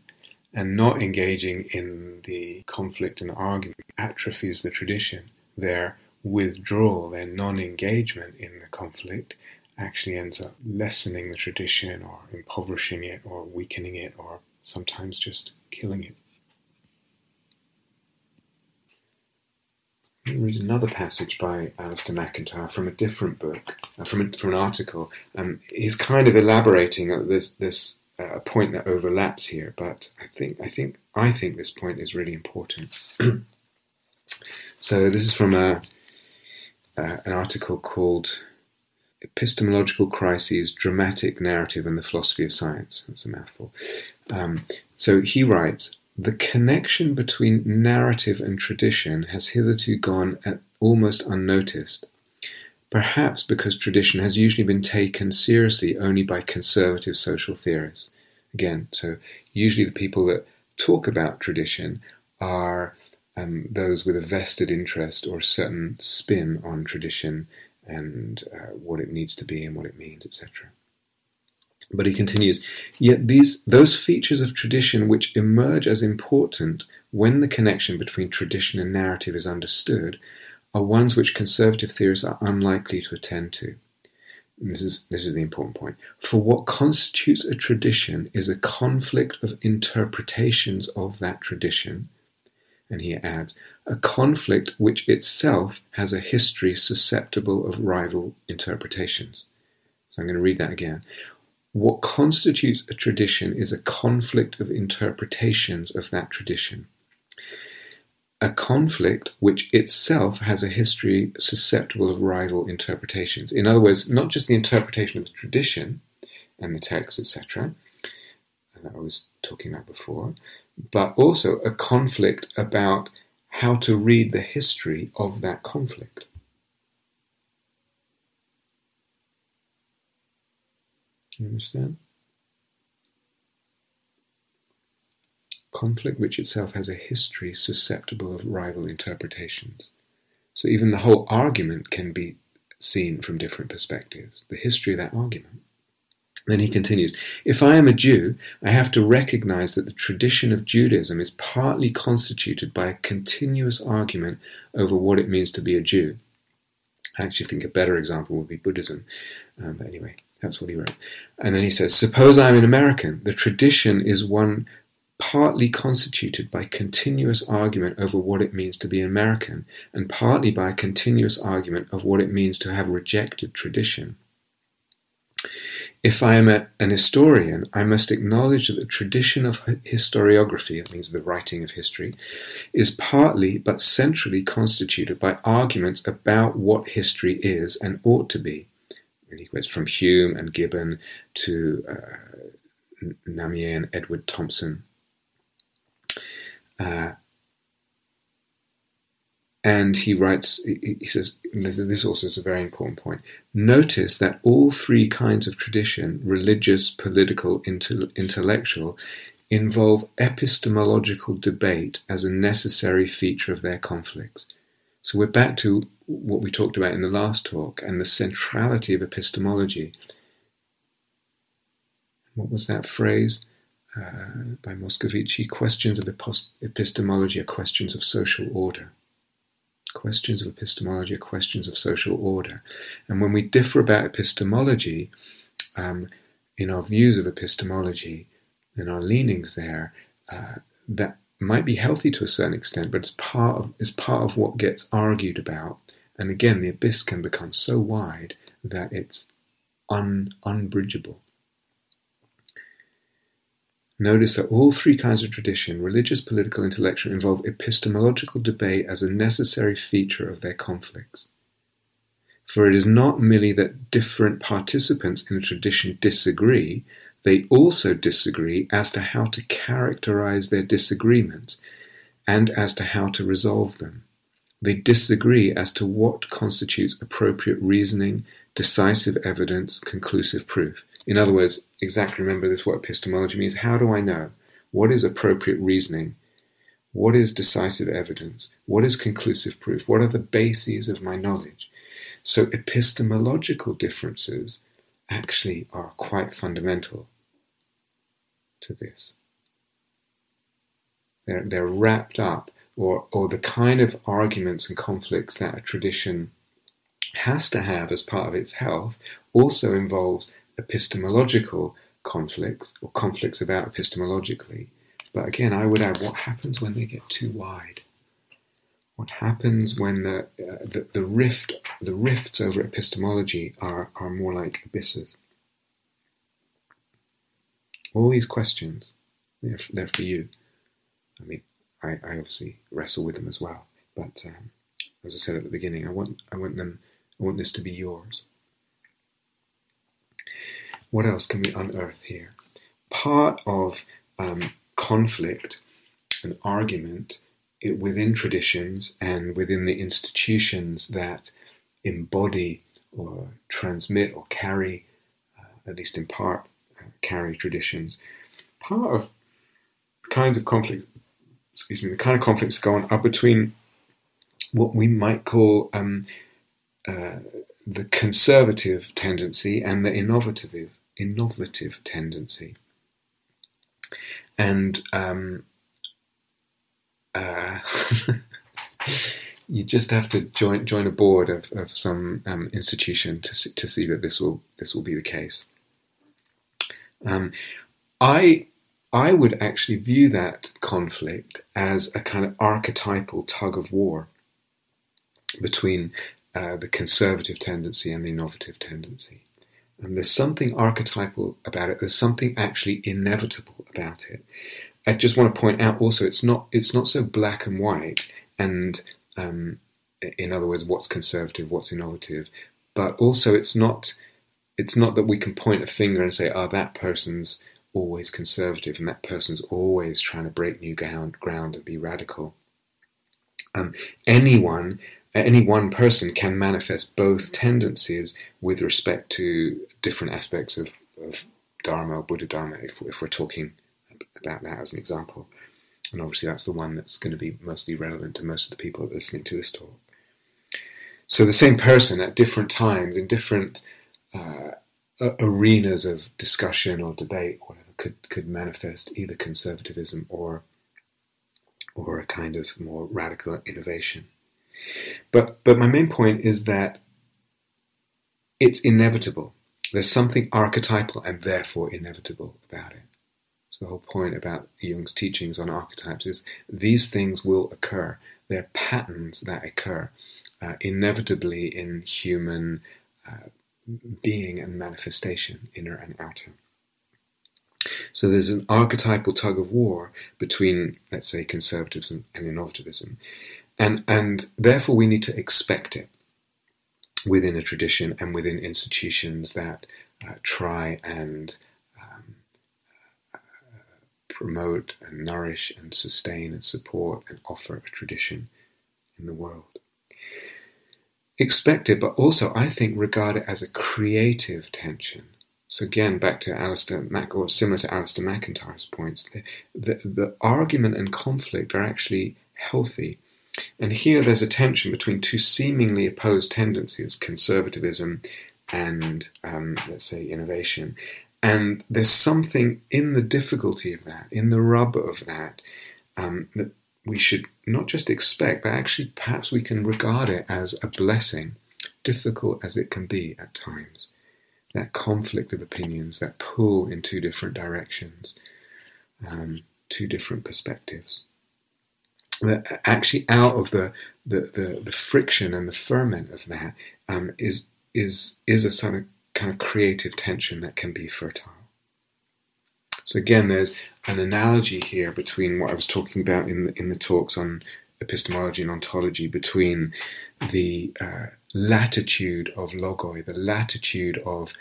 And not engaging in the conflict and argument atrophies the tradition. Their withdrawal, their non-engagement in the conflict actually ends up lessening the tradition or impoverishing it or weakening it or sometimes just killing it. I'll read another passage by Alistair McIntyre from a different book, from an article. He's kind of elaborating this point that overlaps here, but I think this point is really important. So this is from an article called "Epistemological Crises, Dramatic Narrative and the Philosophy of Science." That's a mouthful. So he writes, "The connection between narrative and tradition has hitherto gone almost unnoticed, perhaps because tradition has usually been taken seriously only by conservative social theorists." Again, so usually the people that talk about tradition are those with a vested interest or a certain spin on tradition and what it needs to be and what it means, etc. But he continues, "Yet those features of tradition which emerge as important when the connection between tradition and narrative is understood are ones which conservative theorists are unlikely to attend to." And this is the important point. "For what constitutes a tradition is a conflict of interpretations of that tradition," and he adds, "a conflict which itself has a history susceptible of rival interpretations." So I'm going to read that again. "What constitutes a tradition is a conflict of interpretations of that tradition. A conflict which itself has a history susceptible of rival interpretations." In other words, not just the interpretation of the tradition and the text, etc., that I was talking about before, but also a conflict about how to read the history of that conflict. You understand? Conflict which itself has a history susceptible of rival interpretations. So even the whole argument can be seen from different perspectives, the history of that argument. Then he continues, "If I am a Jew, I have to recognize that the tradition of Judaism is partly constituted by a continuous argument over what it means to be a Jew." I actually think a better example would be Buddhism. But anyway, that's what he wrote. And then he says, "Suppose I am an American. The tradition is one partly constituted by continuous argument over what it means to be an American, and partly by a continuous argument of what it means to have rejected tradition. If I am an historian, I must acknowledge that the tradition of historiography," that means the writing of history, "is partly but centrally constituted by arguments about what history is and ought to be." And he quotes from Hume and Gibbon to Namier and Edward Thompson. And he writes, he says, this also is a very important point, "Notice that all three kinds of tradition, religious, political, intellectual, involve epistemological debate as a necessary feature of their conflicts." So we're back to what we talked about in the last talk and the centrality of epistemology. What was that phrase? by Moscovici, questions of epistemology are questions of social order. Questions of epistemology are questions of social order. And when we differ about epistemology, in our views of epistemology, in our leanings there, that might be healthy to a certain extent, but it's part of what gets argued about. And again, the abyss can become so wide that it's unbridgeable. Notice that all three kinds of tradition, religious, political, intellectual, involve epistemological debate as a necessary feature of their conflicts. For it is not merely that different participants in a tradition disagree, they also disagree as to how to characterize their disagreements and as to how to resolve them. They disagree as to what constitutes appropriate reasoning, decisive evidence, conclusive proof. In other words, exactly remember this, what epistemology means. How do I know? What is appropriate reasoning? What is decisive evidence? What is conclusive proof? What are the bases of my knowledge? So epistemological differences actually are quite fundamental to this. They're wrapped up, or the kind of arguments and conflicts that a tradition has to have as part of its health also involves epistemological conflicts, or conflicts about epistemologically. But again, I would add, what happens when they get too wide? What happens when the rifts over epistemology are more like abysses? All these questions, they're for you. I mean, I obviously wrestle with them as well. But as I said at the beginning, I want this to be yours. What else can we unearth here? Part of conflict and argument within traditions and within the institutions that embody or transmit or carry, at least in part, carry traditions. Part of the kinds of conflicts, the kind of conflicts that go on are between what we might call the conservative tendency and the innovative tendency. And you just have to join a board of some institution to see that this will be the case. I would actually view that conflict as a kind of archetypal tug of war between the conservative tendency and the innovative tendency. And there's something archetypal about it. There's something actually inevitable about it. I just want to point out also, it's not so black and white, and in other words, what's conservative, what's innovative. But also, it's not that we can point a finger and say, "Oh, that person's always conservative, and that person's always trying to break new ground and be radical." Any one person can manifest both tendencies with respect to different aspects of Dharma or Buddha Dharma, if we're talking about that as an example. And obviously that's the one that's going to be mostly relevant to most of the people listening to this talk. So the same person at different times, in different arenas of discussion or debate, or whatever, could manifest either conservatism or a kind of more radical innovation. But my main point is that it's inevitable. There's something archetypal and therefore inevitable about it. So the whole point about Jung's teachings on archetypes is these things will occur. They're patterns that occur inevitably in human being and manifestation, inner and outer. So there's an archetypal tug of war between, let's say, conservatism and innovativism. And therefore we need to expect it within a tradition and within institutions that try and promote and nourish and sustain and support and offer a tradition in the world. Expect it, but also I think regard it as a creative tension. So again, back to or similar to Alistair McIntyre's points, the argument and conflict are actually healthy. And here there's a tension between two seemingly opposed tendencies, conservatism and, let's say, innovation. And there's something in the difficulty of that, in the rub of that, that we should not just expect, but actually perhaps we can regard it as a blessing, difficult as it can be at times. That conflict of opinions, that pull in two different directions, two different perspectives. That actually out of the friction and the ferment of that is a sort of kind of creative tension that can be fertile. So again, there's an analogy here between what I was talking about in the talks on epistemology and ontology, between the latitude of logoi, the latitude of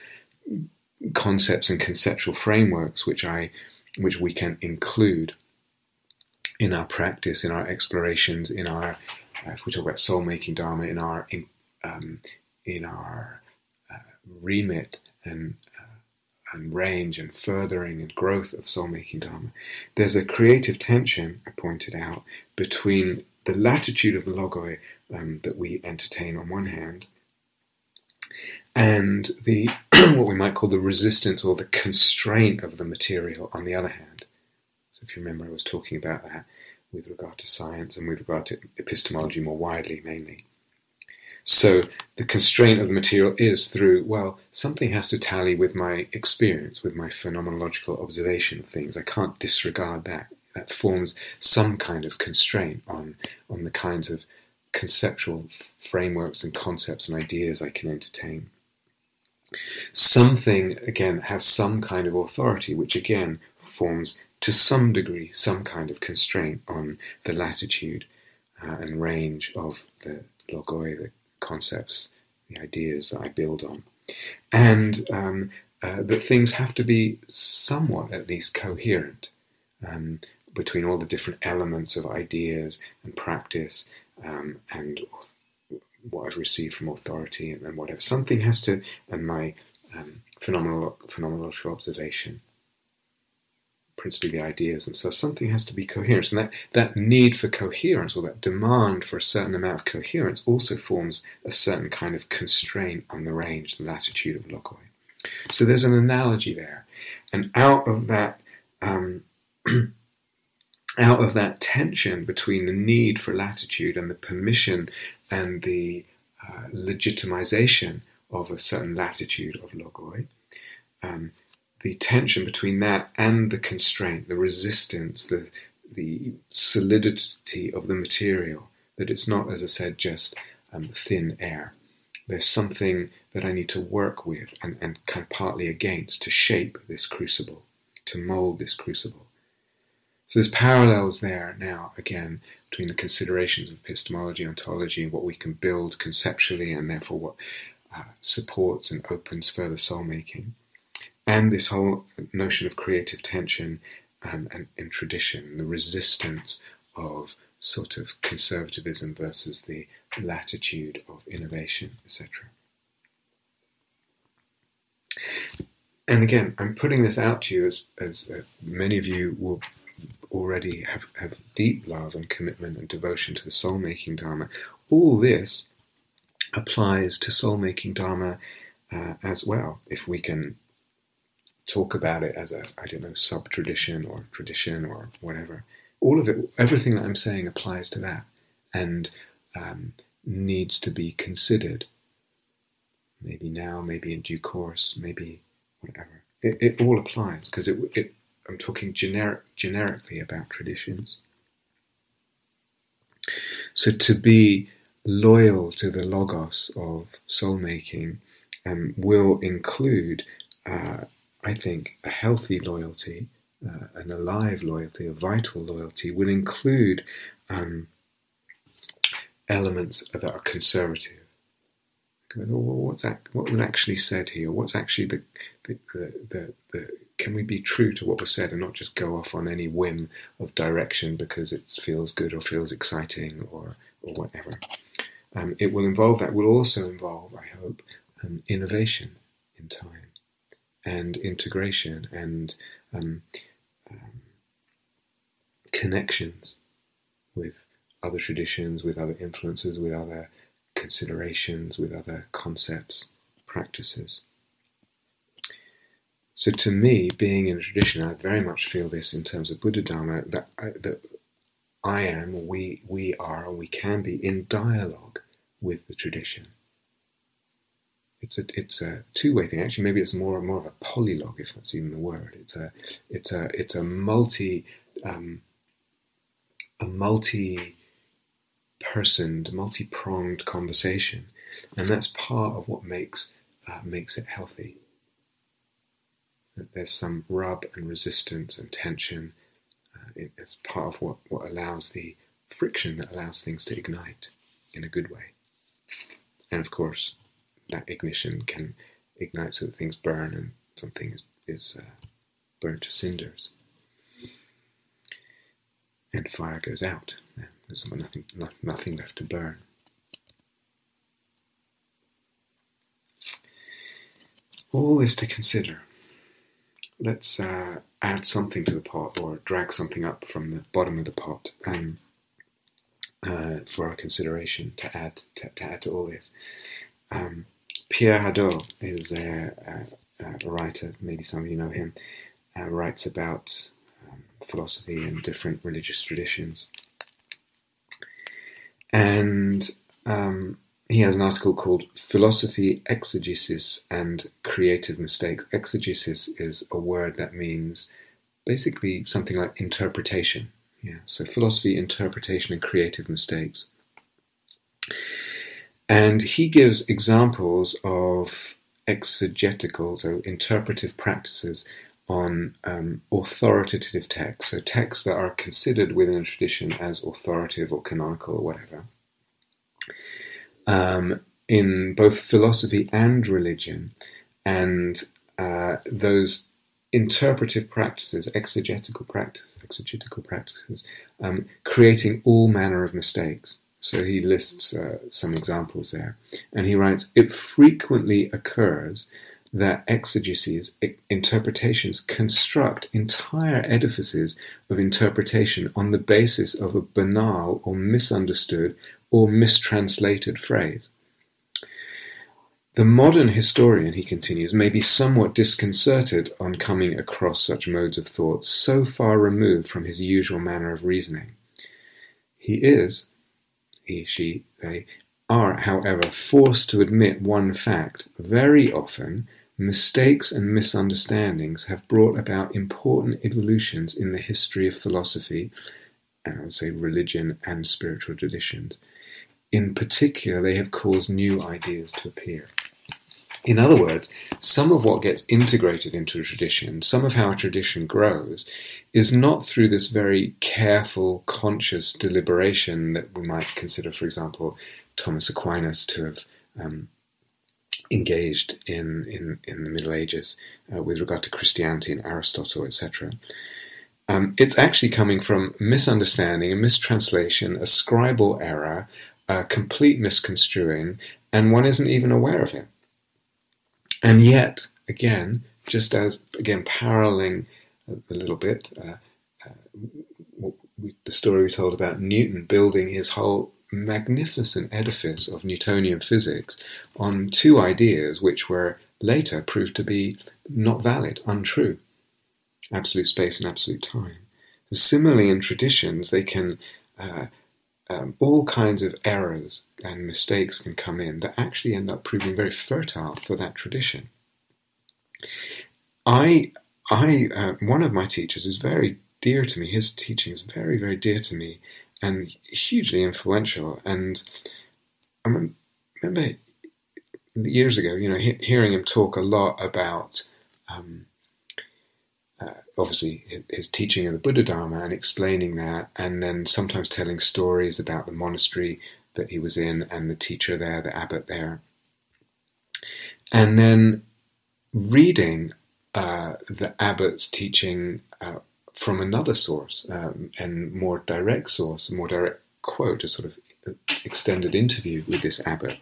concepts and conceptual frameworks which we can include in our practice, in our explorations, in our, if we talk about soul-making Dharma, in our remit and range and furthering and growth of soul-making Dharma. There's a creative tension, I pointed out, between the latitude of the logoi that we entertain on one hand, and the what we might call the resistance or the constraint of the material on the other hand. So if you remember, I was talking about that with regard to science and with regard to epistemology more widely, mainly. So the constraint of the material is through, well, something has to tally with my experience, with my phenomenological observation of things. I can't disregard that. That forms some kind of constraint on the kinds of conceptual frameworks and concepts and ideas I can entertain. Something, again, has some kind of authority, which again forms to some degree some kind of constraint on the latitude and range of the logoi, the concepts, the ideas that I build on. And that things have to be somewhat at least coherent between all the different elements of ideas and practice and what I've received from authority and whatever. Something has to, and my phenomenological observation, principally the ideas themselves, something has to be coherent. And that need for coherence, or that demand for a certain amount of coherence, also forms a certain kind of constraint on the range, the latitude of logoi. So there's an analogy there. And out of that tension between the need for latitude and the permission and the legitimization of a certain latitude of logoi, the tension between that and the constraint, the resistance, the solidity of the material, that it's not, as I said, just thin air. There's something that I need to work with and kind of partly against to shape this crucible, to mold this crucible. So there's parallels there now, again, between the considerations of epistemology, ontology, and what we can build conceptually, and therefore what supports and opens further soul-making, and this whole notion of creative tension and tradition, the resistance of sort of conservatism versus the latitude of innovation, etc. And again, I'm putting this out to you as many of you will already have deep love and commitment and devotion to the soul-making Dharma. All this applies to soul-making Dharma as well, if we can talk about it as a, sub-tradition or tradition or whatever. All of it, everything that I'm saying applies to that and needs to be considered. Maybe now, maybe in due course, maybe whatever. It all applies, because I'm talking generically about traditions. So to be loyal to the logos of soul-making will include, I think, a healthy loyalty, an alive loyalty, a vital loyalty, will include elements that are conservative. What was actually said here? What's actually the can we be true to what was said and not just go off on any whim of direction because it feels good or feels exciting or whatever? It will involve that. Will also involve, I hope, innovation in time and integration and connections with other traditions, with other influences, with other considerations, with other concepts, practices. So to me, being in a tradition, I very much feel this in terms of Buddha Dharma, that I am, or we are, or we can be in dialogue with the tradition. It's a two-way thing. Actually, maybe it's more of a polylogue, if that's even the word. It's a multi-personed, multi-pronged conversation, and that's part of what makes it healthy. That there's some rub and resistance and tension. It's part of what allows the friction that allows things to ignite in a good way. And of course, that ignition can ignite so that things burn and something is burnt to cinders. And fire goes out. There's nothing left to burn. All this to consider. Let's add something to the pot, or drag something up from the bottom of the pot for our consideration to add to all this. Pierre Hadot is a writer, maybe some of you know him, writes about philosophy and different religious traditions. And he has an article called Philosophy, Exegesis and Creative Mistakes. Exegesis is a word that means basically something like interpretation. Yeah, so philosophy, interpretation and creative mistakes. And he gives examples of exegetical, so interpretive practices on authoritative texts, so texts that are considered within a tradition as authoritative or canonical or whatever, in both philosophy and religion, and those interpretive practices, exegetical practices, creating all manner of mistakes. So he lists some examples there, and he writes, "It frequently occurs that exegeses, interpretations, construct entire edifices of interpretation on the basis of a banal or misunderstood or mistranslated phrase. The modern historian," he continues, "may be somewhat disconcerted on coming across such modes of thought so far removed from his usual manner of reasoning. He, she, they are, however, forced to admit one fact. Very often, mistakes and misunderstandings have brought about important evolutions in the history of philosophy, and I would say religion and spiritual traditions. In particular, they have caused new ideas to appear." In other words, some of what gets integrated into a tradition, some of how a tradition grows, is not through this very careful, conscious deliberation that we might consider, for example, Thomas Aquinas to have engaged in the Middle Ages with regard to Christianity and Aristotle, etc. It's actually coming from misunderstanding, a mistranslation, a scribal error, a complete misconstruing, and one isn't even aware of it. And yet, again, just as, again, paralleling a little bit, the story we told about Newton building his whole magnificent edifice of Newtonian physics on two ideas which were later proved to be not valid, untrue: absolute space and absolute time. Similarly, in traditions, they can all kinds of errors and mistakes can come in that actually end up proving very fertile for that tradition. One of my teachers is very dear to me. His teaching is very, very dear to me and hugely influential. And I remember years ago, hearing him talk a lot about obviously his teaching of the Buddha Dharma and explaining that, and then sometimes telling stories about the monastery that he was in and the teacher there, the abbot there. And then reading the abbot's teaching from another source and more direct source, a more direct quote, a sort of extended interview with this abbot.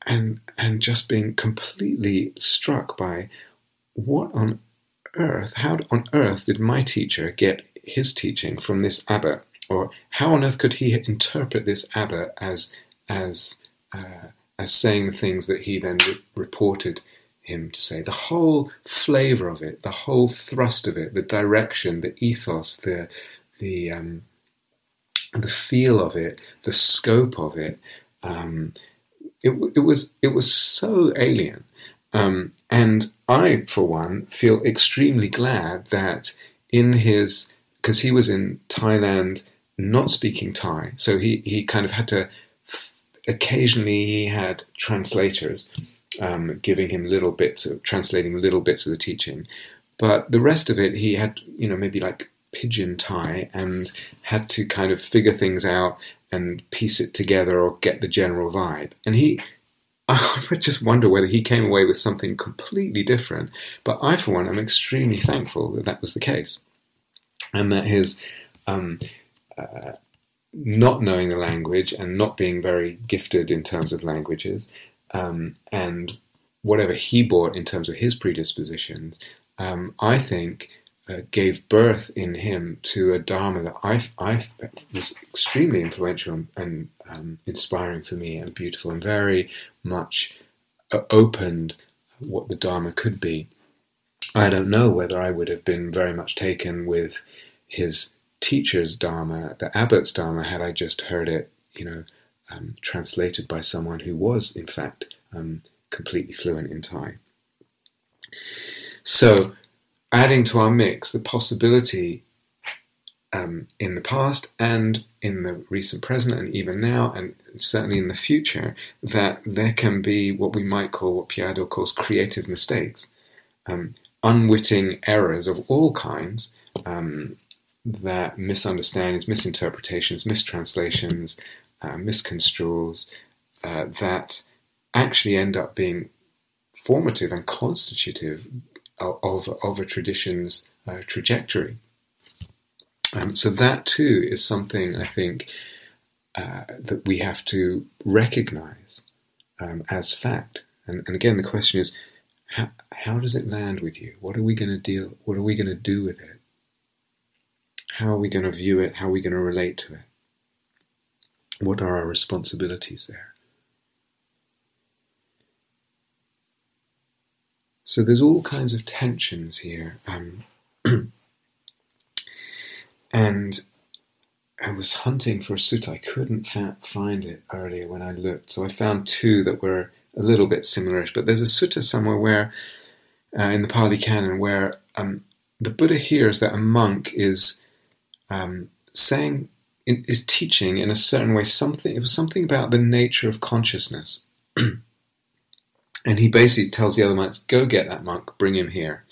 And just being completely struck by how on earth did my teacher get his teaching from this abbot? Or how on earth could he interpret this abbot as saying the things that he then reported him to say. The whole flavour of it, the whole thrust of it, the direction, the ethos, the feel of it, the scope of it, it was so alien. And I, for one, feel extremely glad that because he was in Thailand not speaking Thai, so he kind of had to, occasionally he had translators giving him translating little bits of the teaching, but the rest of it he had, maybe like pidgin Thai, and had to kind of figure things out and piece it together or get the general vibe. And I would just wonder whether he came away with something completely different. But I, for one, am extremely thankful that that was the case. And that his not knowing the language and not being very gifted in terms of languages, and whatever he brought in terms of his predispositions, I think gave birth in him to a Dharma that I was extremely influential and inspiring for me, and beautiful, and very much opened what the Dharma could be. I don't know whether I would have been very much taken with his teacher's Dharma, the abbot's Dharma, had I just heard it, translated by someone who was, in fact, completely fluent in Thai. So, adding to our mix the possibility in the past and in the recent present and even now and certainly in the future that there can be what we might call, what Piado calls, creative mistakes, unwitting errors of all kinds, that misunderstandings, misinterpretations, mistranslations, misconstruals, that actually end up being formative and constitutive of a tradition's trajectory. So that too is something, I think, that we have to recognize as fact. And again, the question is, how does it land with you? What are we going to do with it? How are we going to view it? How are we going to relate to it? What are our responsibilities there? So there's all kinds of tensions here. And I was hunting for a sutta. I couldn't find it earlier when I looked. So I found two that were a little bit similarish. But there's a sutta somewhere where, in the Pali Canon, where the Buddha hears that a monk is is teaching in a certain way something. It was something about the nature of consciousness. And he basically tells the other monks, go get that monk, bring him here.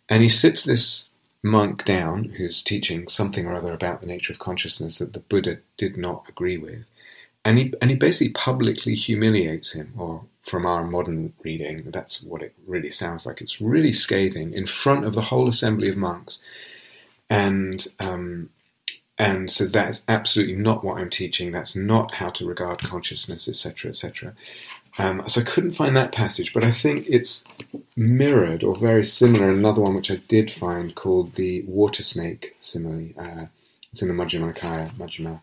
And he sits this monk down, who's teaching something or other about the nature of consciousness that the Buddha did not agree with. And he basically publicly humiliates him, or from our modern reading, that's what it really sounds like. It's really scathing in front of the whole assembly of monks. And so that's absolutely not what I'm teaching. That's not how to regard consciousness, etc., etc. So I couldn't find that passage, but I think it's mirrored or very similar in another one which I did find called the water snake simile. It's in the Majjhima Nikaya, Majjhima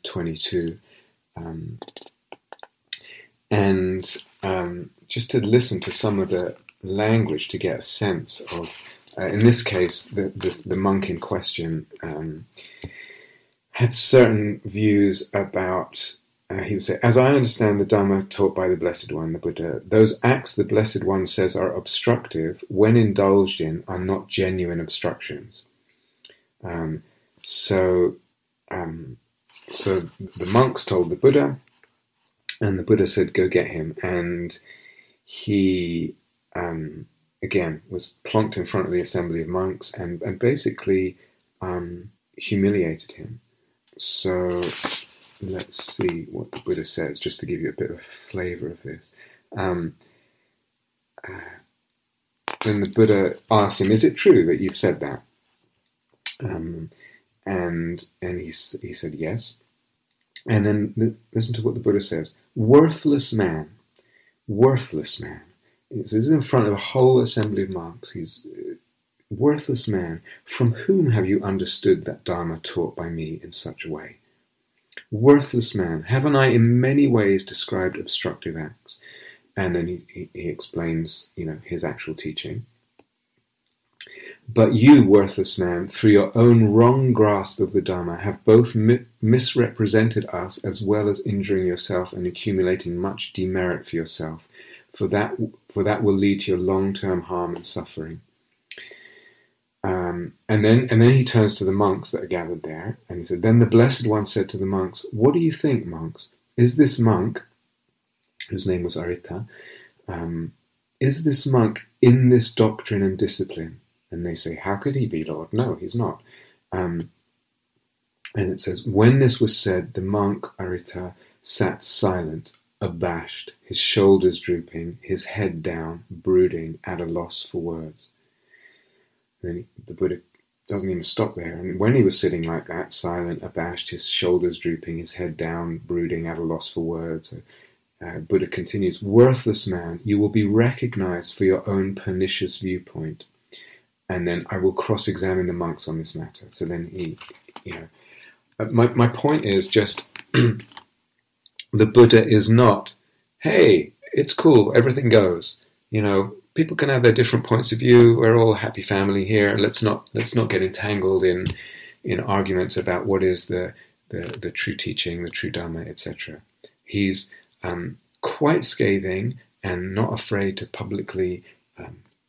22. Just to listen to some of the language to get a sense of, in this case, the monk in question had certain views about. He would say, as I understand the Dharma taught by the Blessed One, the Buddha, those acts the Blessed One says are obstructive, when indulged in, are not genuine obstructions. So the monks told the Buddha, and the Buddha said, go get him. And he, again, was plonked in front of the assembly of monks and basically humiliated him. So let's see what the Buddha says, just to give you a bit of flavour of this. When the Buddha asked him, is it true that you've said that? And he said yes. And then listen to what the Buddha says. Worthless man. This is in front of a whole assembly of monks. He's worthless man. From whom have you understood that Dharma taught by me in such a way? Worthless man, haven't I in many ways described obstructive acts? And then he explains, his actual teaching. But you, worthless man, through your own wrong grasp of the Dharma, have both misrepresented us as well as injuring yourself and accumulating much demerit for yourself, for that will lead to your long-term harm and suffering. And then he turns to the monks that are gathered there, and he said, then the Blessed One said to the monks, what do you think, monks? Is this monk, whose name was Arita, is this monk in this doctrine and discipline? And they say, how could he be, Lord? No, he's not. And it says, when this was said, the monk Arita sat silent, abashed, his shoulders drooping, his head down, brooding, at a loss for words. Then the Buddha doesn't even stop there. And when he was sitting like that, silent, abashed, his shoulders drooping, his head down, brooding, at a loss for words, Buddha continues, worthless man, you will be recognized for your own pernicious viewpoint. And then I will cross-examine the monks on this matter. So then he, my point is just, the Buddha is not, hey, it's cool, everything goes. People can have their different points of view. We're all a happy family here. Let's not get entangled in arguments about what is the true teaching, the true Dharma, etc. He's quite scathing and not afraid to publicly,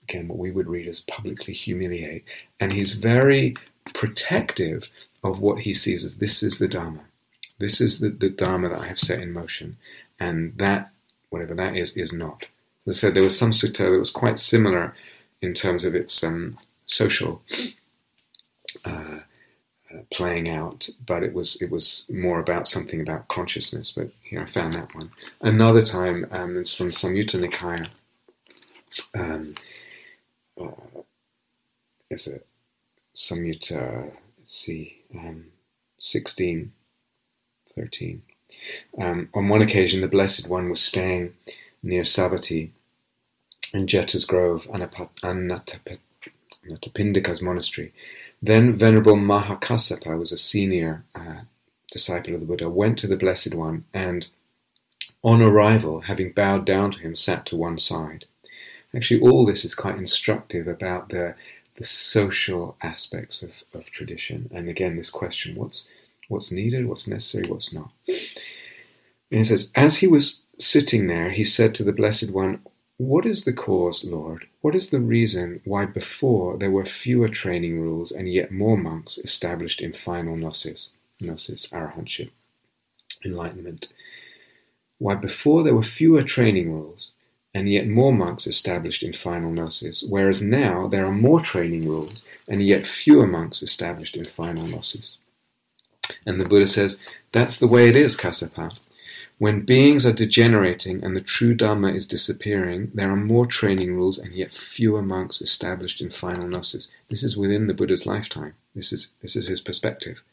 again, what we would read as publicly humiliate. And he's very protective of what he sees as this is the Dharma. This is the Dharma that I have set in motion. And that, whatever that is not. As I said, there was some sutta that was quite similar in terms of its social playing out, but it was more about something about consciousness. But I found that one. Another time, it's from Samyutta Nikaya. Is it Samyutta? Let's see, 16:13. On one occasion, the Blessed One was staying near Savatthi in Jeta's Grove, Anathapindika's monastery. Then Venerable Mahakassapa was a senior disciple of the Buddha, went to the Blessed One, and on arrival, having bowed down to him, sat to one side. Actually, all this is quite instructive about the social aspects of tradition. And again, this question, what's needed, what's necessary, what's not. And he says, as he was sitting there, he said to the Blessed One, what is the cause, Lord? What is the reason why before there were fewer training rules and yet more monks established in final gnosis, arahantship, enlightenment? Why before there were fewer training rules and yet more monks established in final gnosis, whereas now there are more training rules and yet fewer monks established in final gnosis? And the Buddha says, that's the way it is, Kassapa. When beings are degenerating and the true Dharma is disappearing, there are more training rules and yet fewer monks established in final gnosis. This is within the Buddha's lifetime. This is his perspective.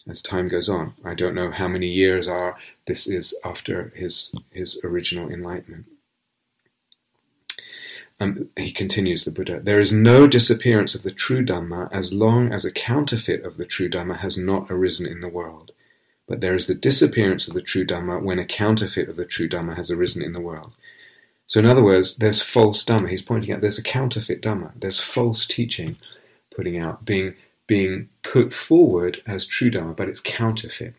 As time goes on, I don't know how many years this is after his original enlightenment. He continues, the Buddha, there is no disappearance of the true Dhamma as long as a counterfeit of the true Dhamma has not arisen in the world. But there is the disappearance of the true Dhamma when a counterfeit of the true Dhamma has arisen in the world. So in other words, there's false Dhamma. He's pointing out there's a counterfeit Dhamma. There's false teaching being put forward as true Dhamma, but it's counterfeit.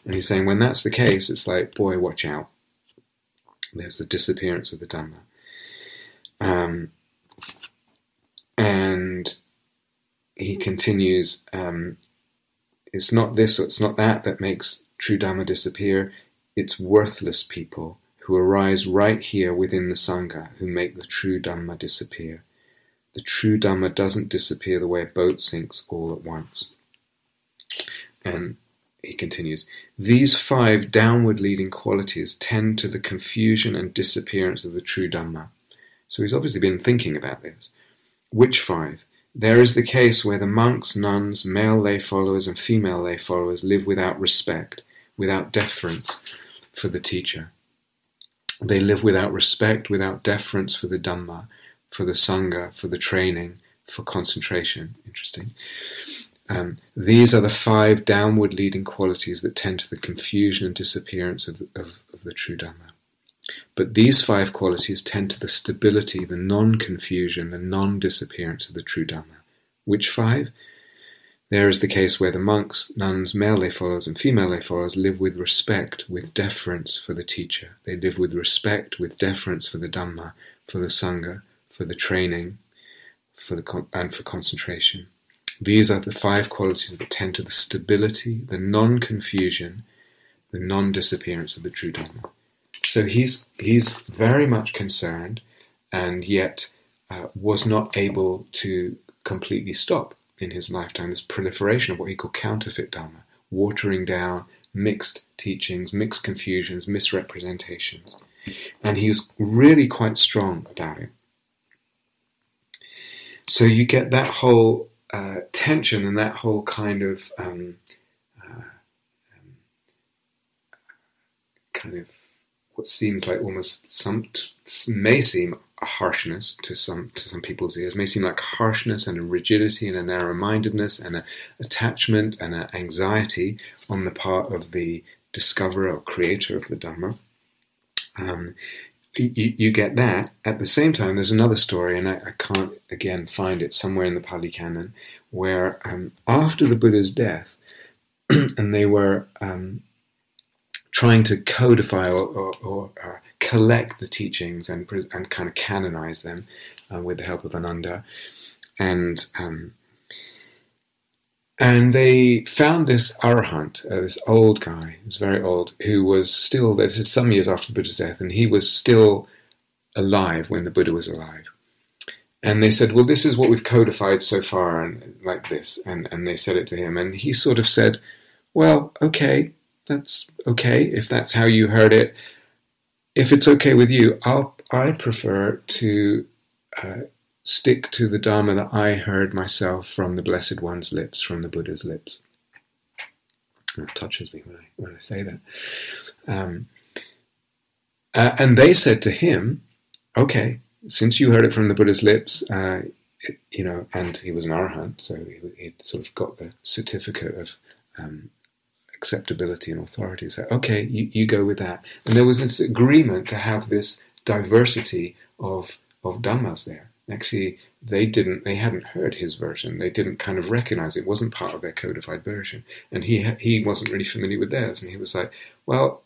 And he's saying when that's the case, it's like, boy, watch out. There's the disappearance of the Dhamma. And he continues, it's not this or it's not that makes true Dhamma disappear. It's worthless people who arise right here within the Sangha who make the true Dhamma disappear. The true Dhamma doesn't disappear the way a boat sinks all at once. And he continues, these 5 downward leading qualities tend to the confusion and disappearance of the true Dhamma. So he's obviously been thinking about this. Which 5? There is the case where the monks, nuns, male lay followers and female lay followers live without respect, without deference for the teacher. They live without respect, without deference for the Dhamma, for the Sangha, for the training, for concentration. Interesting. These are the 5 downward leading qualities that tend to the confusion and disappearance of the true Dhamma. But these 5 qualities tend to the stability, the non-confusion, the non-disappearance of the true Dharma. Which 5? There is the case where the monks, nuns, male lay followers and female lay followers live with respect, with deference for the teacher. They live with respect, with deference for the Dhamma, for the Sangha, for the training, and for concentration. These are the 5 qualities that tend to the stability, the non-confusion, the non-disappearance of the true Dhamma. So he's very much concerned, and yet was not able to completely stop in his lifetime this proliferation of what he called counterfeit Dharma, watering down mixed teachings, mixed confusions, misrepresentations. And he was really quite strong about it. So you get that whole tension and that whole kind of what seems like almost may seem a harshness to some people's ears, may seem like harshness and a rigidity and a narrow-mindedness and an attachment and an anxiety on the part of the discoverer or creator of the Dhamma. You get that. At the same time, there's another story, and I can't, again, find it somewhere in the Pali Canon, where after the Buddha's death, and they were trying to codify or collect the teachings and kind of canonize them with the help of Ananda, and they found this arahant, this old guy, he was very old, who was still, this is some years after the Buddha's death, and he was still alive when the Buddha was alive. And they said, well, this is what we've codified so far, and like this, and they said it to him, and he sort of said, well, okay, that's okay, if that's how you heard it. If it's okay with you, I prefer to stick to the Dharma that I heard myself from the Blessed One's lips, from the Buddha's lips. It touches me when I say that. And they said to him, okay, since you heard it from the Buddha's lips, and he was an arahant, so he'd sort of got the certificate of acceptability and authority. So, okay, you go with that. And there was this agreement to have this diversity of Dhammas there. Actually, they hadn't heard his version. They didn't kind of recognize it. It wasn't part of their codified version. And he wasn't really familiar with theirs. And he was like, well,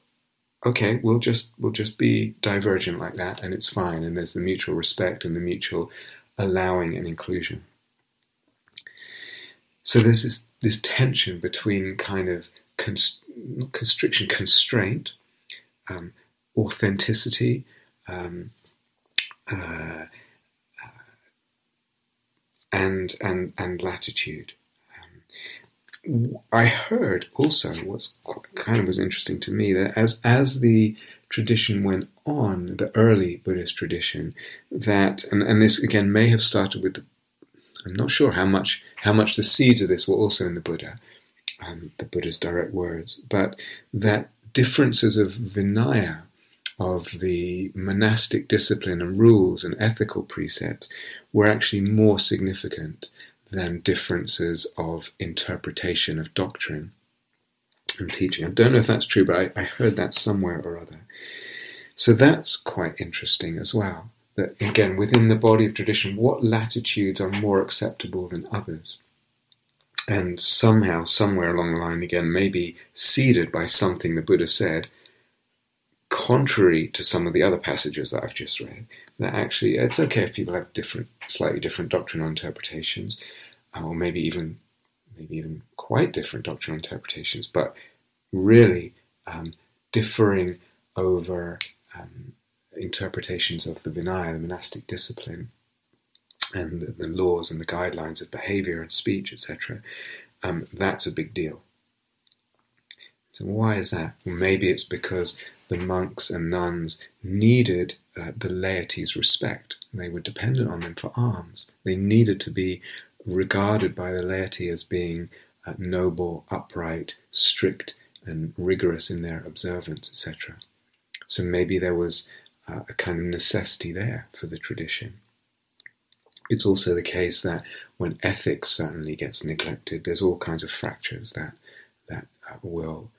okay, we'll just be divergent like that, and it's fine. And there's the mutual respect and the mutual allowing and inclusion. So there's this tension between kind of constriction, constraint, authenticity, and latitude. I heard also what's kind of was interesting to me, that as the tradition went on, the early Buddhist tradition, that and this again may have started with I'm not sure how much the seeds of this were also in the Buddha, the Buddha's direct words, but that differences of Vinaya, of the monastic discipline and rules and ethical precepts, were actually more significant than differences of interpretation of doctrine and teaching. I don't know if that's true, but I heard that somewhere or other. So that's quite interesting as well. That again, within the body of tradition, what latitudes are more acceptable than others? And somehow, somewhere along the line, again, maybe seeded by something the Buddha said, contrary to some of the other passages that I've just read, that actually it's okay if people have slightly different doctrinal interpretations, or maybe even quite different doctrinal interpretations, but really differing over interpretations of the Vinaya, the monastic discipline, and the laws and the guidelines of behavior and speech, etc. That's a big deal. So why is that? Well, maybe it's because the monks and nuns needed the laity's respect. They were dependent on them for alms. They needed to be regarded by the laity as being noble, upright, strict, and rigorous in their observance, etc. So maybe there was a kind of necessity there for the tradition. It's also the case that when ethics certainly gets neglected, there's all kinds of fractures that will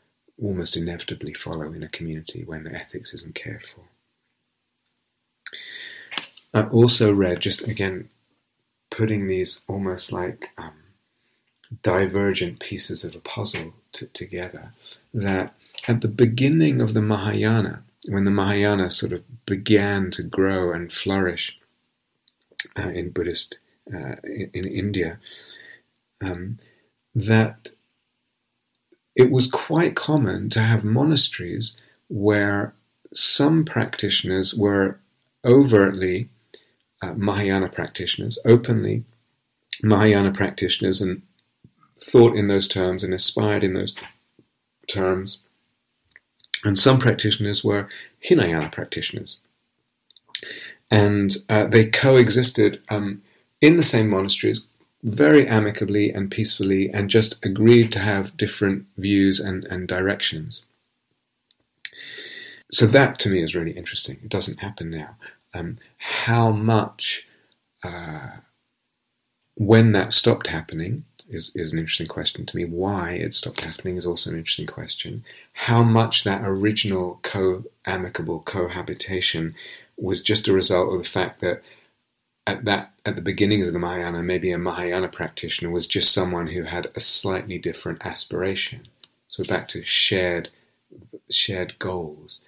almost inevitably follow in a community when the ethics isn't cared for. I also read, just again, putting these almost like divergent pieces of a puzzle together, that at the beginning of the Mahayana, when the Mahayana sort of began to grow and flourish in Buddhist, in India, that it was quite common to have monasteries where some practitioners were overtly Mahayana practitioners, openly Mahayana practitioners, and thought in those terms and aspired in those terms. And some practitioners were Hinayana practitioners. And they coexisted in the same monasteries very amicably and peacefully, and just agreed to have different views and directions. So that to me is really interesting. It doesn't happen now. How much, when that stopped happening, is an interesting question to me. Why it stopped happening is also an interesting question. How much that original amicable cohabitation was just a result of the fact that at the beginnings of the Mahayana, maybe a Mahayana practitioner was just someone who had a slightly different aspiration. So back to shared goals.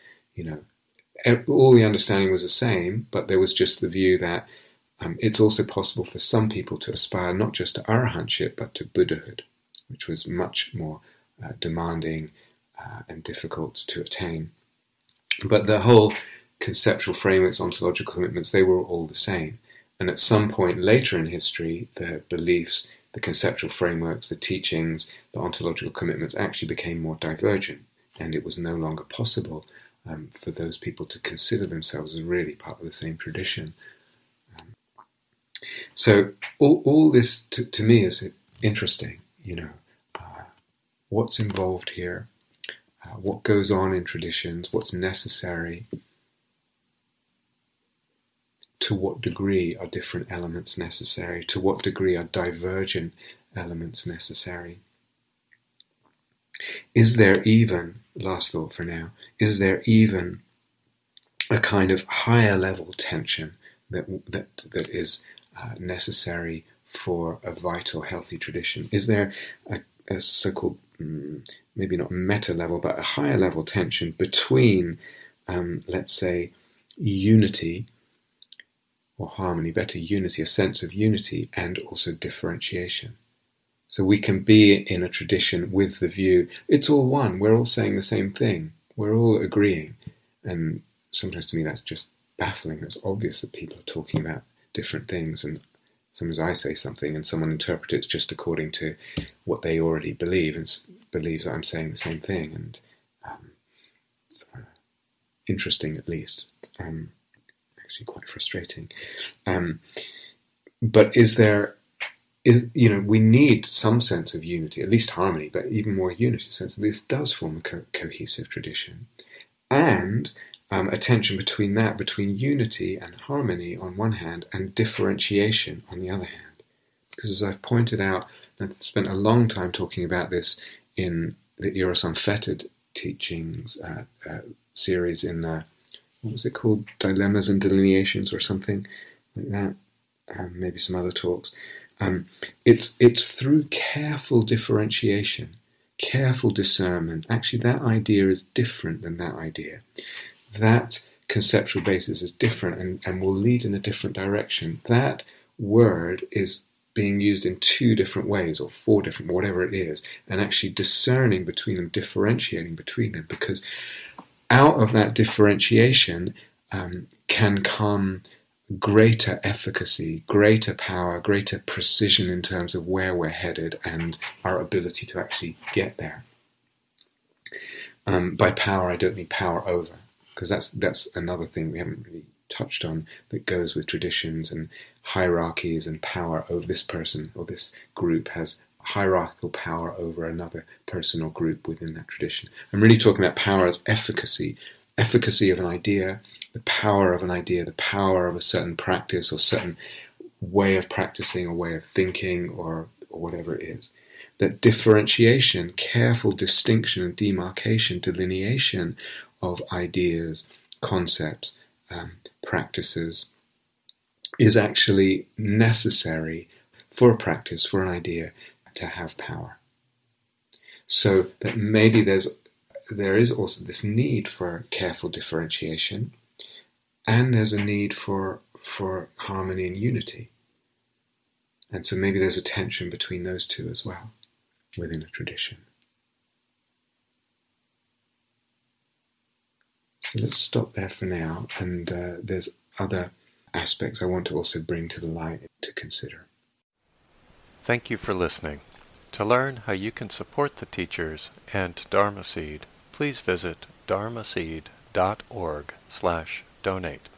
All the understanding was the same, but there was just the view that it's also possible for some people to aspire not just to arahantship, but to Buddhahood, which was much more demanding and difficult to attain. But the whole conceptual frameworks, ontological commitments, they were all the same. And at some point later in history, the beliefs, the conceptual frameworks, the teachings, the ontological commitments actually became more divergent, and it was no longer possible for those people to consider themselves as really part of the same tradition. So all this to me is interesting. What's involved here, what goes on in traditions, what's necessary. To what degree are different elements necessary? To what degree are divergent elements necessary? Is there even, last thought for now, is there even a kind of higher level tension that is necessary for a vital, healthy tradition? Is there a so-called, maybe not meta level, but a higher level tension between, let's say, unity, or harmony, better unity, a sense of unity, and also differentiation? So we can be in a tradition with the view, it's all one, we're all saying the same thing, we're all agreeing. And sometimes to me that's just baffling. It's obvious that people are talking about different things, and sometimes I say something and someone interprets it just according to what they already believe, and believes that I'm saying the same thing. And it's interesting, at least. Actually quite frustrating. But we need some sense of unity, at least harmony, but even more unity, sense that this does form a cohesive tradition. And a tension between unity and harmony on one hand, and differentiation on the other hand. Because as I've pointed out, I've spent a long time talking about this in the Eros Unfettered teachings series in what was it called? Dilemmas and Delineations or something like that. Maybe some other talks. It's through careful differentiation, careful discernment. Actually, that idea is different than that idea. That conceptual basis is different and will lead in a different direction. That word is being used in 2 different ways, or 4 different, whatever it is, and actually discerning between them, differentiating between them, because out of that differentiation can come greater efficacy, greater power, greater precision in terms of where we're headed and our ability to actually get there. By power, I don't mean power over, because that's another thing we haven't really touched on that goes with traditions and hierarchies and power over. This person or this group has hierarchical power over another person or group within that tradition. I'm really talking about power as efficacy of an idea, the power of an idea, the power of a certain practice or certain way of practicing or way of thinking or whatever it is. That differentiation, careful distinction and demarcation, delineation of ideas, concepts, practices, is actually necessary for a practice, for an idea, to have power. So that maybe there is also this need for careful differentiation, and there's a need for harmony and unity. And so maybe there's a tension between those two as well within a tradition. So let's stop there for now, and there's other aspects I want to also bring to the light to consider. Thank you for listening. To learn how you can support the teachers and Dharma Seed, please visit dharmaseed.org/donate.